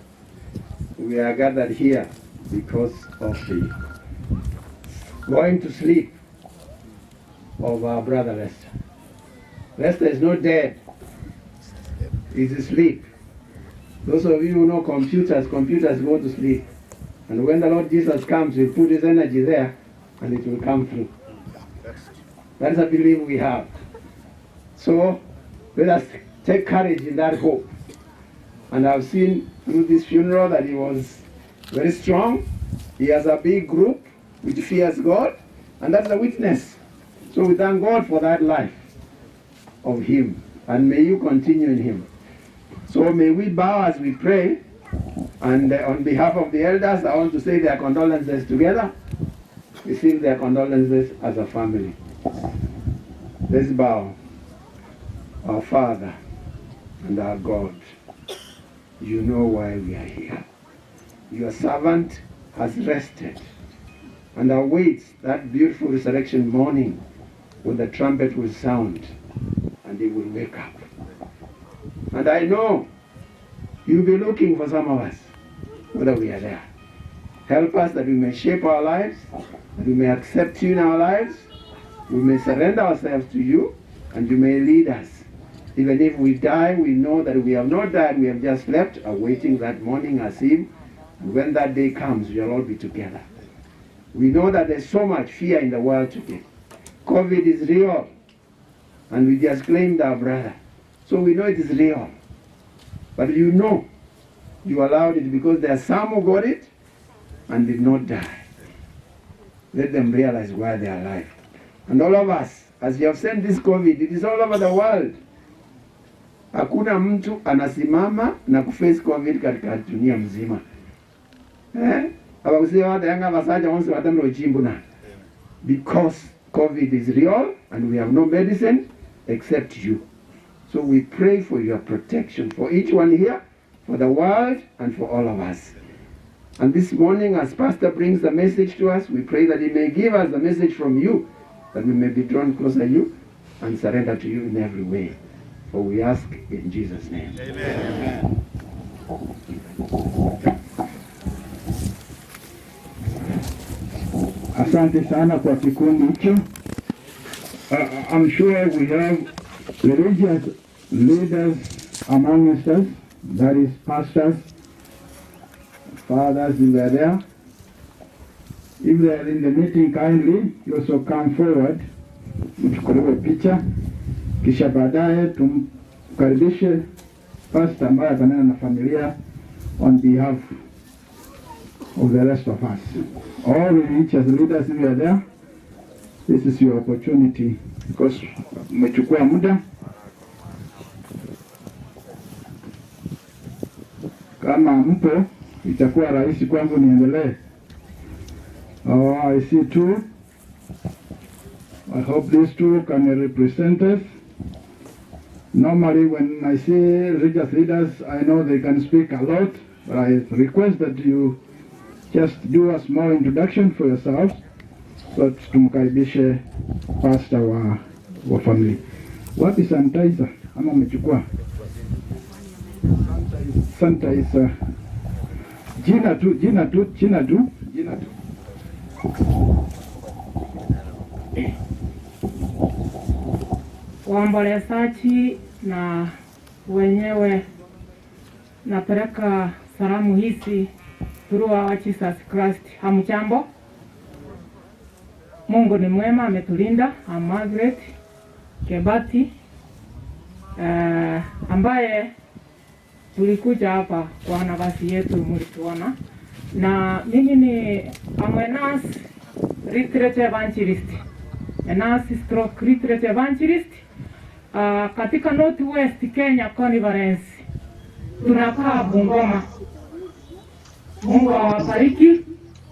we are gathered here because of the going to sleep of our brother Lester. Lester is not dead, he's asleep. Those of you who know computers go to sleep. And when the Lord Jesus comes, He'll put His energy there and it will come through. That's a belief we have. So let us take courage in that hope. And I've seen through this funeral that he was very strong. He has a big group which fears God, and that's a witness. So we thank God for that life of him, and may you continue in him. So may we bow as we pray, and on behalf of the elders, I want to say their condolences together. Receive their condolences as a family. Let's bow. Our Father and our God, you know why we are here. Your servant has rested and awaits that beautiful resurrection morning when the trumpet will sound and he will wake up. And I know you'll be looking for some of us, whether we are there. Help us that we may shape our lives, that we may accept you in our lives, we may surrender ourselves to you, and you may lead us. Even if we die, we know that we have not died, we have just slept, awaiting that morning as him. And when that day comes, we will all be together. We know that there's so much fear in the world today. COVID is real, and we just claimed our brother. So we know it is real. But you know, you allowed it because there are some who got it and did not die. Let them realize why they are alive. And all of us, as you have sent this COVID, it is all over the world. Hakuna mtu anasimama na kuface COVID katika dunia mzima. Abakusia wata yanga basaja onse watamro chimbuna. Because COVID is real and we have no medicine except you. So we pray for your protection for each one here, for the world, and for all of us. And this morning, as Pastor brings the message to us, we pray that he may give us the message from you, that we may be drawn closer to you and surrender to you in every way. For we ask in Jesus' name. Amen. Asante sana kwa kikundi hicho. I'm sure we have religious leaders among us, that is pastors, fathers, if they are there. If they are in the meeting, kindly you also come forward, mchukuliwe picha, kisha baadaye tumkaribishe pastor ambaye atanena na familia on behalf of the rest of us. All religious leaders, if you are there, this is your opportunity because umechukua muda. Kama mpo itakuwa rahisi kwangu niendelee. Oh, I see two. I hope these two can represent us. Normally when I see religious leaders, I know they can speak a lot, but I request that you just do a small introduction for yourselves, so tumkaribishe pastor wa family. Wapi sanitizer? Ama umechukua? Sanitizer. Jina tu. Waombolezaji na wenyewe, napeleka salamu hizi through our Jesus Christ. Hamjambo? Mungu ni mwema, ametulinda. Margaret Kebati ambaye tulikuja hapa kwa nafasi yetu, mlituona. Na mimi ni Amwenas Retreat Evangelist, stroke Retreat Evangelist katika North West Kenya Conference. Tunakaa Bungoma. Mungu awabariki.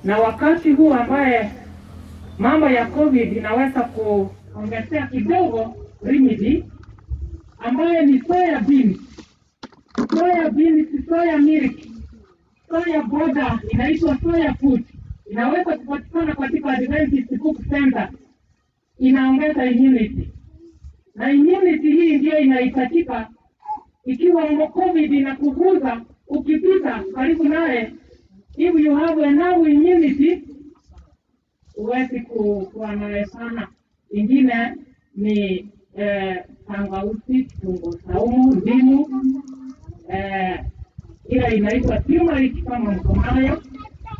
Na wakati huu ambaye mambo ya COVID inaweza kuongezea kidogo remedy ambaye ni soya beans, soya milk, soya boda, inaitwa soya food, inaweza kupatikana katika Adventist Cook Center. Inaongeza immunity, na immunity hii ndio inahitajika ikiwa COVID inakuguza, ukipita karibu naye, if you have enough immunity, uwezi kuwa naye sana. Ingine ni tangawizi, kitunguu saumu, ndimu, ile inaitwa turmeric kama mko nayo.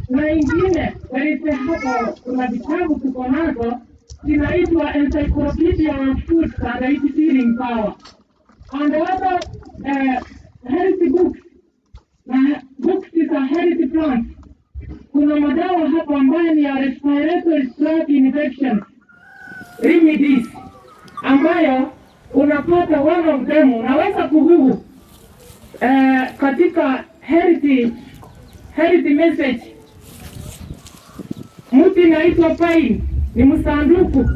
Na ingine hapo kuna vitabu tuko nazo zinaitwa Encyclopedia of Food and Its Healing Power, and other healthy books na books za healthy plants. Kuna madawa hapo ambayo ni ya respiratory tract infection remedies, ambayo unapata one of them, unaweza kugugu katika healthy message. Mti inaitwa pine, ni msanduku,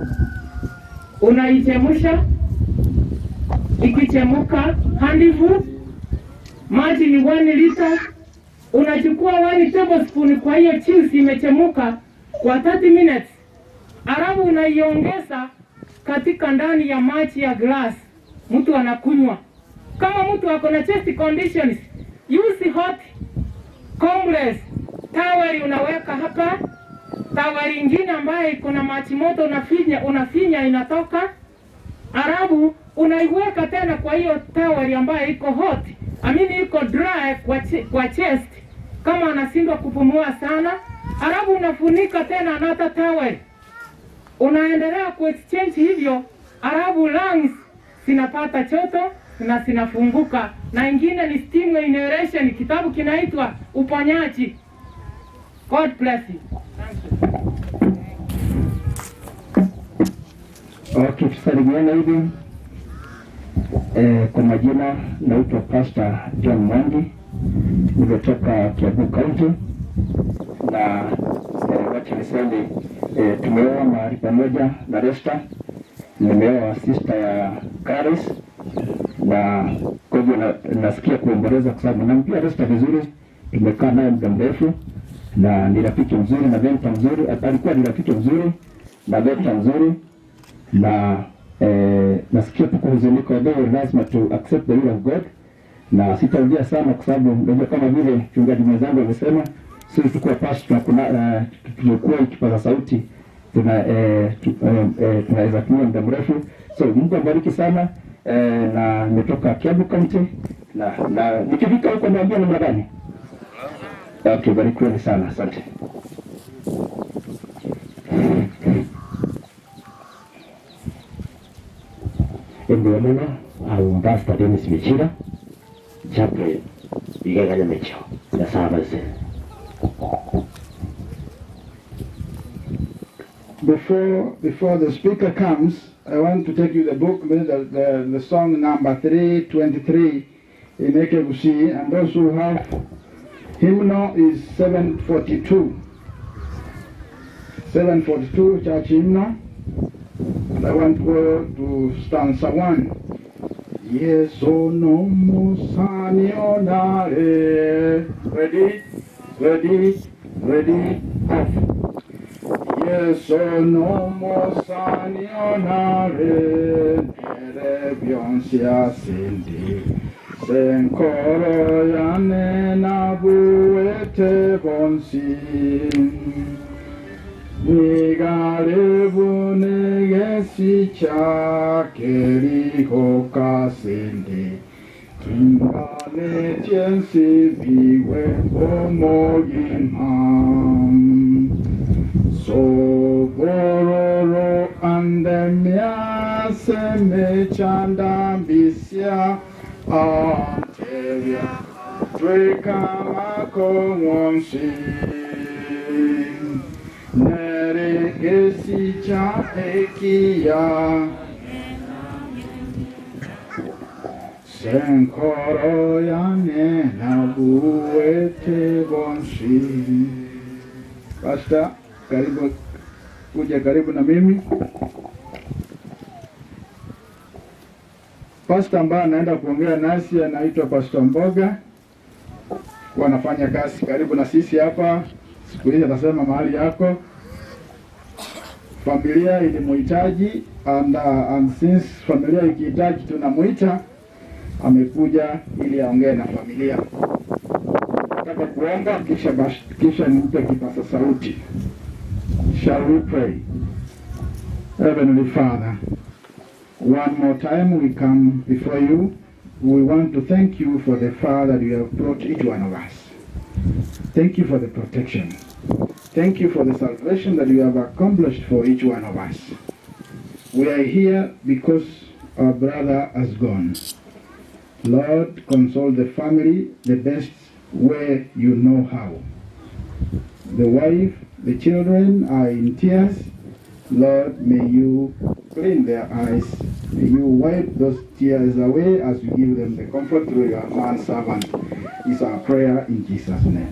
unaichemusha, ikichemuka handifu, maji ni 1 liter, unachukua 1 tablespoon kwa hiyo juice imechemuka kwa 30 minutes, alafu unaiongeza katika ndani ya maji ya glass, mtu anakunywa. Kama mtu ako na chest conditions, use hot compress towel, unaweka hapa. Towel ingine ambaye iko na maji moto, unafinya inatoka, alafu unaiweka tena kwa hiyo towel ambaye iko hot, iko dry kwa chest kama anashindwa kupumua sana, alafu unafunika tena another towel. Unaendelea kuexchange hivyo, alafu lungs zinapata joto na zinafunguka. Na ingine ni steam inhalation, kitabu kinaitwa Uponyaji. God bless you. Okay, tusalimiana hivi. Kwa majina naitwa Pastor John Mwangi, nimetoka Kiambu County, na wacha niseme tumeoa mahali pamoja na Resta. Nimeoa sister ya Karis, na kwa hivyo nasikia kuomboleza kwa sababu nampia Resta vizuri. Tumekaa naye muda mrefu na ni rafiki mzuri na venta mzuri, alikuwa ni rafiki mzuri na venta mzuri, na nasikia tu kuhuzunika, although lazima to accept the will of God, na sitaongea sana kwa sababu ndio kama vile mchungaji mwenzangu amesema, sisi tukua pastor tulikuwa ikipaza sauti tunaweza kuwa muda mrefu. So Mungu abariki sana, na nimetoka Kiambu County, na nikifika huko naambia namna gani. Okay, barikiweni sana, asante. Ndio mwana au Pastor Dennis Michira chaplain igaganya mecho na sabase. Before the speaker comes, I want to take you the book, the song number 323 in Ekebusi, and those who have hymnal is 742. 742 church hymnal. And I want to go to stanza 1. Yeso no musani onare. Ready, ready, ready, off. Yeso no musani onare. Nere bionsia sindi. Senkoro yane nabuete bonsin. Nigarebu negesi chakeri hokasende. Kingane tiensi viwe homoginham. So bororo andemia seme chandambisia anteria. Dwekamako wonsi. Nere gesi cha ekia Senkoro yane nabuete bonshi. Pastor, karibu kuja karibu na mimi. Pastor ambaye anaenda kuongea nasi anaitwa Pastor Mboga. Wanafanya kazi karibu na sisi hapa. Siku hizi atasema mahali yako. Familia ilimuhitaji and since familia ikihitaji tunamuita, amekuja ili aongee na familia. Nataka kuomba kisha nimpe kipasa sauti. Shall we pray? Heavenly Father, one more time we come before you. We want to thank you for the far that you have brought each one of us. Thank you for the protection. Thank you for the salvation that you have accomplished for each one of us. We are here because our brother has gone. Lord, console the family the best way you know how. The wife, the children are in tears. Lord, may you clean their eyes. May you wipe those tears away as you give them the comfort through your manservant. Is our prayer in Jesus' name.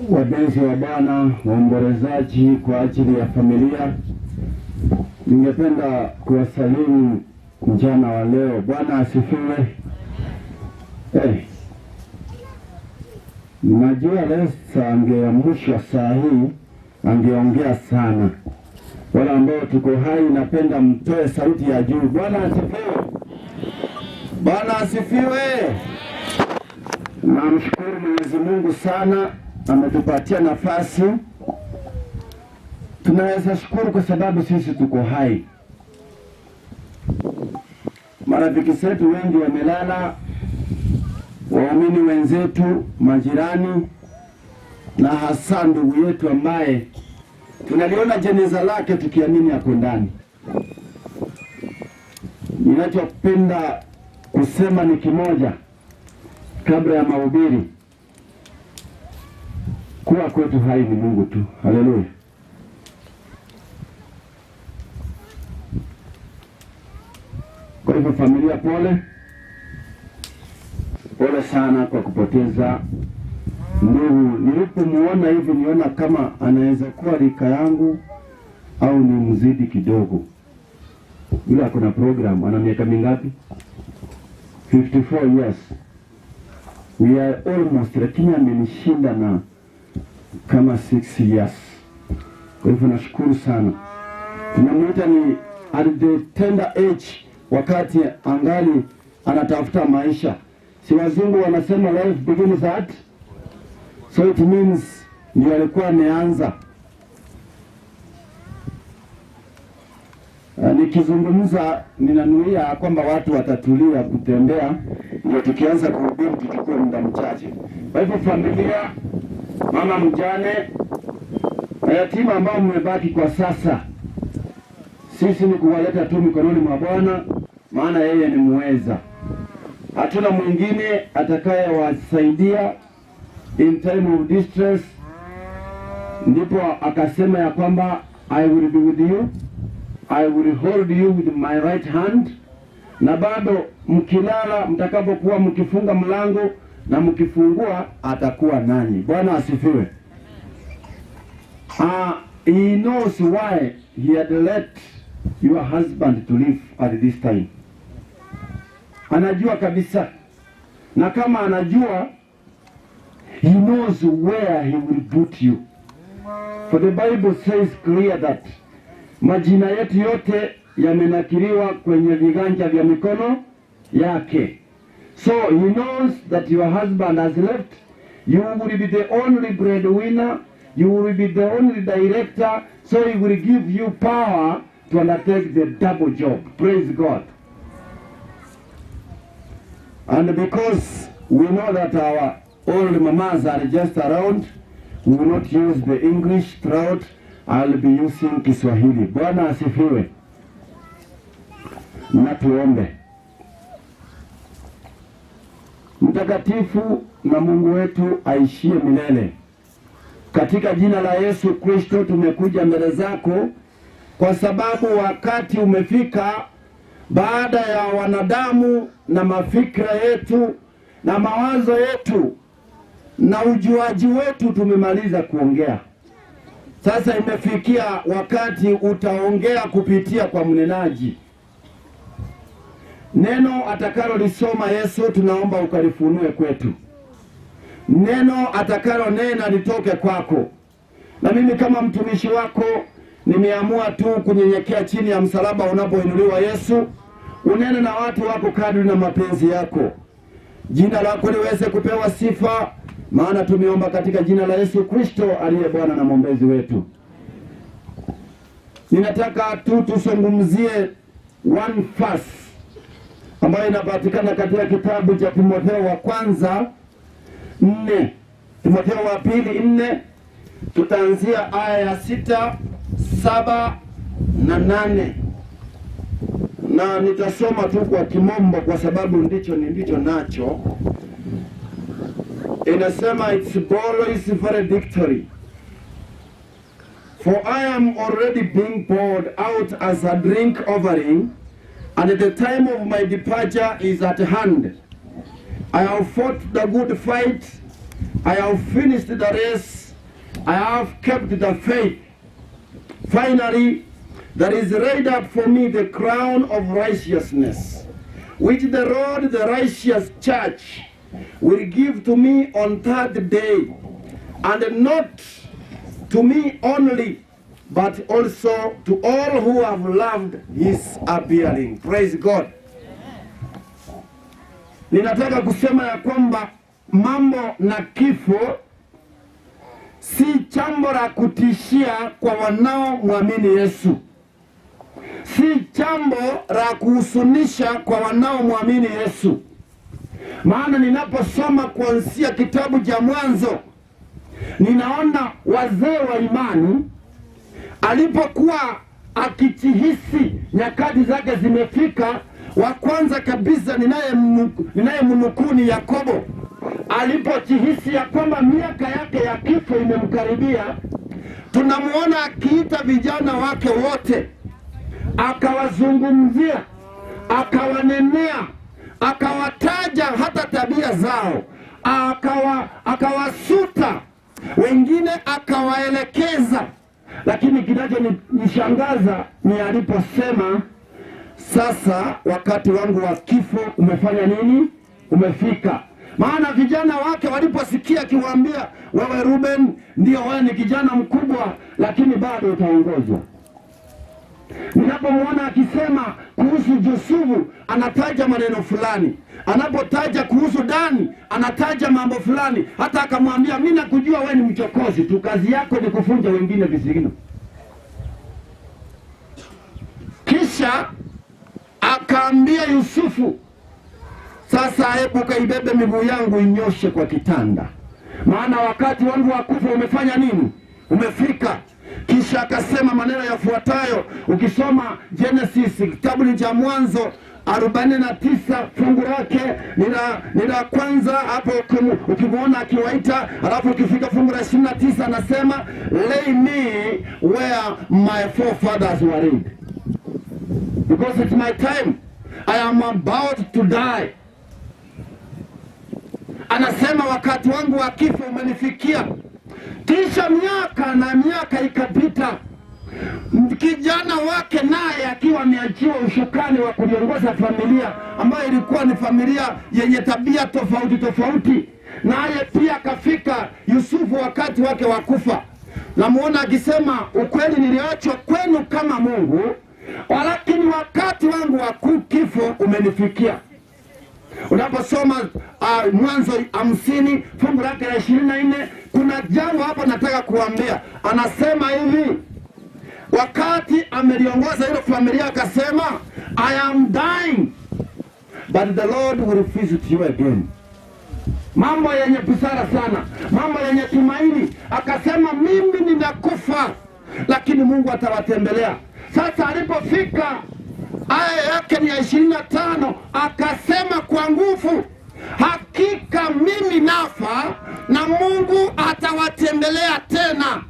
Wapenzi wa Bwana, waombolezaji kwa ajili ya familia, ningependa kuwasalimu mchana wa leo. Bwana asifiwe. Najua Lesta angeamshwa saa hii angeongea sana. Wale ambao tuko hai napenda mtoe sauti ya juu. Bwana asifiwe. Bwana asifiwe. Namshukuru Mwenyezi Mungu sana, ametupatia nafasi. Tunaweza shukuru kwa sababu sisi tuko hai. Marafiki zetu wengi wamelala, waumini wenzetu, majirani, na hasa ndugu yetu ambaye tunaliona jeneza lake tukiamini ako ndani. Ninachopenda kusema ni kimoja kabla ya mahubiri. Kuwa kwetu hai ni Mungu tu. Haleluya. Kwa hivyo familia, pole sana kwa kupoteza ndugu. Nilipomuona hivi niona kama anaweza kuwa rika yangu au ni mzidi kidogo. Yule akona program, ana miaka mingapi? 54 years. We are almost, lakini amenishinda na kama 6 years. Kwa hivyo nashukuru sana. Tunamuita ni at the tender age, wakati angali anatafuta maisha. Si wazungu wanasema life begins at, so it means ndio alikuwa ameanza. Nikizungumza ninanuia kwamba watu watatulia kutembea, ndio tukianza kuhubiri tuchukue muda mchache. Kwa hivyo familia, mama mjane na yatima ambao mmebaki kwa sasa, sisi ni kuwaleta tu mikononi mwa Bwana, maana yeye ni muweza. Hatuna mwingine atakayewasaidia in time of distress. Ndipo akasema ya kwamba I will be with you I will hold you with my right hand, na bado mkilala, mtakapokuwa mkifunga mlango na mkifungua, atakuwa nanyi. Bwana asifiwe. He knows why he had let your husband to live at this time. Anajua kabisa, na kama anajua, he knows where he will put you. For the Bible says clear that majina yetu yote yamenakiliwa kwenye viganja vya mikono yake. So he knows that your husband has left. You will be the only breadwinner. You will be the only director. So he will give you power to undertake the double job. Praise God. And because we know that our old mamas are just around, we will not use the English throughout. I'll be using Kiswahili. Bwana asifiwe. Na tuombe. Mtakatifu na Mungu wetu aishie milele, katika jina la Yesu Kristo tumekuja mbele zako kwa sababu wakati umefika, baada ya wanadamu na mafikra yetu na mawazo yetu na ujuaji wetu tumemaliza kuongea. Sasa imefikia wakati utaongea kupitia kwa mnenaji. Neno atakalo lisoma Yesu, tunaomba ukalifunue kwetu. Neno atakalo nena litoke kwako. Na mimi kama mtumishi wako nimeamua tu kunyenyekea chini ya msalaba unapoinuliwa Yesu. Unene na watu wako kadri na mapenzi yako. Jina lako liweze kupewa sifa, maana tumeomba katika jina la Yesu Kristo aliye Bwana na mwombezi wetu. Ninataka tu tusungumzie one verse ambayo inapatikana katika kitabu cha Timotheo wa kwanza 4, Timotheo wa pili 4, tutaanzia aya ya 6, 7 na 8. Na nitasoma tu kwa kimombo kwa sababu ndicho nacho. Inasema, it's always valedictory. For I am already being poured out as a drink offering, and the time of my departure is at hand. I have fought the good fight. I have finished the race. I have kept the faith. Finally, there is laid up for me the crown of righteousness, which the Lord, the righteous church, will give to me on that day, and not to me only, but also to all who have loved his appearing. Praise God. Ninataka kusema ya kwamba mambo na kifo si jambo la kutishia kwa wanaomwamini Yesu. Si jambo la kuhusunisha kwa wanaomwamini Yesu. Maana ninaposoma kuanzia kitabu cha Mwanzo, ninaona wazee wa imani alipokuwa akijihisi nyakati zake zimefika. Wa kwanza kabisa ninayemnukuu ni Yakobo. Alipojihisi ya kwamba miaka yake ya kifo imemkaribia, tunamuona akiita vijana wake wote, akawazungumzia, akawanenea, akawataja hata tabia zao, akawasuta, wengine akawaelekeza. Lakini kinachonishangaza ni aliposema, sasa wakati wangu wa kifo umefanya nini? Umefika. Maana vijana wake waliposikia akiwaambia, wewe Ruben, ndio wewe ni kijana mkubwa, lakini bado utaongozwa. Ninapomwona akisema kuhusu Yusufu, anataja maneno fulani. Anapotaja kuhusu Dani, anataja mambo fulani. Hata akamwambia, mimi nakujua wewe ni mchokozi tu, kazi yako ni kufunja wengine visigino. Kisha akaambia Yusufu, sasa hebu kaibebe miguu yangu inyoshe kwa kitanda, maana wakati wangu wa kufa umefanya nini? Umefika. Kisha akasema maneno yafuatayo. Ukisoma Genesis kitabu cha Mwanzo 49 fungu lake ni la kwanza, hapo ukimwona akiwaita, alafu ukifika fungu la 29 anasema, lay me where my forefathers were laid. because it's my time. I am about to die. Anasema wakati wangu wa kifo umenifikia. Kisha miaka na miaka ikapita. Kijana wake naye akiwa ameachiwa ushukani wa kuliongoza familia ambayo ilikuwa ni familia yenye tabia tofauti tofauti. Naye pia akafika Yusufu wakati wake wa kufa. Namuona akisema ukweli niliachwa kwenu kama Mungu, lakini wakati wangu wa kifo umenifikia. Unaposoma Mwanzo 50 fungu lake la 24, kuna jambo hapo nataka kuambia. Anasema hivi, wakati ameliongoza ile familia akasema, I am dying but the Lord will visit you again. Mambo yenye busara sana, mambo yenye tumaini. Akasema mimi ninakufa lakini Mungu atawatembelea. Sasa alipofika aya yake ni 25, akasema kwa nguvu, hakika mimi nafa na Mungu atawatembelea tena.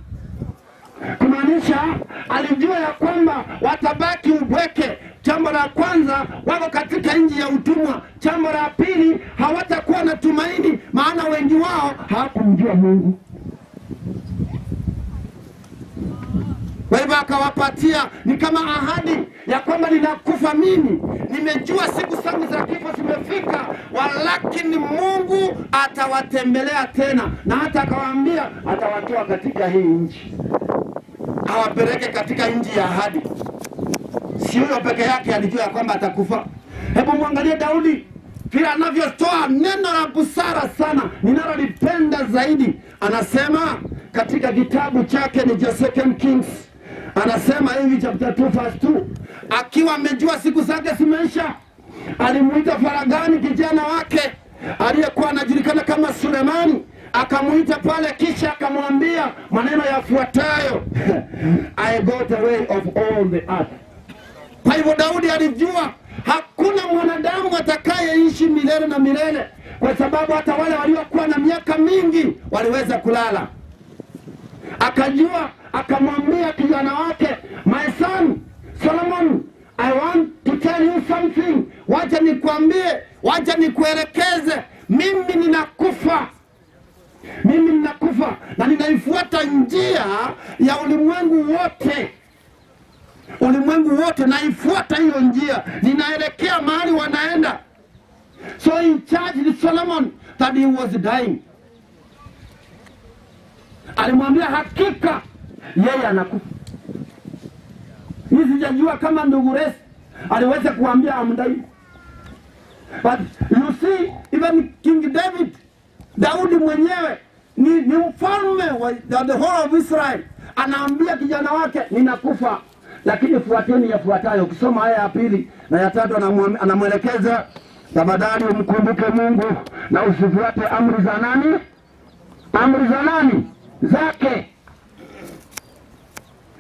Kumaanisha alijua ya kwamba watabaki ubweke. Jambo la kwanza, wako katika nchi ya utumwa. Jambo la pili, hawatakuwa na tumaini, maana wengi wao hawakumjua Mungu. Kwa hivyo akawapatia ni kama ahadi ya kwamba ninakufa mimi, nimejua siku zangu za kifo zimefika, walakini Mungu atawatembelea tena. Na hata akawaambia atawatoa katika hii nchi, awapeleke katika nchi ya ahadi. Si huyo peke yake alijua ya kwamba atakufa. Hebu muangalie Daudi vile anavyotoa neno la busara sana, ninalolipenda zaidi. Anasema katika kitabu chake ni Second Kings, anasema hivi chapter 2 verse 2, akiwa amejua siku zake zimeisha, alimuita faragani kijana wake aliyekuwa anajulikana kama Sulemani. Akamuita pale, kisha akamwambia maneno yafuatayo I got the way of all the earth. Kwa hivyo Daudi alijua hakuna mwanadamu atakayeishi milele na milele, kwa sababu hata wale waliokuwa na miaka mingi waliweza kulala. Akajua, akamwambia kijana wake, my son Solomon, I want to tell you something. Wacha nikwambie, wacha nikuelekeze, mimi ninakufa. Mimi ninakufa na ninaifuata njia ya ulimwengu wote. Ulimwengu wote naifuata hiyo njia, ninaelekea mahali wanaenda. So he charged Solomon that he was dying. Alimwambia hakika yeye anakufa. Mimi sijajua kama ndugu Resi aliweza kuambia amdai. But you see, even King David, Daudi mwenyewe ni mfalme wa the whole of Israel, anaambia kijana wake ninakufa, lakini fuateni yafuatayo. Ukisoma aya ya 2 na ya 3 anamwelekeza, tafadhali umkumbuke Mungu na usifuate amri za nani? Amri za nani? Zake.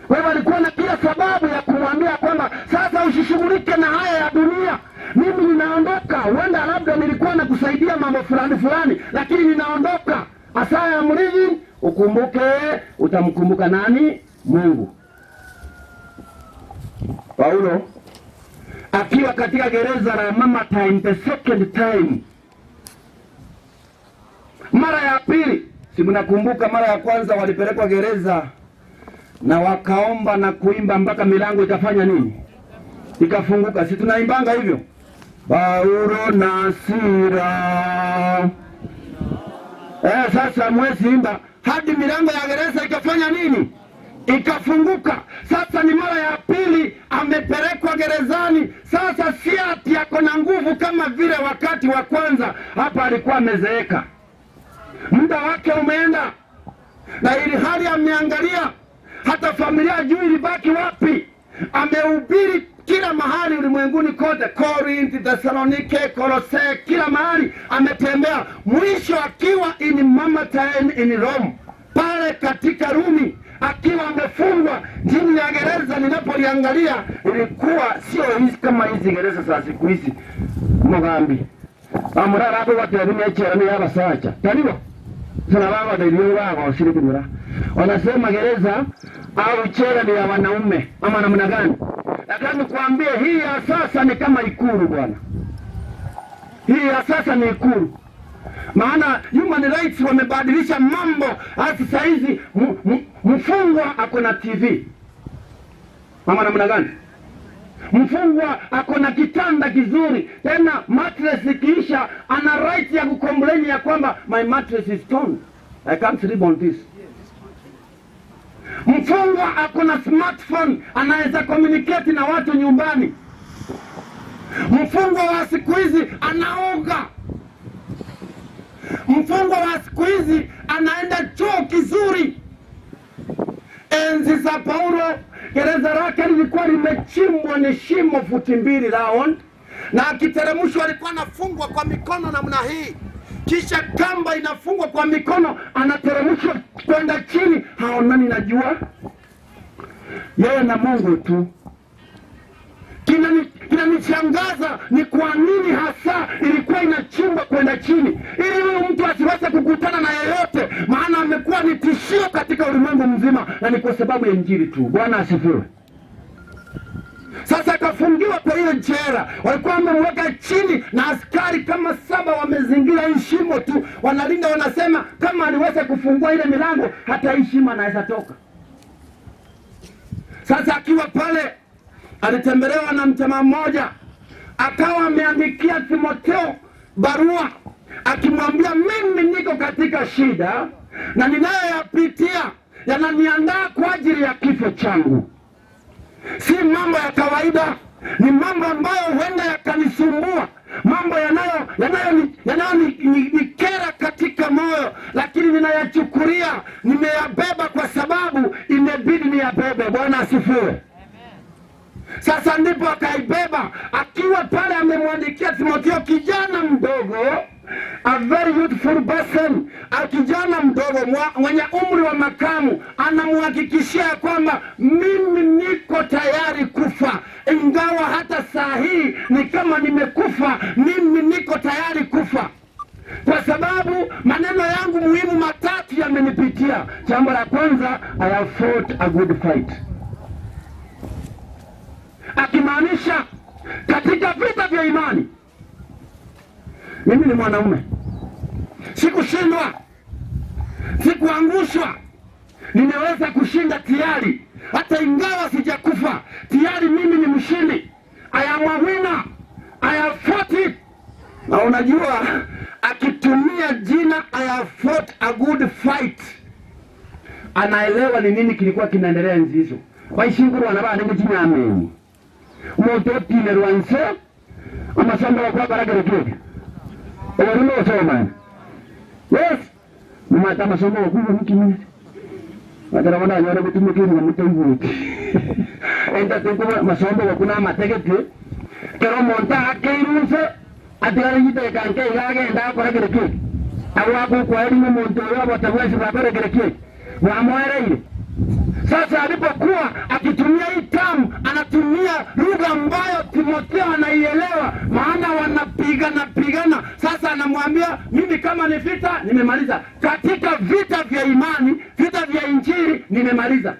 Wewe alikuwa na kila sababu ya kumwambia kwamba sasa usishughulike na haya ya dunia, mimi ninaondoka. Huenda labda nilikuwa na kusaidia mambo fulani fulani, lakini ninaondoka. Asaya amri, ukumbuke, utamkumbuka nani? Mungu. Paulo akiwa katika gereza la Mamertine the second time, mara ya pili, si mnakumbuka mara ya kwanza walipelekwa gereza na wakaomba na kuimba mpaka milango ikafanya nini? Ikafunguka. Si tunaimbanga hivyo? Paulo na Sila. Sasa mwezi imba hadi milango ya gereza ikafanya nini? Ikafunguka. Sasa ni mara ya pili amepelekwa gerezani. Sasa si ati yako na nguvu kama vile wakati wa kwanza. Hapa alikuwa amezeeka, muda wake umeenda, na ili hali ameangalia hata familia juu ilibaki wapi. Amehubiri kila mahali ulimwenguni kote, Corinth, Thessalonike, Colossae, kila mahali ametembea. Mwisho akiwa in Mamertine in Rome, pale katika Rumi, akiwa amefungwa chini ya gereza. Ninapoliangalia ilikuwa sio hizi kama hizi gereza za siku hizi. Mugambi amurara hapo watu wamechera ni abasacha taliwa sana baba ndio wao wanasema gereza au chela ni ya wanaume ama namna gani, nataka nikwambie hii ya sasa ni kama Ikulu bwana. Hii ya sasa ni Ikulu. Maana human rights wamebadilisha mambo. Hata sasa hizi mfungwa ako na TV. Mama namna gani? Mfungwa ako na kitanda kizuri, tena mattress ikiisha ana right ya kukomplain ya kwamba my mattress is torn, I can't sleep on this. Mfungwa ako na smartphone, anaweza communicate na watu nyumbani. Mfungwa wa siku hizi anaoga. Mfungwa wa siku hizi anaenda choo kizuri. Enzi za Paulo, gereza lake lilikuwa limechimbwa ni shimo futi 2 round, na akiteremshwa alikuwa anafungwa kwa mikono namna hii, kisha kamba inafungwa kwa mikono, anateremshwa kwenda chini, haonani na jua. Yeye na Mungu tu. Kinanishangaza ni kwa nini hasa ilikuwa inachimbwa kwenda chini, ili huyu mtu asiweze kukutana na yeyote, maana amekuwa ni tishio katika ulimwengu mzima, na ni kwa sababu ya Injili tu. Bwana asifiwe. Sasa akafungiwa kwa hiyo jela, walikuwa wamemweka chini na askari kama 7 wamezingira hii shimo tu, wanalinda, wanasema kama aliweza kufungua ile milango hata hii shimo anaweza toka. Sasa akiwa pale alitembelewa na mtama mmoja, akawa ameandikia Timotheo barua akimwambia, mimi niko katika shida na ninayoyapitia yananiandaa kwa ajili ya kifo changu. Si mambo ya kawaida, ni mambo ambayo huenda yakanisumbua, mambo yanayonikera katika moyo, lakini ninayachukulia, nimeyabeba kwa sababu imebidi niyabebe. Bwana asifiwe. Sasa ndipo akaibeba, akiwa pale amemwandikia Timotheo, kijana mdogo, a very youthful person, kijana mdogo mwenye umri wa makamu, anamhakikishia kwamba mimi niko tayari kufa, ingawa hata saa hii ni kama nimekufa, mimi niko tayari kufa, kwa sababu maneno yangu muhimu 3 yamenipitia. Jambo la kwanza, I have fought a good fight. Akimaanisha katika vita vya imani, mimi ni mwanaume, sikushindwa, sikuangushwa, nimeweza kushinda tayari, hata ingawa sijakufa tayari, mimi ni mshindi. I am a winner, I have fought it. Na unajua akitumia jina I have fought a good fight, anaelewa ni nini kilikuwa kinaendelea enzi hizo. Waishinguru wanabana ngo jina ameni umuntu otine rwanse amasamba kwa baragere kike oruno soma. Yes, mata masamba kwa mkimini madara wana nyora kutumikira na mutembuti enda tuko masamba kwa kuna mategete kero monta akirunse adigara yite kanke ilage enda kwa baragere kike awaku kwa elimu muntu wao watawezi baragere kike wa moereire. Sasa alipokuwa akitumia hii tamu, anatumia lugha ambayo Timotheo anaielewa, maana wanapigana. Sasa anamwambia, mimi kama ni vita nimemaliza, katika vita vya imani, vita vya Injili nimemaliza.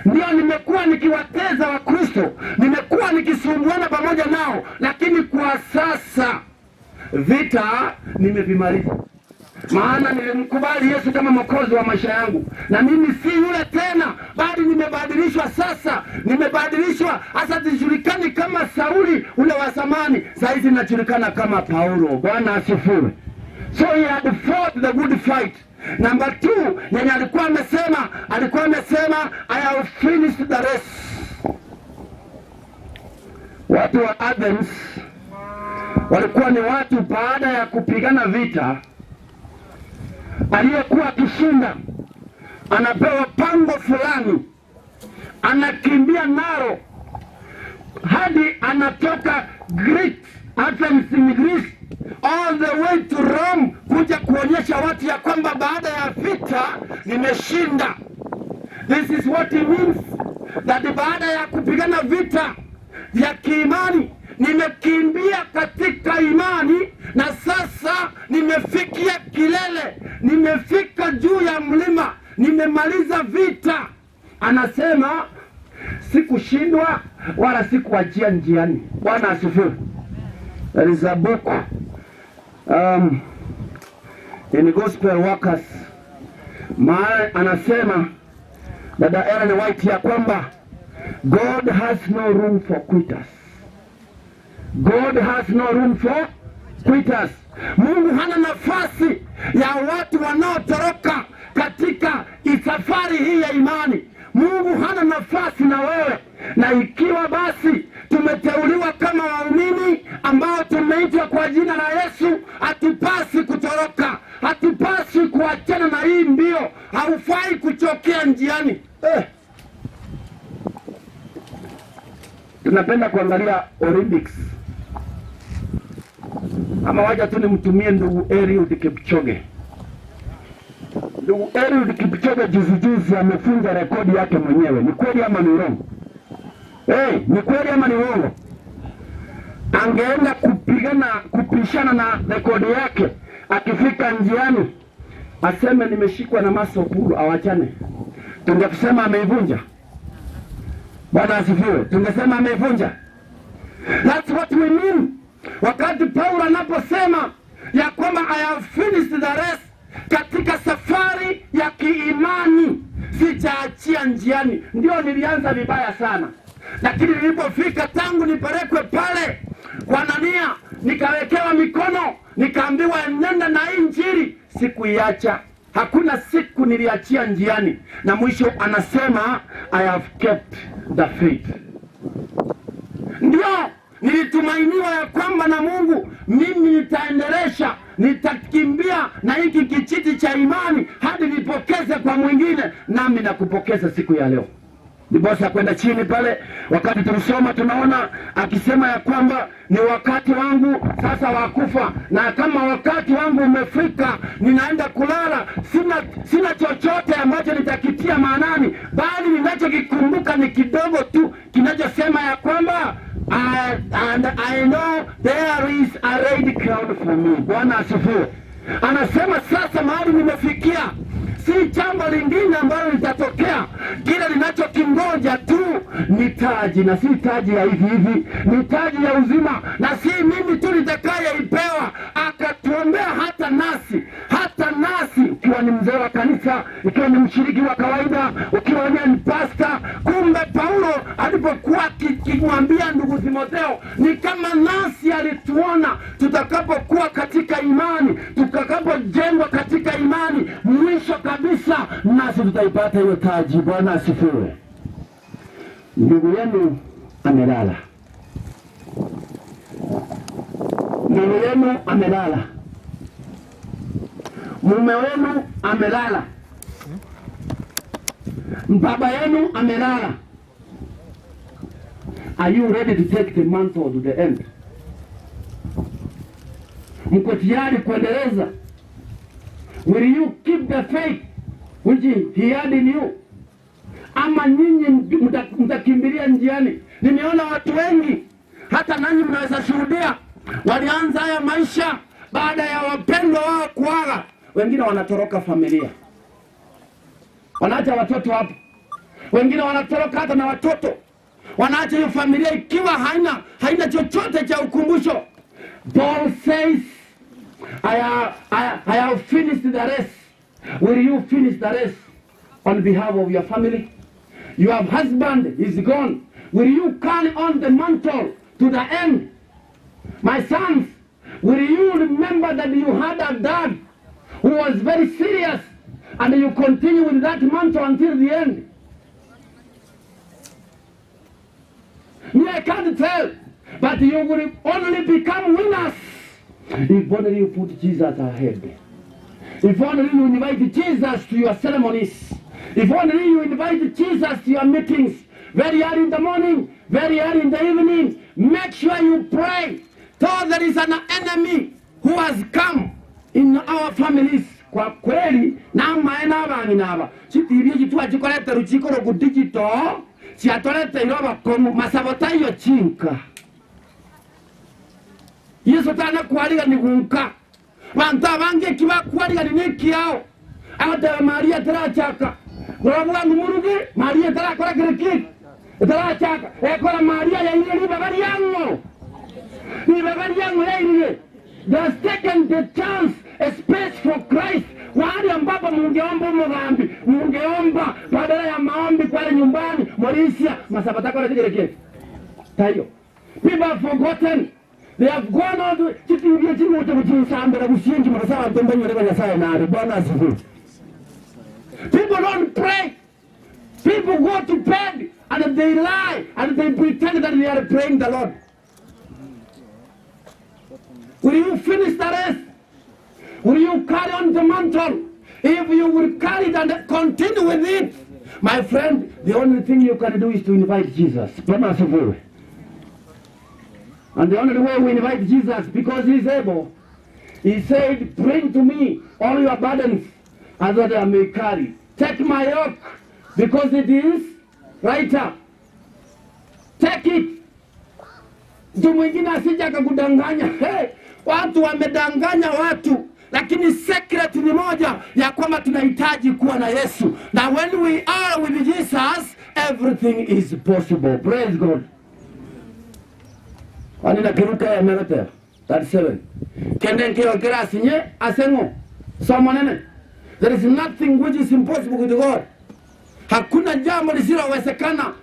Ndio nimekuwa nikiwateza wa Kristo, nimekuwa nikisumbuana pamoja nao, lakini kwa sasa vita nimevimaliza. Maana nilimkubali Yesu kama mwokozi wa maisha yangu, na mimi si yule tena, bali nimebadilishwa. Sasa nimebadilishwa, hasa sijulikani kama Sauli ule wa zamani, sasa hivi najulikana kama Paulo. Bwana asifiwe. So he had fought the good fight. Number 2, yeye alikuwa amesema I have finished the race. Watu wa Athens walikuwa ni watu, baada ya kupigana vita, aliyekuwa akishinda anapewa pango fulani, anakimbia naro hadi anatoka Athens in Greece all the way to Rome, kuja kuonyesha watu ya kwamba baada ya vita nimeshinda. This is what it means, that baada ya kupigana vita vya kiimani nimekimbia katika imani, na sasa nimefikia kilele, nimefika juu ya mlima, nimemaliza vita. Anasema sikushindwa wala Bwana sikuachia njiani. Bwana asifiwe. There is a book in Gospel Workers. Anasema dada Ellen White ya kwamba God has no room for quitters. God has no room for quitters. Mungu hana nafasi ya watu wanaotoroka katika safari hii ya imani. Mungu hana nafasi na wewe. Na ikiwa basi tumeteuliwa kama waumini ambao tumeitwa kwa jina la Yesu, hatupasi kutoroka, hatupasi kuachana na hii mbio. Haufai kuchokea njiani. Tunapenda kuangalia Olympics. Ama waja tu nimtumie ndugu Eliud Kipchoge. Ndugu Eliud Kipchoge juzi amefunga rekodi yake mwenyewe. Ni kweli ama ni urongo? Ni kweli ama ni urongo? Angeenda kupishana na rekodi yake, akifika njiani aseme nimeshikwa na masopuru, awachane. Tungesema ameivunja. Bwana asifiwe. Tungesema ameivunja. That's what we mean. Wakati Paulo anaposema ya kwamba I have finished the race, katika safari ya kiimani sijaachia njiani. Ndio nilianza vibaya sana, lakini nilipofika tangu nipelekwe pale kwa Anania, nikawekewa mikono, nikaambiwa nenda na Injili, sikuiacha. Hakuna siku niliachia njiani. Na mwisho anasema I have kept the faith. Ndio nilitumainiwa ya kwamba na Mungu mimi nitaendelesha, nitakimbia na hiki kijiti cha imani hadi nipokeze kwa mwingine, nami nakupokeza siku ya leo. Ndiposa kwenda chini pale, wakati tulisoma tunaona akisema ya kwamba ni wakati wangu sasa wa kufa, na kama wakati wangu umefika ninaenda kulala. Sina chochote ambacho nitakitia maanani, bali ninachokikumbuka ni kidogo tu kinachosema ya kwamba and I know there is a red crown for me. Bwana asifiwe. Anasema sasa mahali nimefikia, si jambo lingine ambalo litatokea. Kile ninachokingoja tu ni taji, na si taji ya hivi hivi, ni taji ya uzima. Na si mimi tu nitakayeipewa, akatuombea hata nasi, ukiwa ni mzee wa kanisa, ukiwa ni mshiriki wa kawaida, ukiwa ni pastor. Kumbe Paulo alipokuwa akimwambia ndugu Timotheo, ni kama nasi alituona tutakapokuwa katika imani, tutakapojengwa katika imani, mwisho kabisa nasi tutaipata hiyo taji. Bwana asifiwe. Ndugu yenu amelala. Ndugu yenu amelala. Mume wenu amelala. Baba yenu amelala. Are you ready to take the mantle to the end? Mko tayari kuendeleza? Will you keep the faith which he had in you? Ama nyinyi mtakimbilia njiani? Nimeona watu wengi, hata nanyi mnaweza shuhudia, walianza haya maisha baada ya wapendwa wao kuaga. Wengine wanatoroka familia, wanaacha watoto hapo. Wengine wanatoroka hata na watoto, wanaacha hiyo familia ikiwa haina chochote cha ukumbusho. Paul says, I have finished the race. Will you finish the race on behalf of your family? Your husband is gone. Will you carry on the mantle to the end? My sons, will you remember that you had a dad who was very serious, and you continue with that mantle until the end? Me, I can't tell, but you will only become winners if only you put Jesus ahead. If only you invite Jesus to your ceremonies. If only you invite Jesus to your meetings, very early in the morning, very early in the evening. Make sure you pray. Though there is an enemy who has come in our families. Kwa kweli na maena abangi naba chitibye chitwa chikoleta ruchiko ro digital chiatoleta iroba komu masabota iyo chinka. Yesu tana kwaliga ni gunka. Bantu abange kiba kwaliga ni neki yao. Ata Maria tara chaka. Ngurabuga ngumuruge Maria tara kora kireki. Utara chaka ekora Maria ya ile ni bagari yangu. Ni bagari yangu ya ile. Just taken the chance, a space for Christ. Wahali ambapo mungeomba umugambi, mungeomba badala ya maombi kwa nyumbani, Mauritius, masabatako na tigerekea. Tayo. People have forgotten. They have gone on to chikingia chini wote mchisambera bushinji mkasawa ntomba nyore Nyasaye na Bwana asifiwe. People don't pray. People go to bed and they lie and they pretend that they are praying the Lord. Will you finish the rest? Will you carry on the mantle? If you will carry it and continue with it, my friend, the only thing you can do is to invite Jesus. And the only way we invite Jesus, because He is able, He said, bring to me all your burdens, and that I may carry. Take my yoke, because it is right up. Take it. Mtu mwingine asije akakudanganya. Hey, watu wamedanganya watu, lakini secret ni moja ya kwamba tunahitaji kuwa na Yesu. Na when we are with Jesus, everything is possible. Praise God. Anina kiruka ya merete 37. Kende nkeo kirasi nye asengo. Somo nene. There is nothing which is impossible with God. Hakuna jambo lisilowezekana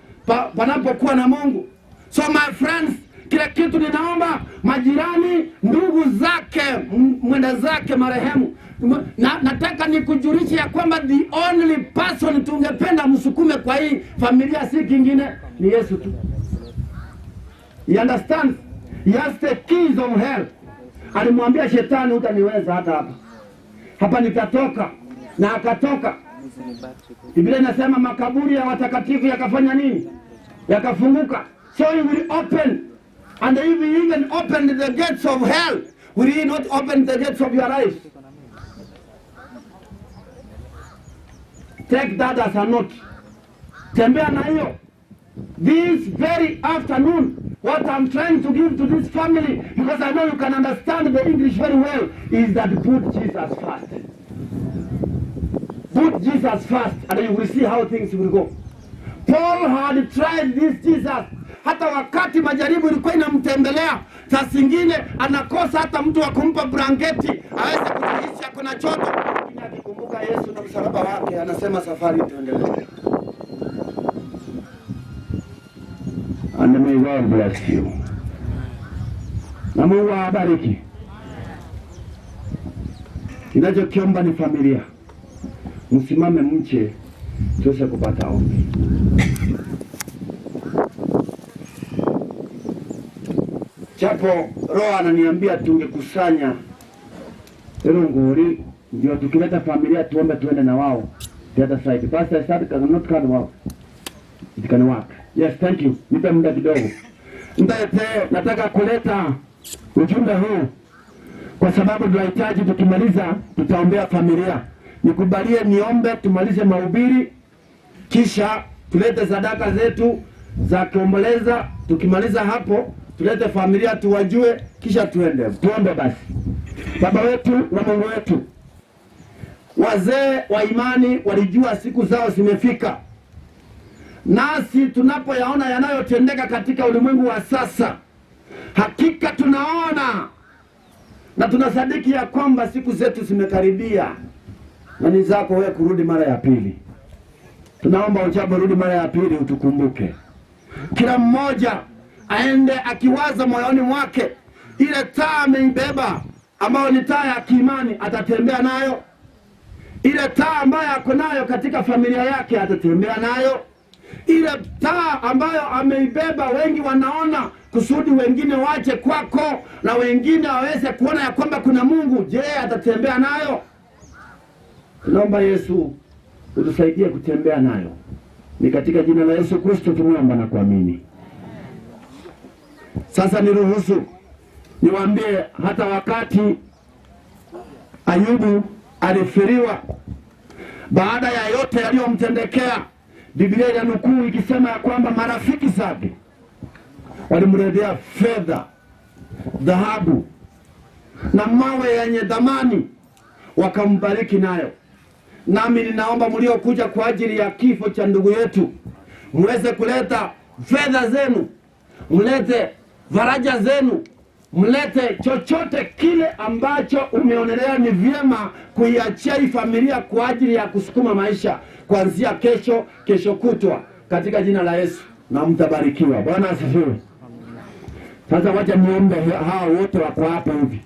panapokuwa na Mungu. So my friends, kila kitu ninaomba majirani, ndugu zake, mwenda zake marehemu. Nataka nikujulishe ya kwamba the only person tungependa msukume kwa hii familia si kingine ni Yesu tu. You understand? He has the keys of hell. Alimwambia shetani hutaniweza hata hapa. Hapa nitatoka. Na akatoka. Biblia inasema makaburi ya watakatifu yakafanya nini? Yakafunguka. So he will open. And if he even opened the gates of hell, will he not open the gates of your life? Take that as a note. Tembea na hiyo. This very afternoon, what I'm trying to give to this family, because I know you can understand the English very well, is that put Jesus first. Put Jesus first, and you will see how things will go. Paul had tried this Jesus. Hata wakati majaribu ilikuwa inamtembelea, saa zingine anakosa hata mtu wa kumpa blanketi aweze kujihisha kuna joto. Lakini akikumbuka Yesu na msalaba wake, anasema safari itaendelea. And may God bless you. Na Mungu awabariki. Ninachokiomba ni familia, msimame mche tuweze kupata ombi. Japo Roho ananiambia tungekusanya ngori ndio tukileta familia tuombe tuende na wao the other side. Pastor said cannot can work. It can work. Yes, thank you. Nipe muda kidogo. Nataka kuleta ujumbe huu kwa sababu tunahitaji tukimaliza tutaombea familia. Nikubalie niombe tumalize mahubiri kisha tulete sadaka zetu za kuomboleza. Tukimaliza hapo tulete familia tuwajue kisha tuende. Tuombe basi. Baba wetu na Mungu wetu, wazee wa imani walijua siku zao zimefika. Nasi tunapoyaona yanayotendeka katika ulimwengu wa sasa, hakika tunaona na tunasadiki ya kwamba siku zetu zimekaribia na ni zako wewe kurudi mara ya pili. Tunaomba ujaporudi mara ya pili utukumbuke. Kila mmoja aende akiwaza moyoni mwake ile taa ameibeba ambayo ni taa ya kiimani, atatembea nayo. Ile taa ambayo ako nayo katika familia yake atatembea nayo. Ile taa ambayo ameibeba wengi wanaona kusudi wengine wache kwako na wengine waweze kuona ya kwamba kuna Mungu, je, atatembea nayo? Tunaomba Yesu utusaidie kutembea nayo. Ni katika jina la Yesu Kristo tunaomba na kuamini. Sasa niruhusu niwaambie hata wakati Ayubu alifiriwa baada ya yote yaliyomtendekea, Biblia inanukuu ikisema ya kwamba marafiki zake walimletea fedha, dhahabu na mawe yenye thamani wakambariki nayo. Nami ninaomba mliokuja kwa ajili ya kifo cha ndugu yetu muweze kuleta fedha zenu, mlete faraja zenu, mlete chochote kile ambacho umeonelea ni vyema kuiachia hii familia kwa ajili ya kusukuma maisha kuanzia kesho kutwa, katika jina la Yesu, na mtabarikiwa. Bwana asifiwe. Sasa wacha niombe hao wote wako hapa hivi.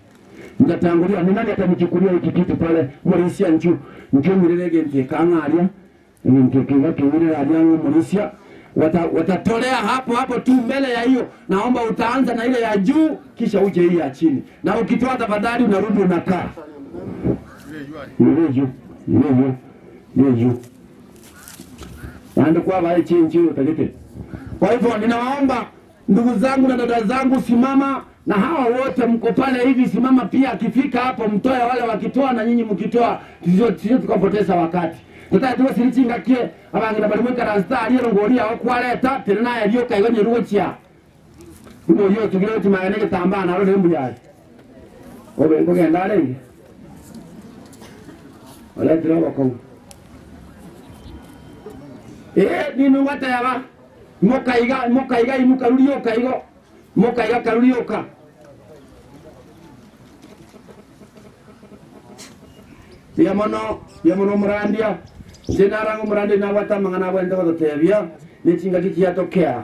Nitatangulia, ni nani atanichukulia hiki kitu pale Morisia nchu ngirege ntikang'aria ntikinga kingire aliangu Morisia watatolea hapo tu mbele ya hiyo. Naomba utaanza na ile ya juu kisha uje hii ya chini, na ukitoa tafadhali unarudi unakaa ile juu ndio kwa wale chinchi utakete. Kwa hivyo ninawaomba ndugu zangu na dada zangu, simama, na hawa wote mko pale hivi, simama pia. Akifika hapo mtoe wale wakitoa na nyinyi mkitoa, sio tukapoteza wakati. Tutaya tuwe silichinga kie abangira bali mweka rasta aliyo ngoria okwaleta tena yaliyo kaigonye ruochia ndio hiyo tugire timagane kitamba na rode mbuyari obe ngogenda rege wala tira bako ninu wata yaba mokaiga imukarurio kaigo mokaiga karurio ka yamono murandia Jenarangu murandi na wata mangana wenda watotebia nichinga kikiyatokea.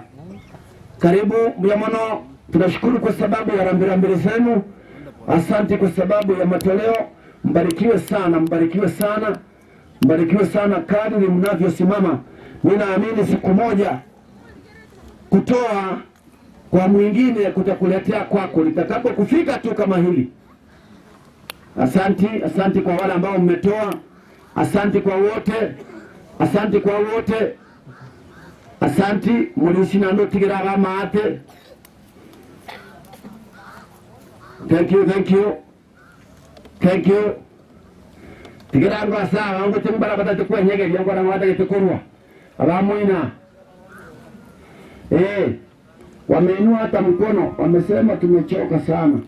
Karibu yamono, tunashukuru kwa sababu ya rambirambi zenu. Asante kwa sababu ya matoleo. Mbarikiwe sana, mbarikiwe sana, mbarikiwe sana kadri mnavyosimama. Ninaamini siku moja kutoa kwa mwingine kutakuletea kwako litakapo kufika tu kama hili. Asante kwa wale ambao mmetoa. Asante kwa wote, asante kwa wote, asante mulishina ndo tigira gamate. Thank you. Tigira ngo sawa ngo timbara batatu kwa nyege yango na ngwata kitukurwa. Abamuina. Wameinua hata mkono, wamesema tumechoka sana.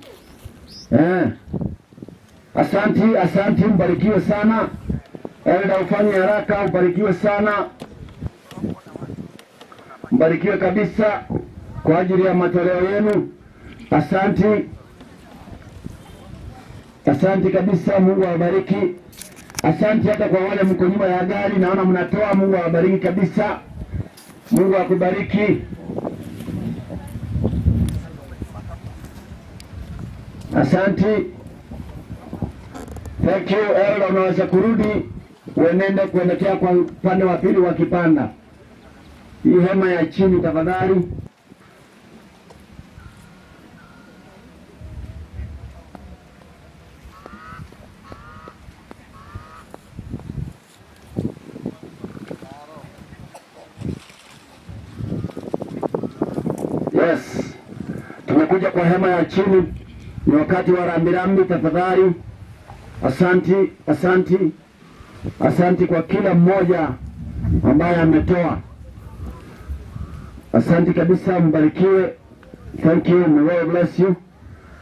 Asante, mbarikiwe sana. Elda ufanye haraka, ubarikiwe sana. Mbarikiwe kabisa kwa ajili ya matoleo yenu. Asante kabisa, Mungu awabariki. Asante hata kwa wale mko nyuma ya gari, naona mnatoa. Mungu awabariki kabisa. Mungu akubariki. Asante. Thank you. Elda unaweza kurudi uenende kuelekea kwa upande wa pili wa kipanda. Hii hema ya chini tafadhali. Yes. Tumekuja kwa hema ya chini. Ni wakati wa rambirambi tafadhali. Asante kwa kila mmoja ambaye ametoa. Asante kabisa, mbarikiwe. Thank you, may God bless you.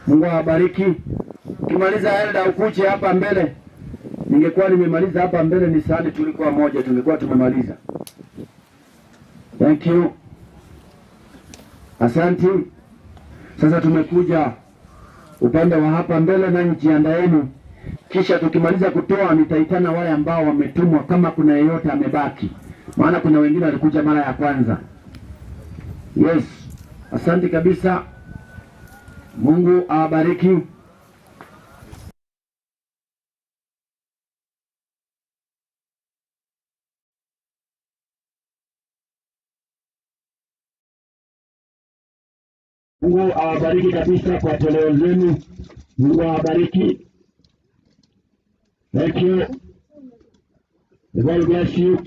Mungu awabariki. Kimaliza Elda ukuche hapa mbele. Ningekuwa nimemaliza hapa mbele ni sadi tulikuwa moja, tungekuwa tumemaliza. Thank you. Asante. Sasa tumekuja upande wa hapa mbele, na njiandaeni. Kisha tukimaliza kutoa nitaitana wale ambao wametumwa kama kuna yeyote amebaki. Maana kuna wengine walikuja mara ya kwanza. Yes. Asante kabisa. Mungu awabariki. Mungu awabariki kabisa kwa toleo zenu. Mungu awabariki. Thank you. God bless you.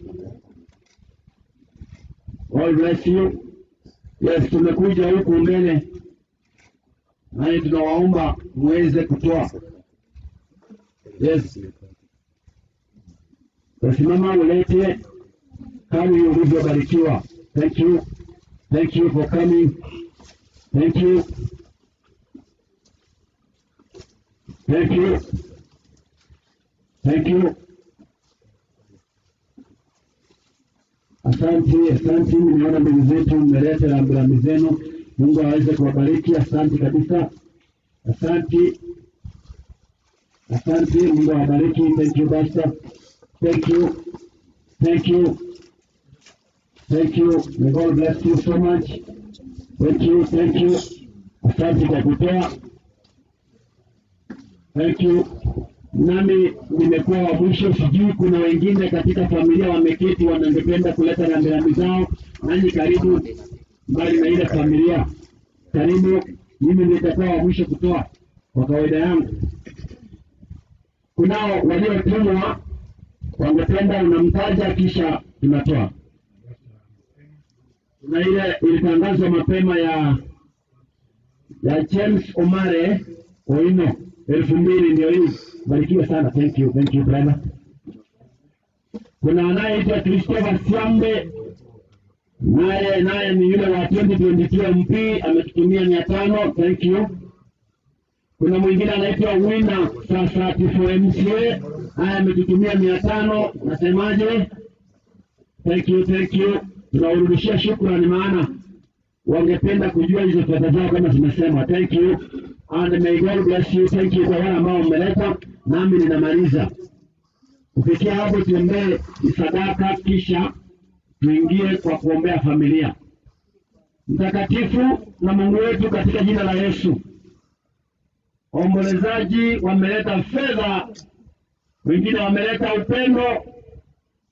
God bless you. Yes, tumekuja huku mbele. Na tunawaomba muweze kutoa. Yes. Wasimama ulete kama ulivyobarikiwa. Thank you. Thank you for coming. Thank you. Thank you. Thank you. Asante. Asante, nimeona ndugu zetu mmeleta rambirambi zenu. Mungu aweze kuwabariki. Asante kabisa. Asante, Mungu awabariki. Thank you Pastor. Thank you. May God bless you so much. Thank you. Asante kwa kutoa. Thank you. Nami nimekuwa wa mwisho, sijui kuna wengine katika familia wameketi wanangependa kuleta rambirambi zao. Nanyi karibu, mbali na ile familia. Karibu, mimi nitakuwa wa mwisho kutoa kwa kawaida yangu. Kunao waliotumwa wangependa unamtaja kisha tunatoa. Kuna ile ilitangazwa mapema ya James Omare Oino 2000 ndio hii. Barikiwa sana. Thank you brother. Kuna anayeitwa Christopher Siambe, naye ni yule wa 2022 MP, ametutumia 500. Thank you. Kuna mwingine anaitwa Wina sasa for MCA, haya ametutumia 500. Nasemaje? Thank you. Tunawarudishia shukrani, maana wangependa kujua hizo fedha zao kama zimesema. Thank you and may God bless you. Thank you kwa wale ambao mmeleta. Nami ninamaliza kufikia hapo. Tuombee sadaka kisha tuingie kwa kuombea familia. Mtakatifu na Mungu wetu, katika jina la Yesu, waombolezaji wameleta fedha, wengine wameleta upendo,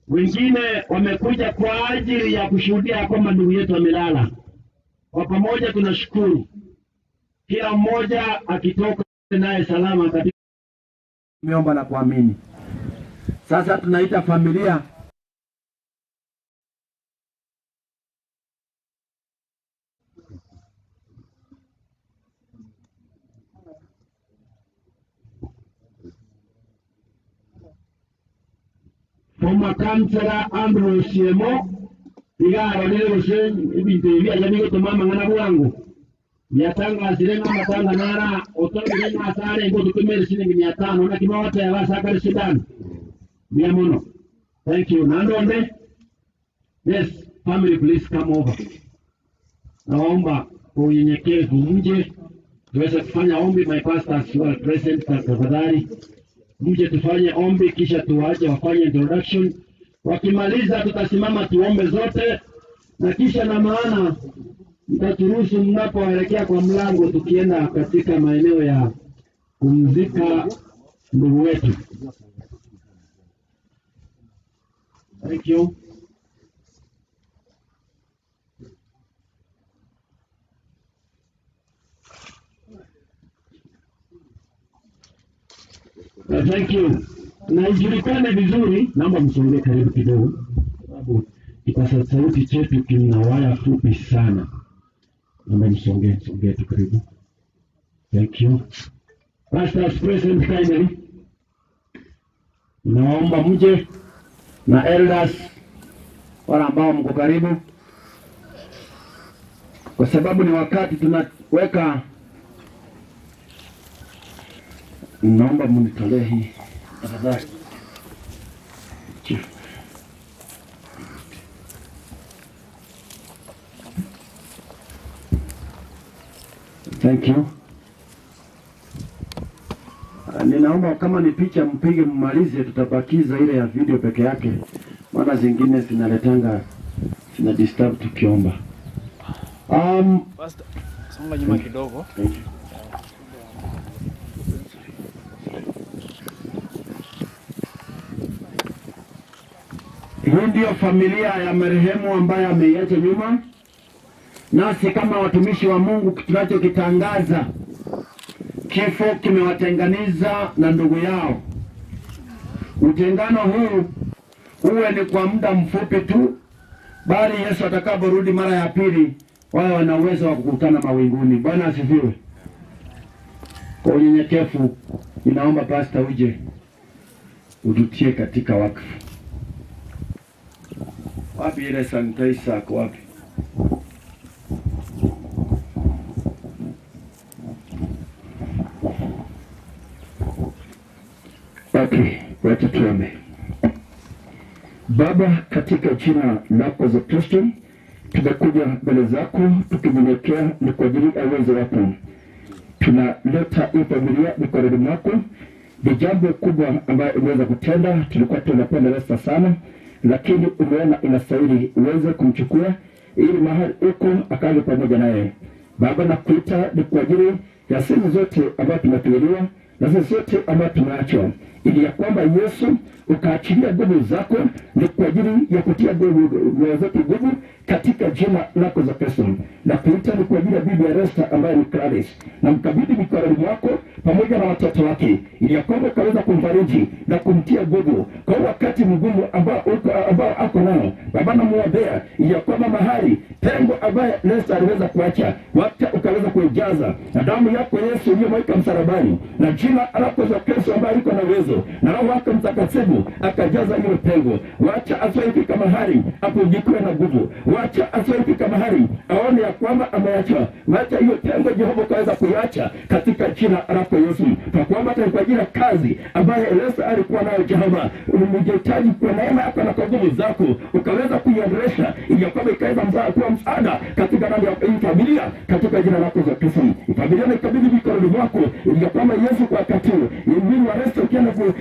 wengine wamekuja kwa ajili ya kushuhudia kwamba ndugu yetu amelala. Kwa pamoja tunashukuru, kila mmoja akitoka naye salama katika tumeomba na kuamini. Sasa tunaita familia former councillor Andrew Siemo igaro nilose ibintu bya jamii tumama ngana bwangu yatanga sirenga matanga nara otobe na sare ngo tutumere shilingi 500 na kimawata ya wasaka Sudan miamono. Thank you. Nandonde. Yes, family please come over. Naomba kwa unyenyekevu mje tuweze kufanya ombi. My pastors who are present, tafadhali mje tufanye ombi kisha tuwaje wafanye introduction. Wakimaliza tutasimama tuombe zote, na kisha na maana mtaturuhusu mnapoelekea kwa mlango tukienda katika maeneo ya kumzika ndugu wetu. Thank you. Thank you. Na ijulikane vizuri, naomba msongee karibu kidogo, sababu kipaza sauti chetu kina waya fupi sana. Naomba msongee tu karibu. Thank you. Pastors present kindly. Naomba mje na elders wala ambao mko karibu, kwa sababu ni wakati tunaweka. Naomba mnitolee hii tafadhali. Thank you. Ninaomba kama ni picha mpige mmalize, tutabakiza ile ya video peke yake, maana zingine zinaletanga zina disturb tukiomba. Pastor, songa nyuma kidogo. Hii ndio familia ya marehemu ambaye ameiacha nyuma. Nasi kama watumishi wa Mungu tunachokitangaza, kifo kimewatenganiza na ndugu yao. Utengano huu uwe ni kwa muda mfupi tu, bali Yesu atakaporudi mara ya pili wao wana uwezo wa kukutana mawinguni. Bwana asifiwe. Kwa unyenyekevu ninaomba pastor uje ututie katika wakfu. Wapi ile sanitizer kwa wapi? Okay, wacha tuombe. Baba, katika jina lako za Kristo tumekuja mbele zako tukimnyenyekea ni kwa ajili ya uwezo wako. Tunaleta hii familia mikononi mwako. Ni jambo kubwa ambayo umeweza kutenda. Tulikuwa tunapenda Lesta sana, lakini umeona inastahili uweze kumchukua ili mahali uko akae pamoja naye. Baba, nakuita ni kwa ajili ya sisi zote ambao tumetuelewa na sisi zote ambao tumeachwa, ili ya kwamba Yesu ukaachilia nguvu zako ni kwa ajili ya kutia nguvu zako nguvu katika jina lako za Kristo. Na kuita ni kwa ajili ya bibi ya Lesta ambaye ni Clarice, na mkabidhi mikononi mwako pamoja na watoto wake, ili ya kwamba ukaweza kumfariji na kumtia nguvu kwa wakati mgumu ambao ako nao. Baba, namuombea ili ya kwamba mahali pengo ambaye Lesta aliweza kuacha wakati ukaweza kuijaza na damu yako Yesu uliyomweka msalabani, na jina lako za Kristo ambaye liko na uwezo, na Roho wako Mtakatifu akajaza ile pengo. Wacha asiwaifika mahali apumzikwe na nguvu. Wacha asiwaifika mahali aone ya kwamba ameacha. Wacha hiyo pengo Jehova kaweza kuiacha katika jina lako Yesu. Kwa kwamba kwa ajili ya kazi ambayo Lesta alikuwa nayo Jehova, unahitaji kwa neema yako na kwa nguvu zako ukaweza kuiendelesha, ili kwamba ikaweza kuwa msaada katika ndani ya familia katika jina lako za Kristo. Familia na ikabidhi mikononi mwako, ili kwamba Yesu kwa wakati huu mwili wa Lesta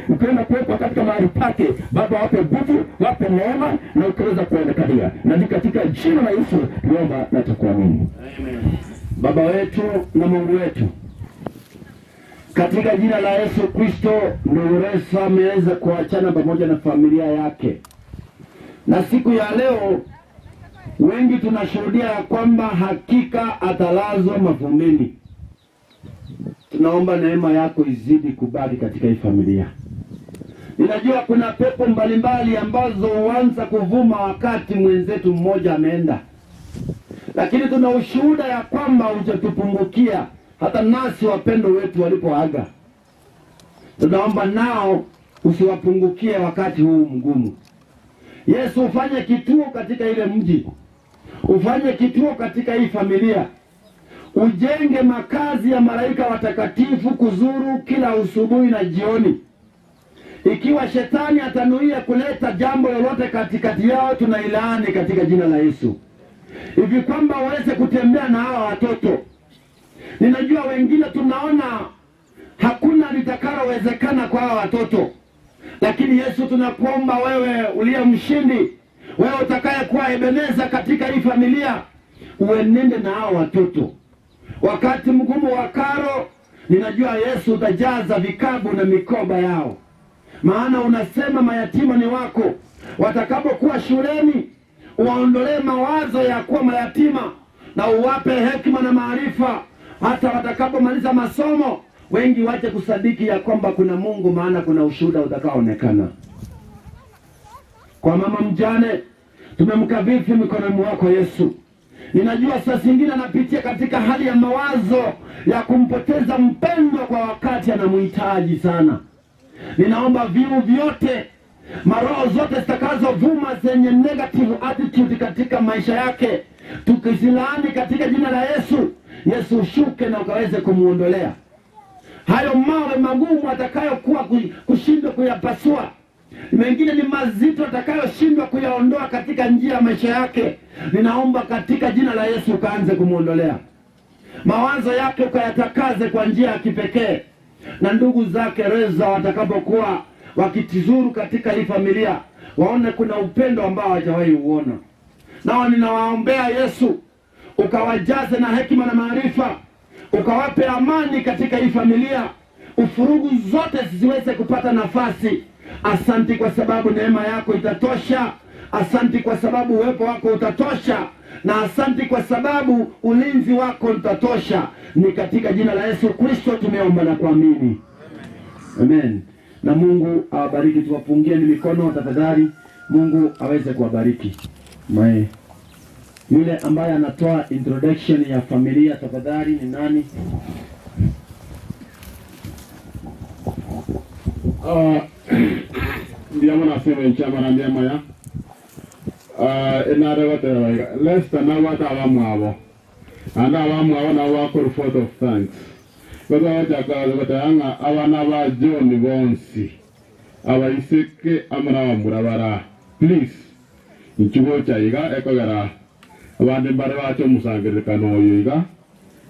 ukienda kuwekwa katika mahali pake, Baba wape nguvu, wape neema na ukaweza kuonekania. Na ni katika jina la Yesu tuomba na tukuamini. Amen. Baba wetu na Mungu wetu, katika jina la Yesu Kristo, ndugu Lesta ameweza kuachana pamoja na familia yake, na siku ya leo wengi tunashuhudia ya kwamba hakika atalazwa mavumbini. Tunaomba neema yako izidi kubaki katika hii familia. Ninajua kuna pepo mbalimbali ambazo huanza kuvuma wakati mwenzetu mmoja ameenda, lakini tuna ushuhuda ya kwamba hujatupungukia hata nasi wapendo wetu walipoaga. Tunaomba nao usiwapungukie wakati huu mgumu. Yesu, ufanye kituo katika ile mji, ufanye kituo katika hii familia, ujenge makazi ya malaika watakatifu kuzuru kila asubuhi na jioni. Ikiwa shetani atanuia kuleta jambo lolote katikati yao, tunailaani katika jina la Yesu, hivi kwamba waweze kutembea na hawa watoto. Ninajua wengine tunaona hakuna litakalowezekana kwa hawa watoto, lakini Yesu tunakuomba wewe uliye mshindi, wewe utakaye kuwa Ebeneza katika hii familia, uenende na hawa watoto wakati mgumu wa karo. Ninajua Yesu utajaza vikabu na mikoba yao, maana unasema mayatima ni wako. Watakapokuwa shuleni, uwaondolee mawazo ya kuwa mayatima na uwape hekima na maarifa. Hata watakapomaliza masomo, wengi wache kusadiki ya kwamba kuna Mungu, maana kuna ushuhuda utakaoonekana. Kwa mama mjane, tumemkabidhi mikononi mwako Yesu. Ninajua saa zingine anapitia katika hali ya mawazo ya kumpoteza mpendwa kwa wakati anamhitaji sana. Ninaomba viu vyote, maroho zote zitakazovuma zenye negative attitude katika maisha yake, tukizilaani katika jina la Yesu. Yesu ushuke na ukaweze kumuondolea hayo mawe magumu atakayokuwa kushindwa kuyapasua. Mengine ni mazito atakayoshindwa kuyaondoa katika njia ya maisha yake. Ninaomba katika jina la Yesu ukaanze kumuondolea mawazo yake, ukayatakaze kwa njia ya kipekee. Na ndugu zake Reza watakapokuwa wakitizuru katika hii familia, waone kuna upendo ambao hawajawahi uona. Nao ninawaombea Yesu ukawajaze na hekima na maarifa, ukawape amani katika hii familia, ufurugu zote zisiweze kupata nafasi. Asanti kwa sababu neema yako itatosha. Asanti kwa sababu uwepo wako utatosha, na asanti kwa sababu ulinzi wako utatosha. Ni katika jina la Yesu Kristo tumeomba na kuamini. Amen. Na Mungu awabariki. Tuwapungie ni mikono tafadhali. Mungu aweze kuwabariki. Yule ambaye anatoa introduction ya familia tafadhali ni nani? Ndiamo nasema nchama na ndiamo ya enare watera Lesta na wata awamu anda awamu na wako report of thanks wata watanga awana wa John Bonsi awaiseke amara wa murabara please ichugo chaiga ekogera abande bare bacho musangire kano yiga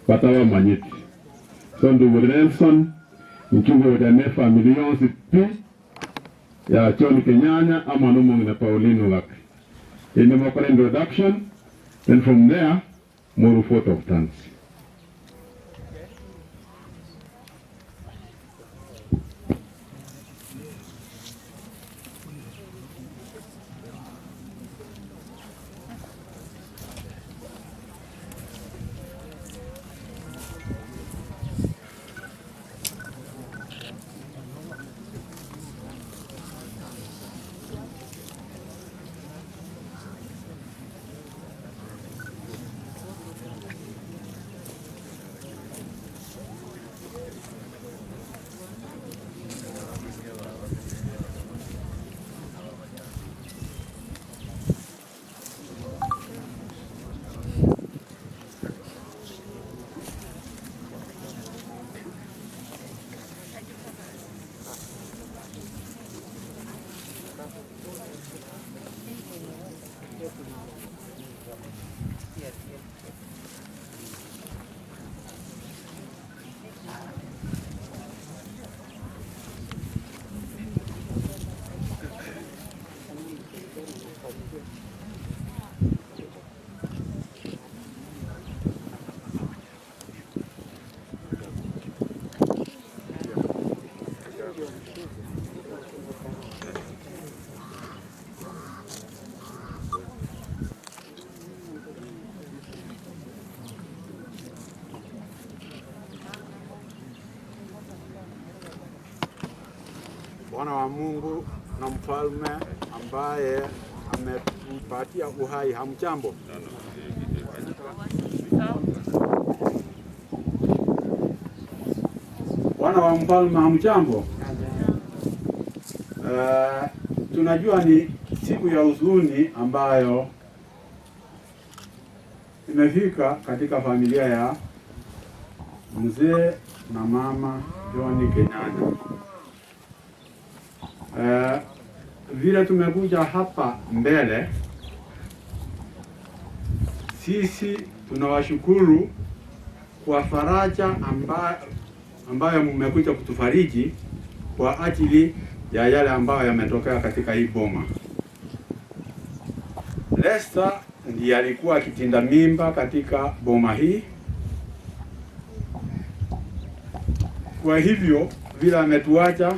batawa manyiti so ndugu Nelson ichugo dane family yonsi pi ya John Kenyanya ama no mungina Paulino lak in the more introduction, then from there more vote of thanks. Bwana wa Mungu na mfalme ambaye ametupatia uhai, hamjambo? Bwana wa mfalme, hamjambo? Tunajua ni siku ya huzuni ambayo imefika katika familia ya mzee na mama John Kenyanya. Vile tumekuja hapa mbele, sisi tunawashukuru kwa faraja ambayo mmekuja kutufariji kwa ajili ya yale ambayo yametokea katika hii boma. Lester ndiye alikuwa akitinda mimba katika boma hii. Kwa hivyo vile ametuacha,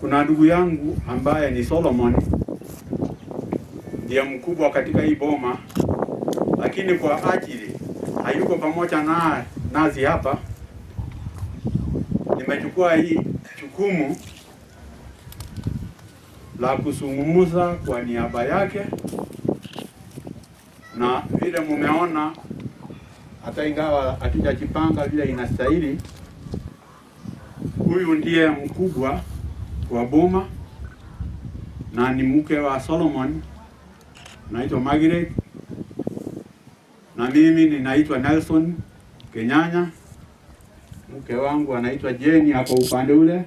kuna ndugu yangu ambaye ni Solomon, ndiye mkubwa katika hii boma, lakini kwa ajili hayuko pamoja nasi hapa, nimechukua hii jukumu la kuzungumza kwa niaba yake. Na vile mumeona, hata ingawa hatujajipanga vile inastahili, huyu ndiye mkubwa wa boma na ni mke wa Solomon, naitwa Margaret, na mimi ninaitwa Nelson Kenyanya. Mke wangu anaitwa Jenny, hapo upande ule.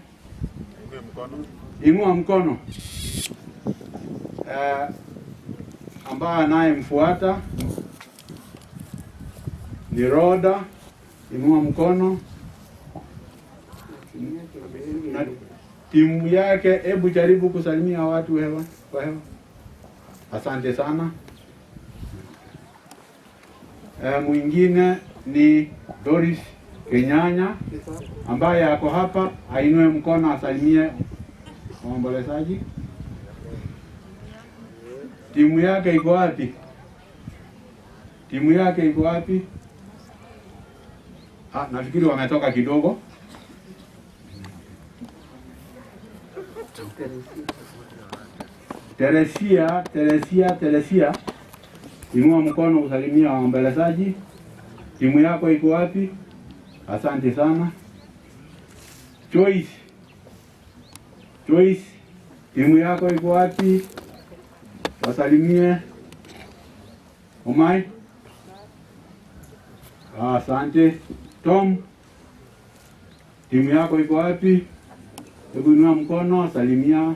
Inua mkono. Ambaye anayemfuata ni Roda. Inua mkono. Na timu yake, hebu jaribu kusalimia watu kwa hewa. Asante sana. Mwingine ni Doris Kenyanya ambaye yako hapa, ainue mkono asalimie waombolezaji. Timu yake iko wapi? Timu yake iko wapi? Nafikiri wametoka kidogo. Teresia, inua mkono usalimia waombolezaji. Timu yako iko wapi? Asante sana. Joyce, timu yako iko wapi? Wasalimie. Omai. Asante. Tom, timu yako iko wapi? Hebu inua mkono, salimia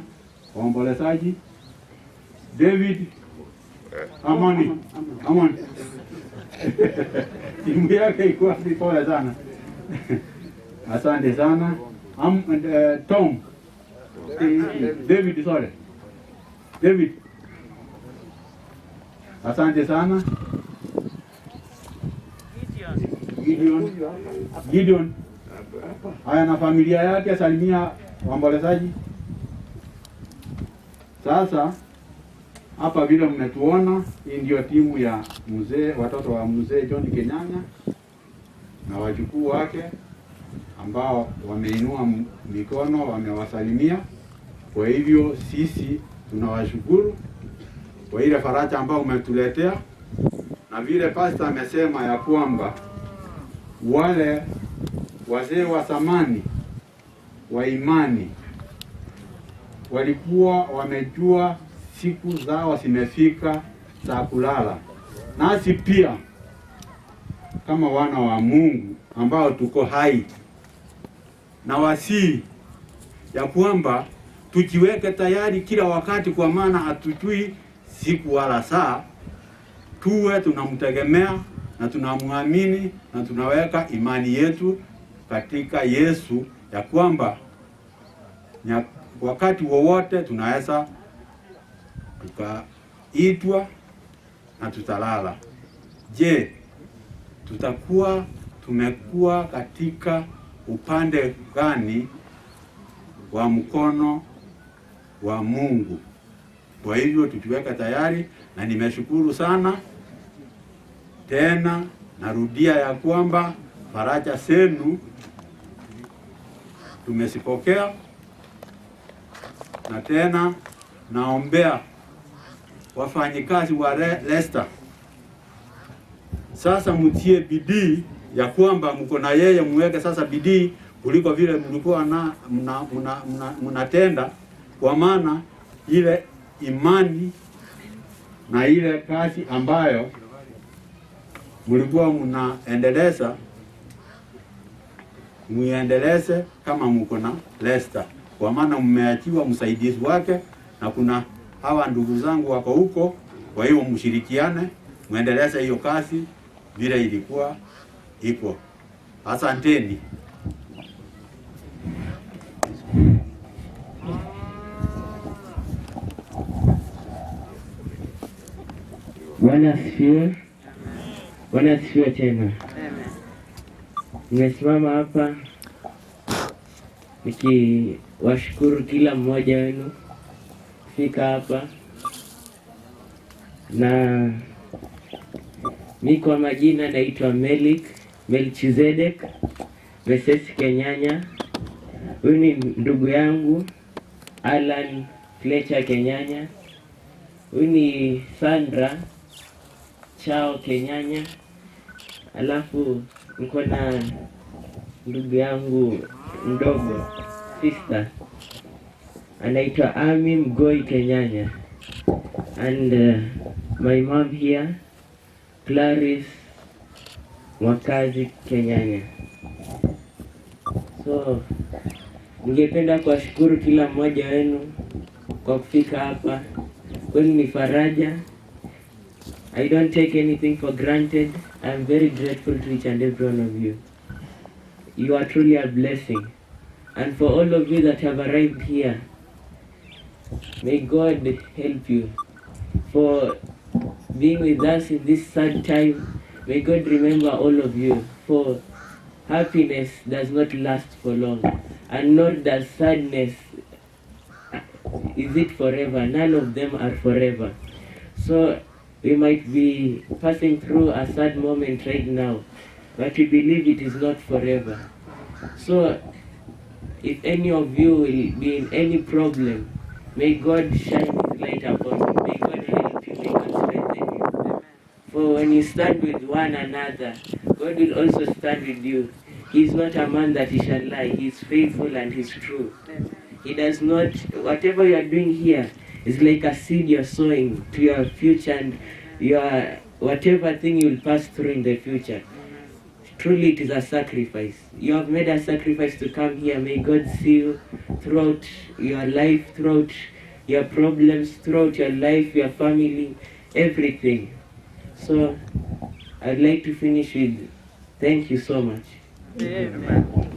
waombolezaji. David Amoni. Amon. Timu yake iko pole sana. Asante sana. Tom. David, sorry. David. Asante sana. Gideon. Haya, na familia yake salimia waombolezaji. Sasa hapa vile mnatuona, hii ndio timu ya mzee, watoto wa mzee John Kenyanya na wajukuu wake ambao wameinua mikono, wamewasalimia. Kwa hivyo sisi tunawashukuru kwa ile faraja ambao umetuletea, na vile pastor amesema ya kwamba wale wazee wa zamani wa imani walikuwa wamejua siku zao zimefika za kulala. Nasi pia kama wana wa Mungu ambao tuko hai, na wasii ya kwamba tujiweke tayari kila wakati, kwa maana hatujui siku wala saa. Tuwe tunamtegemea na tunamwamini na tunaweka imani yetu katika Yesu, ya kwamba wakati wowote tunaweza tukaitwa na tutalala. Je, tutakuwa tumekuwa katika upande gani wa mkono wa Mungu? Kwa hivyo tukiweka tayari, na nimeshukuru sana tena, narudia ya kwamba faraja zenu tumesipokea, na tena naombea wafanyikazi wa Leicester. Sasa mtie bidii ya kwamba mko na yeye, muweke sasa bidii kuliko vile mlikuwa na mnatenda, kwa maana ile imani na ile kazi ambayo mlikuwa mnaendeleza, muendeleze kama mko na Leicester, kwa maana mmeachiwa msaidizi wake, na kuna hawa ndugu zangu wako huko. Kwa hiyo mshirikiane, muendeleze hiyo kazi vile ilikuwa iko. Asanteni. Bwana asifiwe. Bwana asifiwe tena. Nimesimama hapa nikiwashukuru kila mmoja wenu kufika hapa, na mimi kwa majina naitwa Melchizedek Mesesi Kenyanya. Huyu ni ndugu yangu Alan Fletcher Kenyanya. Huyu ni Sandra Chao Kenyanya. Alafu niko na ndugu yangu mdogo, sister, anaitwa Ami Mgoi Kenyanya, and my mom here, Clarice Mwakazi Kenyanya. So ningependa kuwashukuru kila mmoja wenu kwa kufika hapa. Kwani ni faraja. I don't take anything for granted. I'm very grateful to each and every one of you. You are truly a blessing. And for all of you that have arrived here, may God help you for being with us in this sad time. May God remember all of you, for happiness does not last for long, and nor does sadness is it forever. None of them are forever. So we might be passing through a sad moment right now, but we believe it is not forever. So if any of you will be in any problem, may God shine His light upon you. May God help you. May God strengthen you. For when you stand with one another, God will also stand with you. He is not a man that he shall lie. He is faithful and he is true. He does not, whatever you are doing here is like a seed you're sowing to your future, and your whatever thing you'll pass through in the future. Truly it is a sacrifice. You have made a sacrifice to come here. May God see you throughout your life, throughout your problems throughout your life, your family, everything. So I'd like to finish with thank you so much. Amen.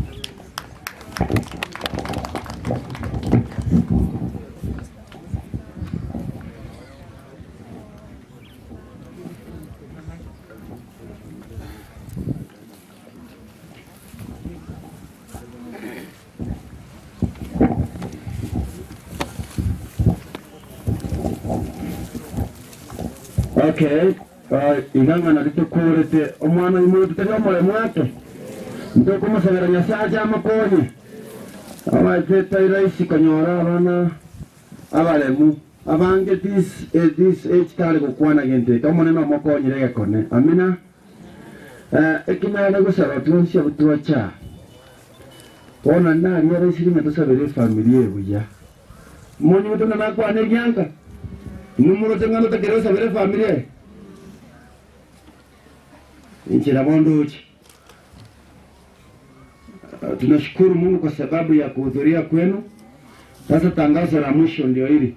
Okay, iganga na litukurete omwana imwe tutega omulemu wake ntoko musabira nyasaye amakonye abaiteta iraisi kanyora abana abalemu abange this age tali kukwana gente kamoneno omokonyire gekone amina ekimana gusaba tunsi butuacha bona nani iraisi limetusabire familia ebuya moni mutona nakwane gyanka numuro tengano takero sabire familia inchira bondochi. Tunashukuru Mungu kwa sababu ya kuhudhuria kwenu. Sasa tangazo la mwisho ndio hili.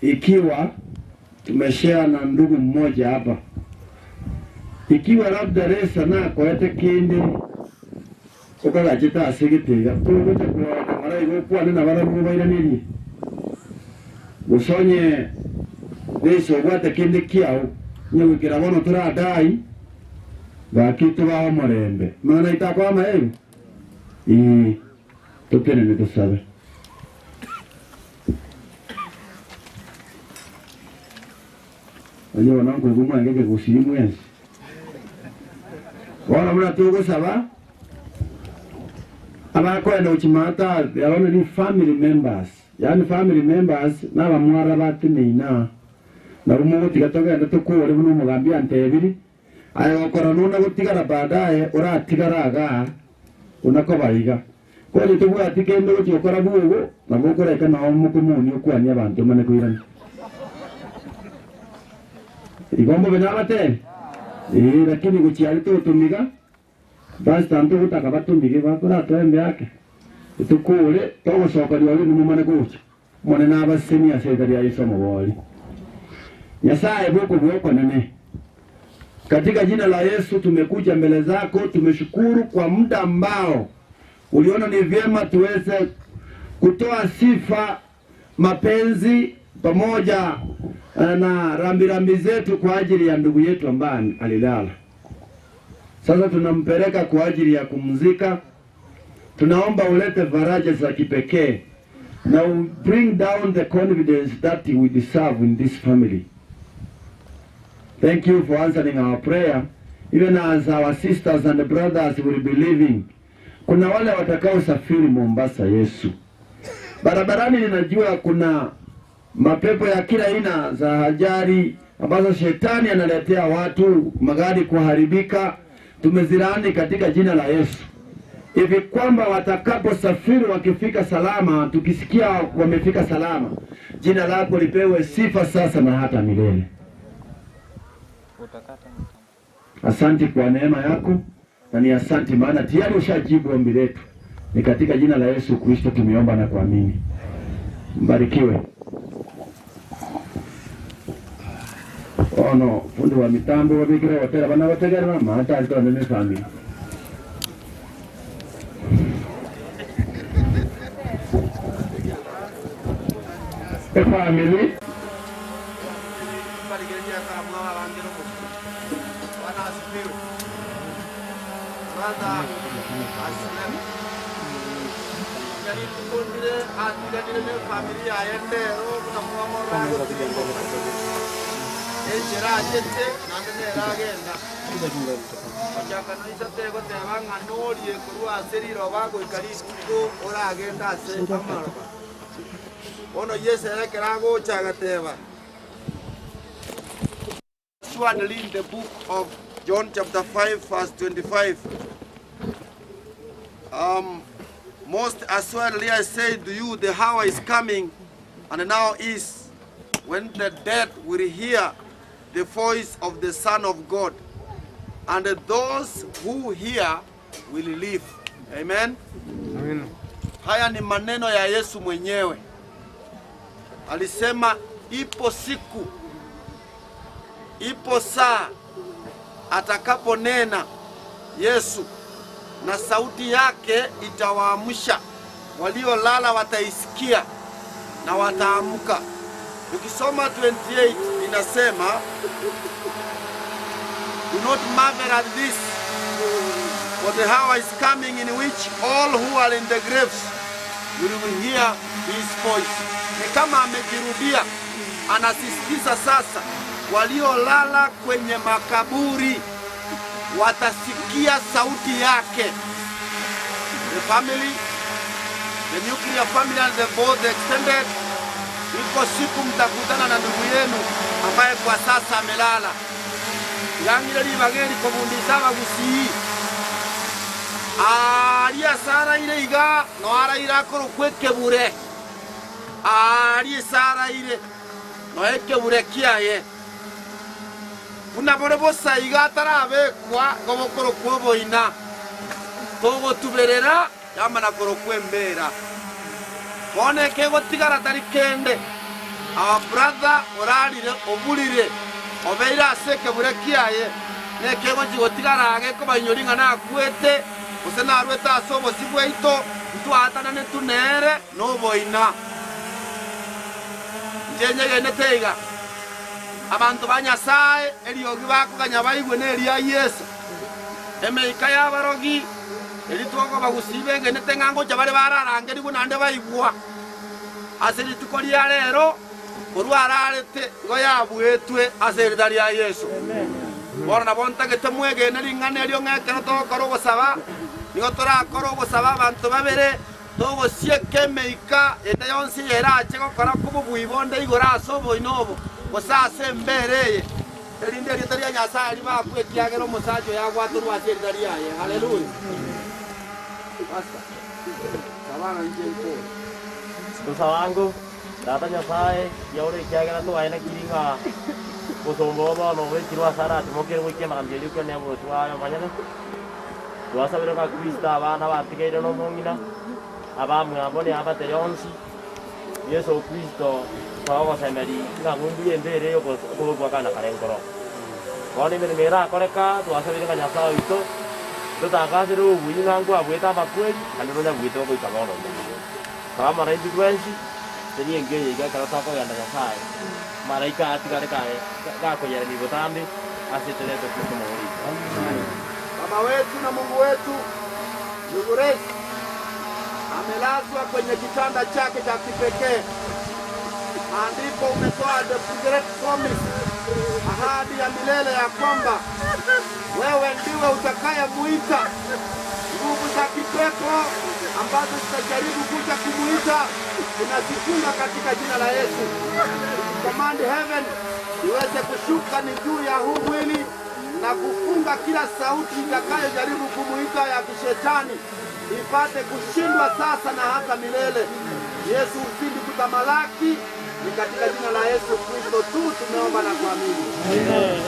Ikiwa tumeshare na ndugu mmoja hapa, ikiwa labda resa na kwa ete kinde ukala jita asigitega tugote kwa mara igo kwa nina bara mubaira nini usonye deso gwate kinde kiao nyewe kirabono turadai bakitu baho murembe mana itakwa maheru tutene ne tusabe Ayo nangu gumwa ngeke kusimu yensi wala muna tugo saba abakwenda uchimata yabona ni family members yani family members naba mwara batinina narumo tigatoga ndatukore buno mugambi antebiri ayo koranuna gutigara baadaye uratigaraga unakobayiga kwani tubu atikende gukora bugo nabukora kana omukumuni ukwanya abantu mane kwirana igombo benabate lakini guchiali tumiga basi tanto gutaka batumige bakora twembe yake tukure togosoka liwali numane gucha mone nabasemi asedari ayisomo boli Nyasaye bwoko nene. Katika jina la Yesu tumekuja mbele zako, tumeshukuru kwa muda ambao uliona ni vyema tuweze kutoa sifa, mapenzi pamoja na rambirambi zetu kwa ajili ya ndugu yetu ambaye alilala. Sasa tunampeleka kwa ajili ya kumzika. Tunaomba ulete faraja za kipekee na bring down the confidence that we deserve in this family. Thank you for answering our prayer, even as our sisters and brothers will be leaving. Kuna wale watakao safiri Mombasa Yesu. Barabarani ninajua kuna mapepo ya kila aina za ajali ambazo shetani analetea watu, magari kuharibika. Tumezilani katika jina la Yesu. Hivi kwamba watakapo safiri wakifika salama, tukisikia wamefika salama, jina lako lipewe sifa sasa na hata milele. Asante kwa neema yako na ni asante maana tayari ushajibu ombi letu. Ni katika jina la Yesu Kristo tumeomba na kuamini. Mbarikiwe. Ono fundi wa mitambo wabigira watera bana wategera mama hata alitoa nene family. Family Ono yesere kerago chagateva. Surely in the book of John chapter 5 verse 25. Most assuredly I say to you, the hour is coming, and now is, when the dead will hear the voice of the Son of God, and those who hear will live. Amen. Amen. Haya ni maneno ya Yesu mwenyewe. Alisema ipo siku, ipo saa atakaponena Yesu, na sauti yake itawaamsha. Waliolala wataisikia na wataamka. Ukisoma 28 inasema, do not marvel at this, for the hour is coming in which all who are in the graves will hear his voice. Ni kama amejirudia, anasisitiza sasa, waliolala kwenye makaburi watasikia sauti yake. The family, the nuclear family and the both extended, iko siku mtakutana na ndugu yenu ambaye kwa sasa amelala. Yangile libageli kobundisa bagusii. Aria sara ile iga no ara irakoro kwekebure. Aria sara ile no ekebure kiaye. Unaborebosa iga tarabe kwa gobokoro kwoboina. Togo tuberera yamana koro kwembera. Bone kego tigara tari kende. Our brother oralire obulire obeira aseke burekiaye ne kego jigotigara age ko banyoringa na kwete usena arweta asobo sibweito mtu atana ne tunere no boina njenye gene teiga abantu banyasaye eliyogi bakuganya bayigwe ne eliya Yesu emeika yabarogi elitwoko bagusibe gene tengango jabare bararangeri kunande bayigwa aseri tukoli ya lero Uruararete goya buetwe aserida lya Yesu. Bora na bonta gete mwege na lingane lyo ngeke no to koro gosaba. Nigo tora koro gosaba bantu babere to gosieke meika eta yonsi era chego kora kubu buibonde igora asobo inobo. Gosa sembereye. Elinde lyo taria nyasa ali ba kwekiagero musajo ya gwaturu aserida lya ye. Haleluya. Basta. Sabana nje Dosa wangu Data nyasaye yaure kiagera to aina kiringa kusombo no we kirwa sara timokere wiki makamjeli ko ne abo twa manyana twasa bero ka Krista abana batigere no mongina abamwe abone abate yonsi Yesu Kristo kwa semeri nga ngundu embere yo ko kwa kana karenkoro wani mera koreka twasa bero nyasaye ito tutangaziro winga ngo abweta bakweli andiro nya bwito ko itabono kama na influence teni engeye ga karata ko yanda sai malaika atigare kae ga ko yari botambi asitele to kumori. Baba wetu na Mungu wetu Yuguresi amelazwa kwenye kitanda chake cha kipekee. Andiko umetoa the great promise, ahadi ya milele ya kwamba wewe ndiwe utakayemuita. Nguvu za kipepo ambazo zitajaribu kuja kumuita tunazifunga katika jina la Yesu. Command heaven iweze kushuka ni juu ya huu mwili na kufunga kila sauti itakayojaribu kumuita ya kishetani ipate kushindwa sasa na hata milele. Yesu uzidi kutamalaki, ni katika jina la Yesu Kristo tu tumeomba na kuamini. Amen.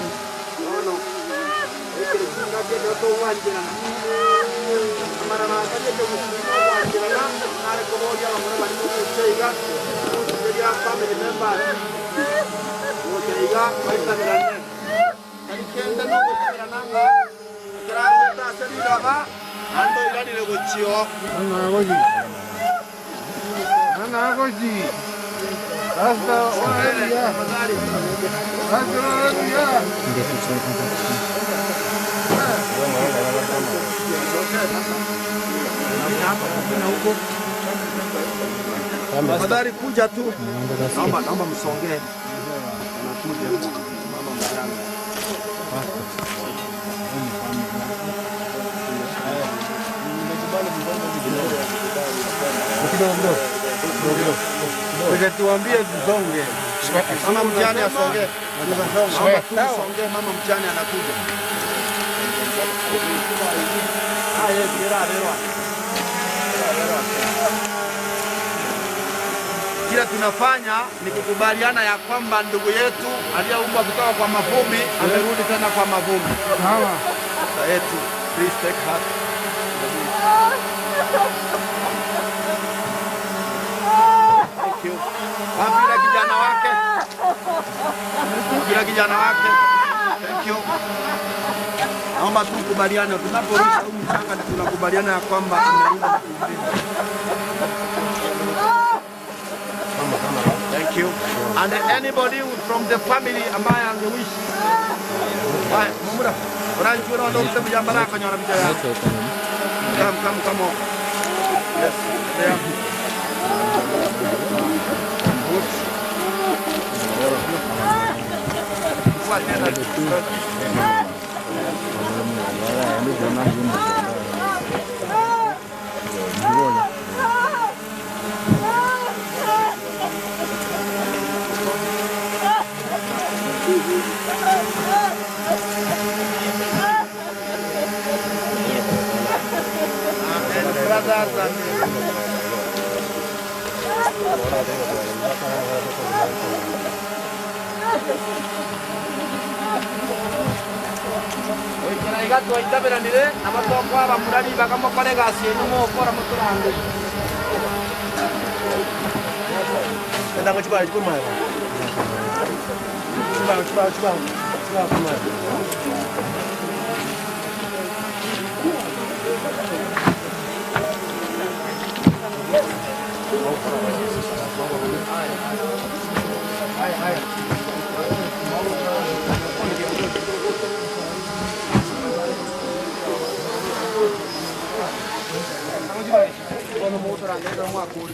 Nono. Ekele singaje doto wanjira. Mara na kaje to musimo wanjira na nare ko bodia mara bani ko seiga. Seria family member. Wo seiga paita mirane. Ani kenda no ko mirananga. Kiramu ta serida ba. Ando ilani le gochio. Ana goji. Hasta hoy ya. Hasta hoy ya. Tafadhali kuja tu. Naomba msongee. Anakuja. Mama mjane. Tuambie tusonge. Mama mjane asonge. Tusonge, mama mjane anakuja. Kila tunafanya ni kukubaliana ya kwamba ndugu yetu aliyeumbwa kutoka kwa mavumbi amerudi tena kwa mavumbi. Sawa. Yetu, please take heart. kila kijana wake. Thank you. Naomba tukubaliane tunaporusha huu mchanga tunakubaliana ya kwamba tumerudi kuumbika. Thank you. And anybody from the family ambaye angewish. Haya, Mumura. Unajua ndio mtu mjambala kanyora mcha yako. Come on. Yes. There. Good. What Gato ahita beranire abatoko abamurari bakamukore gasiye no gukora muturande enda ko chibaye kuma chibaye kuma Quando o motor alegra uma cor.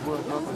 Wifi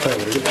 already.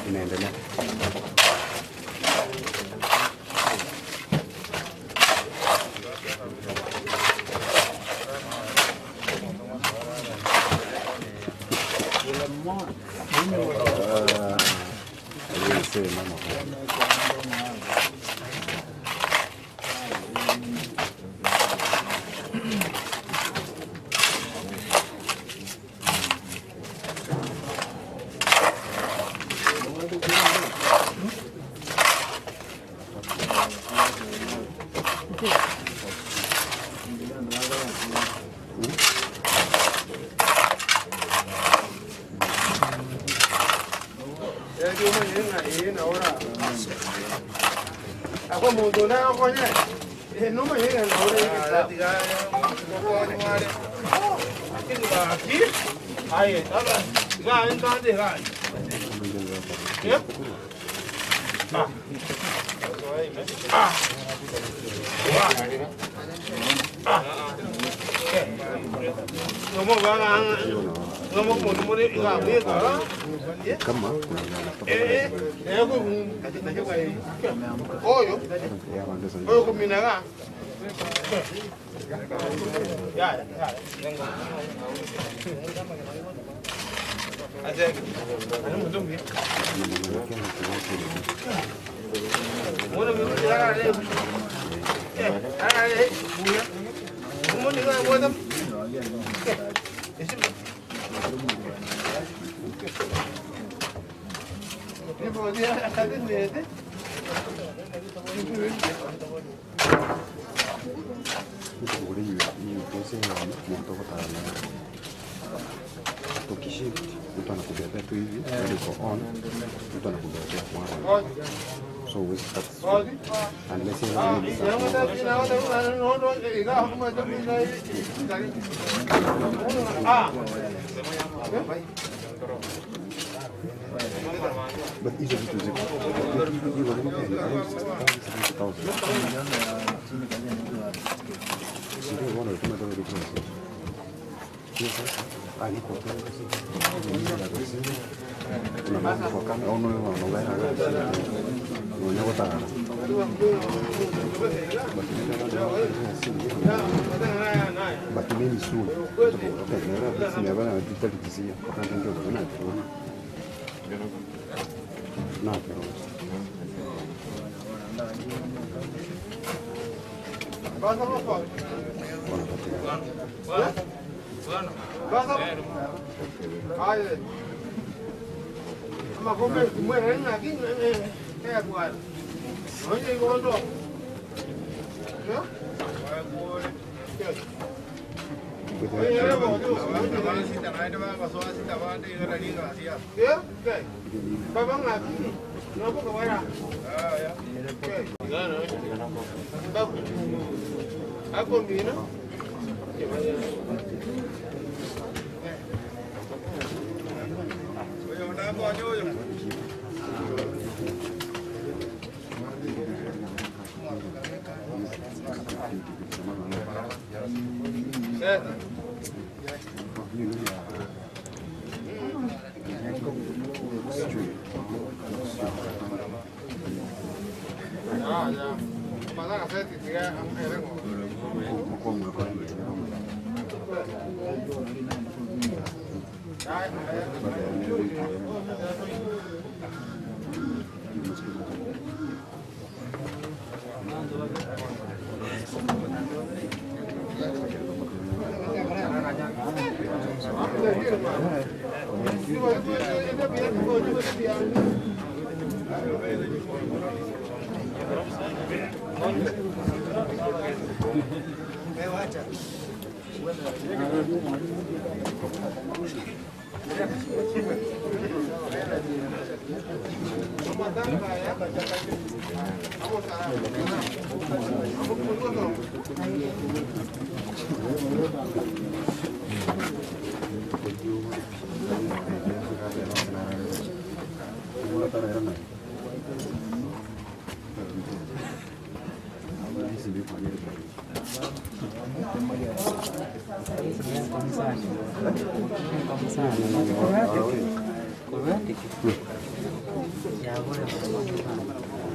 Inaendelea. So we start unless you but each of it is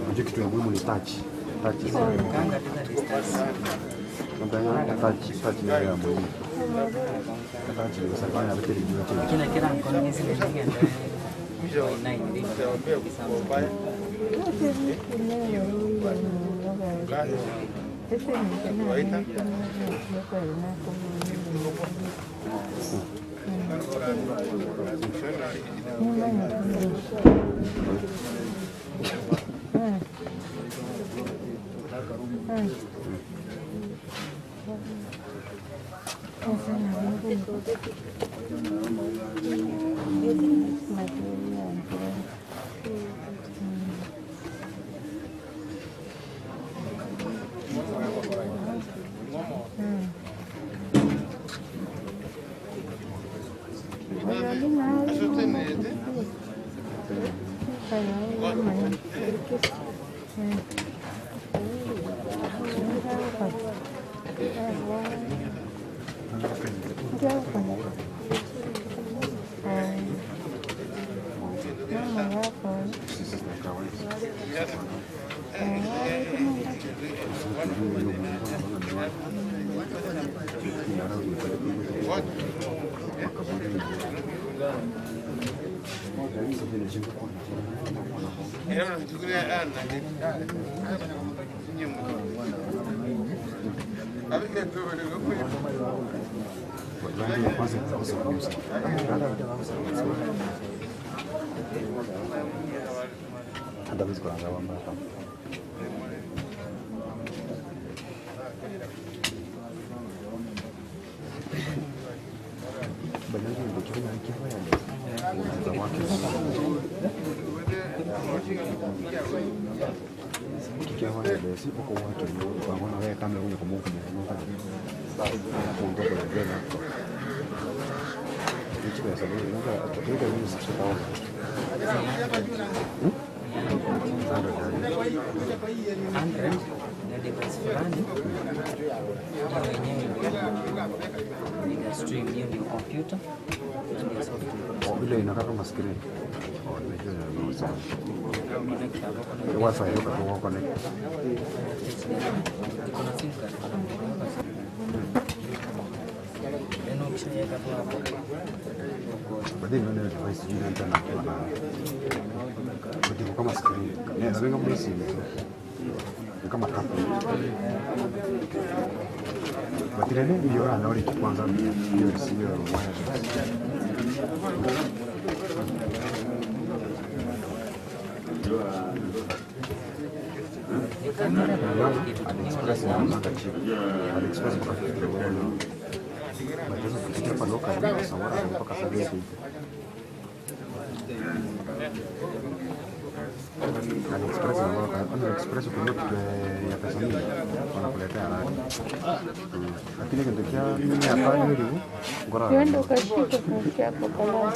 Unajua kitu ya muhimu ni touch. Touch ni ya muhimu. Touch ni sababu ya vitu vingine. Kila mkono ni zile nyingine. Bila inakaa kama screen. Wi-Fi hiyo kwa connect. Baadaye ndio device jina internet na kama screen. Naweza wenga mlisi kama hapo. Battery ndio anaona kwanza ndio receiver wire. AliExpress Baadaye kufikia hapa local Sawara mpaka Sabia hivi. AliExpress na wao AliExpress kuna kitu ya pesa nyingi wanakuletea haraka. Lakini kinatokea mimi hapa hivi ngora. Kwenda ukashika kwa hapo kama.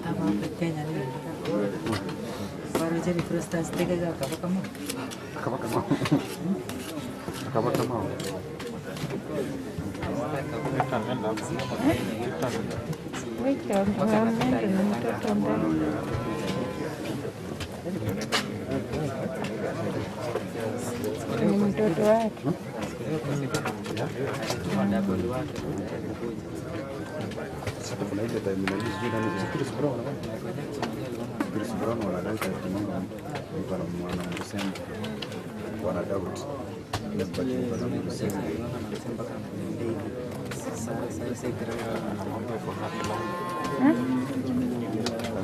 Apa petenya ni? Baru jadi frustasi tega apa kamu? Apa kamu? Ni mtoto wake. Sasa kuna ile time na hizo ndio ni Chris Brown na Chris Brown wanadai kwa kimungu mtu anamwana msema wana doubt labda kwa msema sasa kira anaomba kwa hapa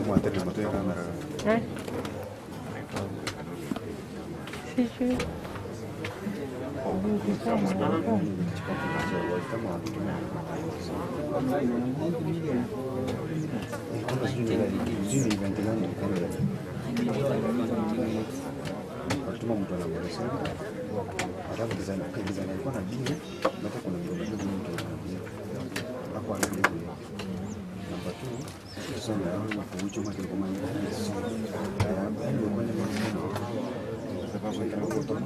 kama atende mtoto kamera Sijui. Altuma mtu anamweleza hata design alikuwa na dini hata kuna mtu hapo anaenda namba 2 tuseme hapo kuucho mtu kama ni ndio kwenye mwanzo sababu kama mtu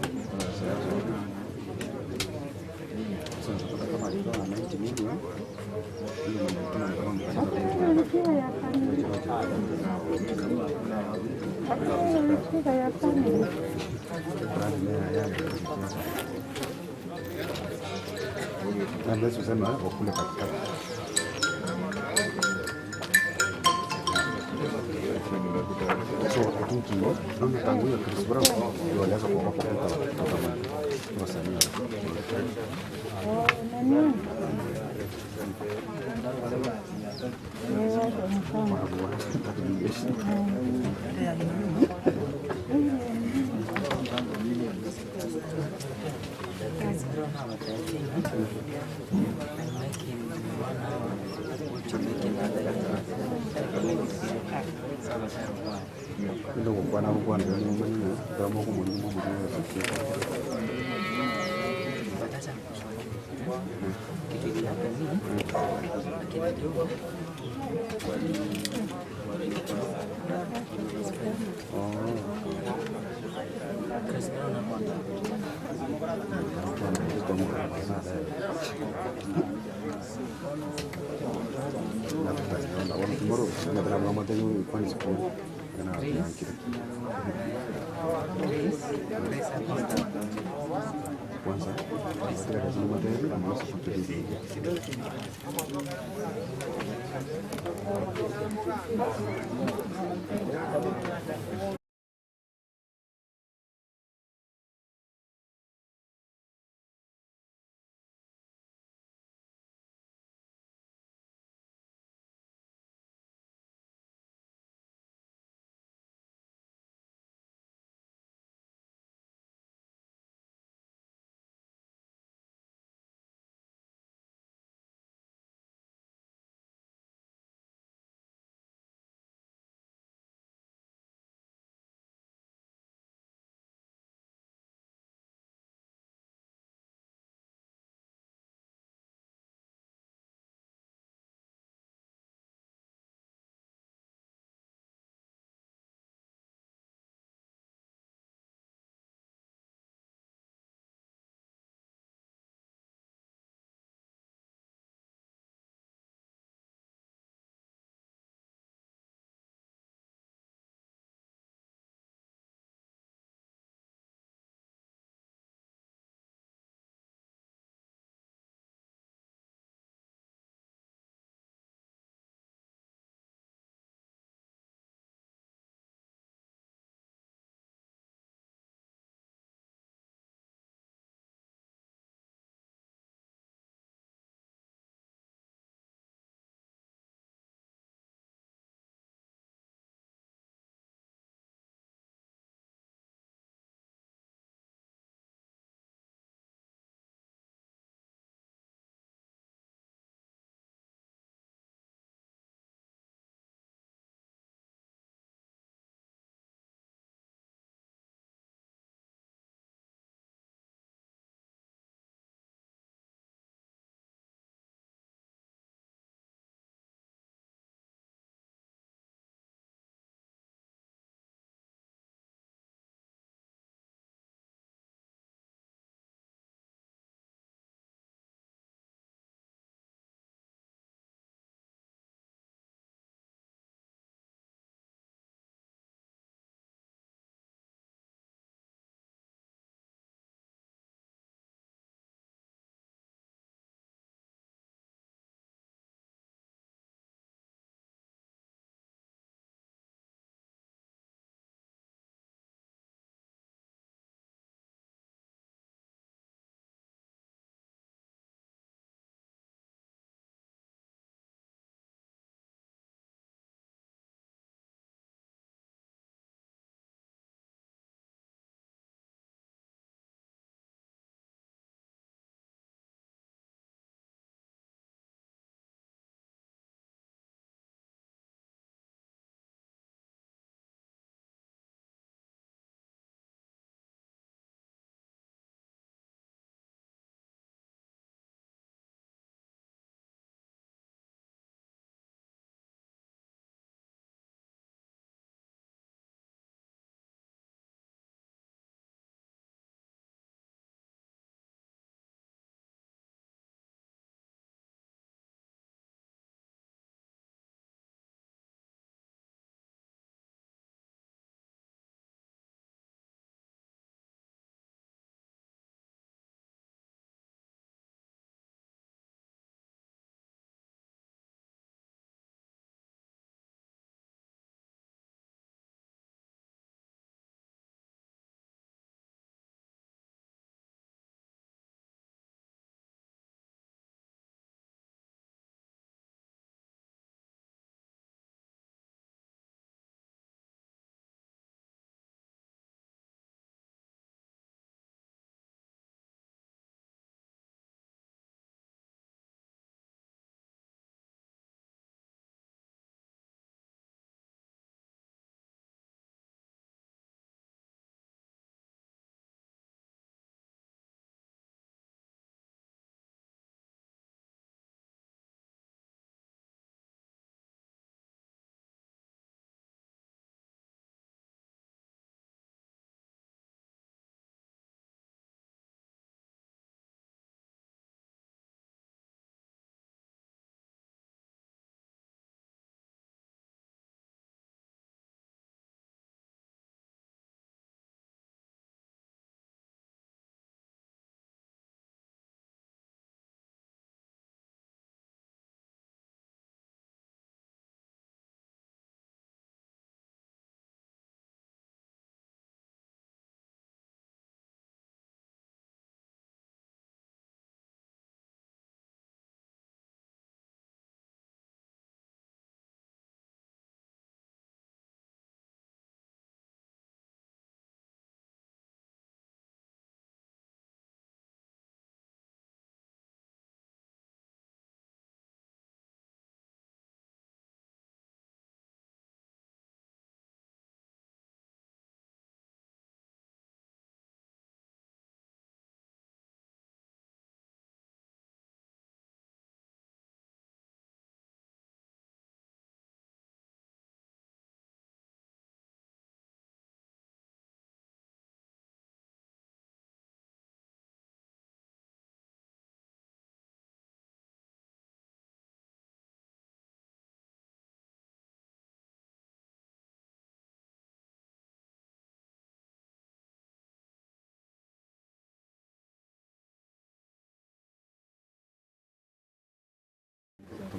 sasa kama alikuwa anaiti mingi ndio labda tuseme hapo kule katikati so I think ndio tangu hiyo Chris Brown ndio alianza kwa kama wasanii ndio kwa na kwa ndio ni mwenyewe ndio mko mwenyewe tomorrow nadra mama tengo kwani school kana yankira kwanza nadra lazima materi ama sifutulize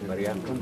habari yako?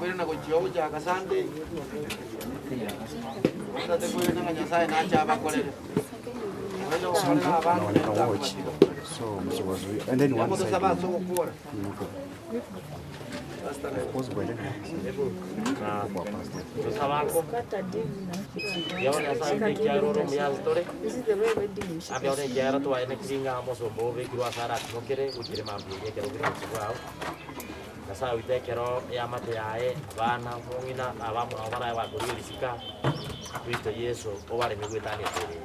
kweli na kuchio cha kasande sasa kweli na Nyasaye na acha abakolele So and then one side. Of course, by then. Nasa witekero ya mate yae abana mungina abamu abana wa kurisika Kristo Yesu obare migwetani tere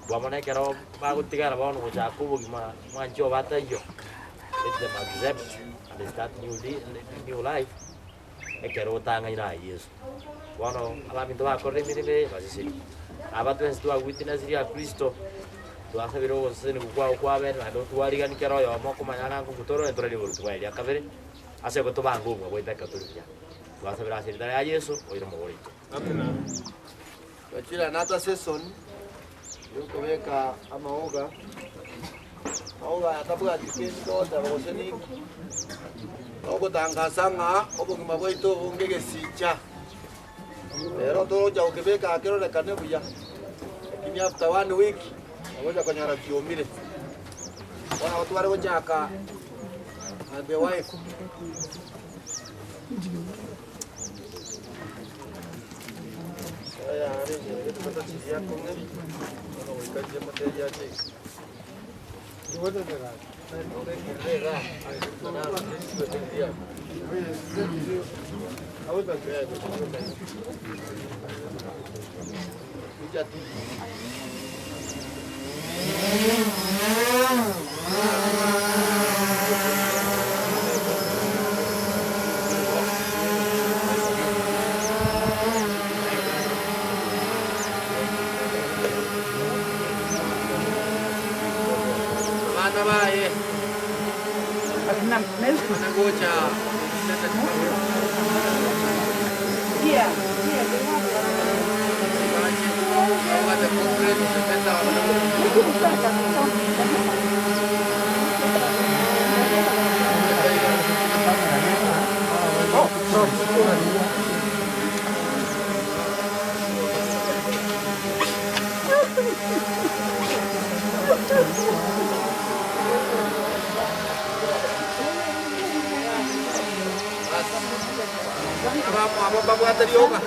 bwamone kero bagutigara bono gocha kubugima mwanjo batayo let them accept and start new life ekero tanga ina Yesu bono abaminto bakore mirime basisi abatwensi twa witness ya Kristo twasabiro gosene kugwa kwabere ndo twariga nikero yo moko manyana ngutoro entore ni burtu ya kabere ase ko tobango ngo gweteka turuya twasabira asirita ya Yesu oiro mogorito amina kachira nata season yuko weka amaoga atabuga dikendo taboseni ogo tangasanga obugima bwaito bungege sicha pero toro ja ukebeka akero le kane buya lakini after 1 week ngoja kanyara kiomile wana watu wale wajaka and the wife saya hari ini kita siap kongnya kalau ikan jam materi aja dua negara negara mana ini dia awal bagai jatuh mana baik mana gocha iya ada konkret sebentar apa buat tadi yoga?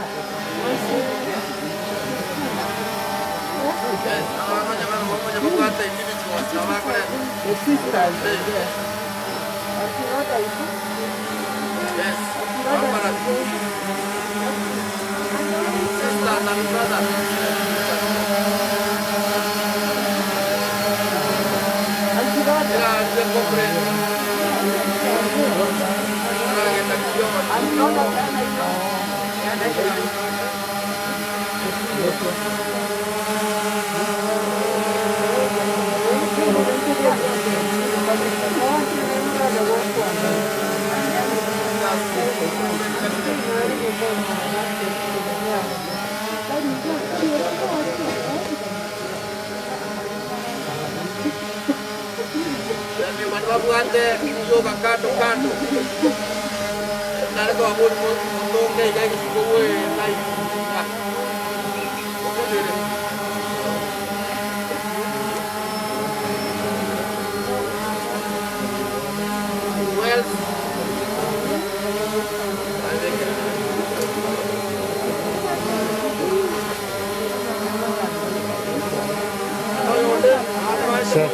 Yes, jangan buat ini cuma sama kan. Yes, apa lagi? Sister dan brother. Ya, dia kompres. Jadi mana buat deh, yoga kado. Nada ko abot mo tong dai dai ko we dai. Well. Sir.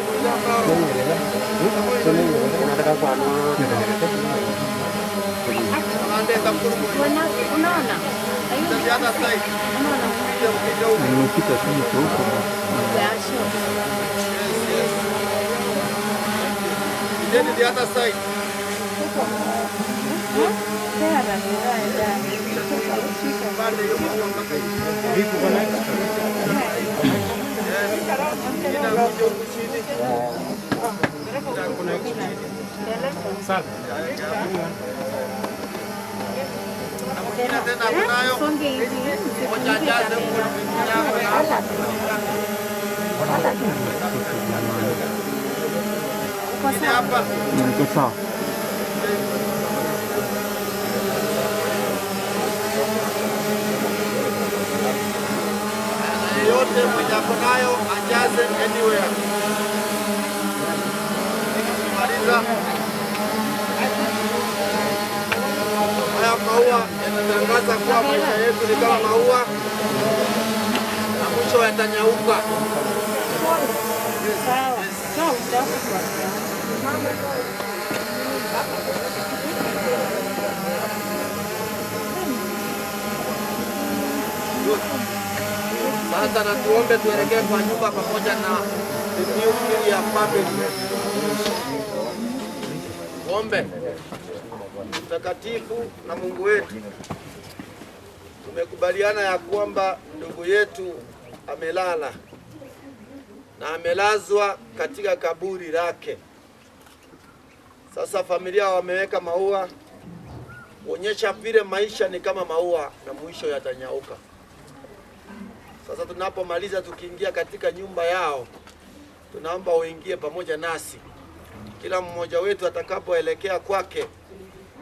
Unaona? Nimepita tu huko. Then the other side. Ini apa? yote mwenye ako nayo ajaze anywhere. Maliza. Haya maua yanatangaza kuwa maisha yetu ni kama maua na mwisho yatanyauka. Sasa na tuombe tuelekee kwa nyumba pamoja na nuclear ya family. Tuombe. Mtakatifu na Mungu wetu, tumekubaliana ya kwamba ndugu yetu amelala na amelazwa katika kaburi lake. Sasa familia wameweka maua kuonyesha vile maisha ni kama maua na mwisho yatanyauka. Sasa tunapomaliza tukiingia katika nyumba yao, tunaomba uingie pamoja nasi. Kila mmoja wetu atakapoelekea kwake,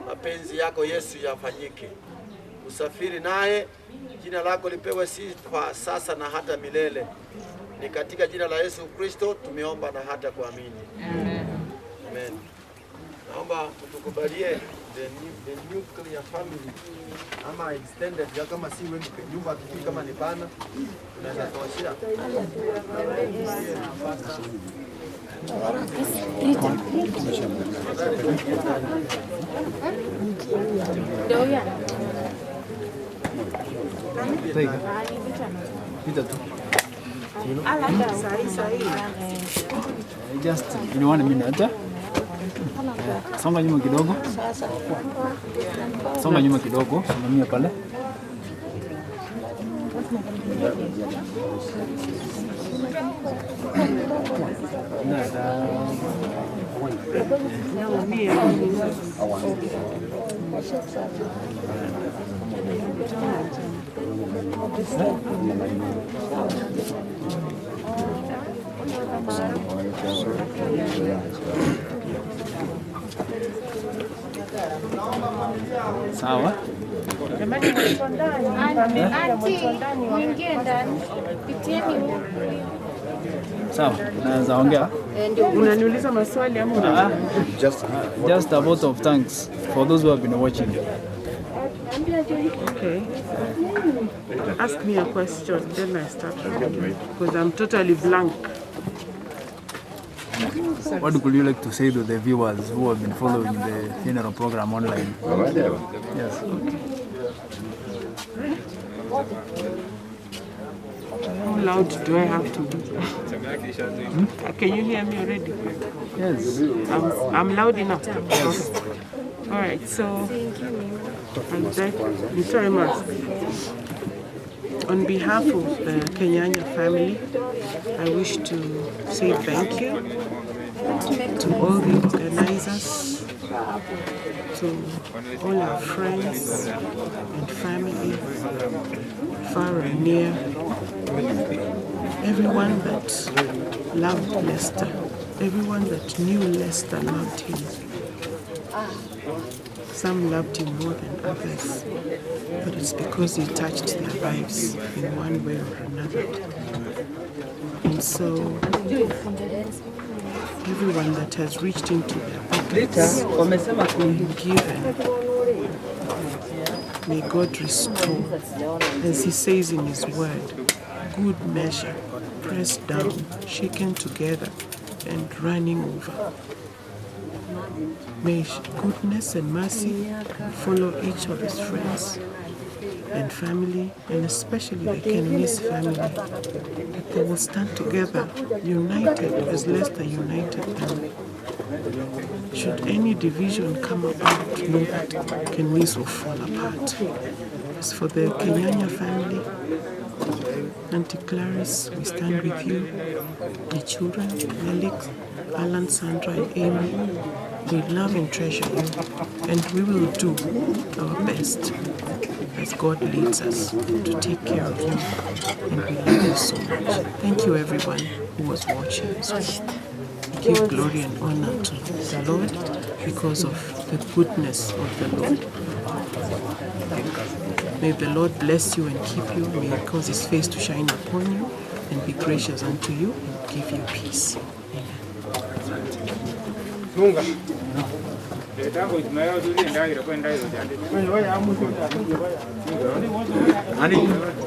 mapenzi yako Yesu yafanyike. Usafiri naye, jina lako lipewe sifa sasa na hata milele. Ni katika jina la Yesu Kristo tumeomba na hata kuamini. Amen. Naomba mtukubalie the nuclear family ama extended ya kama si wengi nyumba kiki kama ni pana tunaweza kuwashia. Just in 1 minute. Songa nyuma kidogo. Songa nyuma kidogo. Simamia pale. Sawa. Jamani, mko ndani. Mko ndani. Muingie ndani. Pitieni. Sawa, naweza ongea? Unaniuliza maswali ama Just a vote of thanks for those who have been watching. Okay. Ask me a question, then I start because I'm totally blank. What would you like to say to the viewers who have been following the funeral program online? Yes. How loud do I have to be? Can you hear me already? Yes. I'm loud enough. Yes. All right, so before I ask, on behalf of the Kenyanya family, I wish to say thank you to all the organizers, to all our friends and family, far and near, everyone that loved Lester, everyone that knew Lester loved him. Some loved him more than others, but it's because he touched their lives in one way or another. And so, everyone that has reached into their pockets and given, may God restore, as he says in his word, good measure, pressed down, shaken together, and running over. May goodness and mercy follow each of his friends and family, and especially the Kenya's family, that they will stand together, united as Lester united them. Should any division come about, know that Kenyans will fall apart. As for the Kenyanya family, Auntie Clarice, we stand with you. The children, Alex, Alan, Sandra, and Amy, we love and treasure you, and we will do our best as God leads us to take care of you, and we love you so much. Thank you, everyone who was watching. We give glory and honor to the Lord because of the goodness of the Lord. May the Lord bless you and keep you. May he cause his face to shine upon you and be gracious unto you and give you peace. Amen.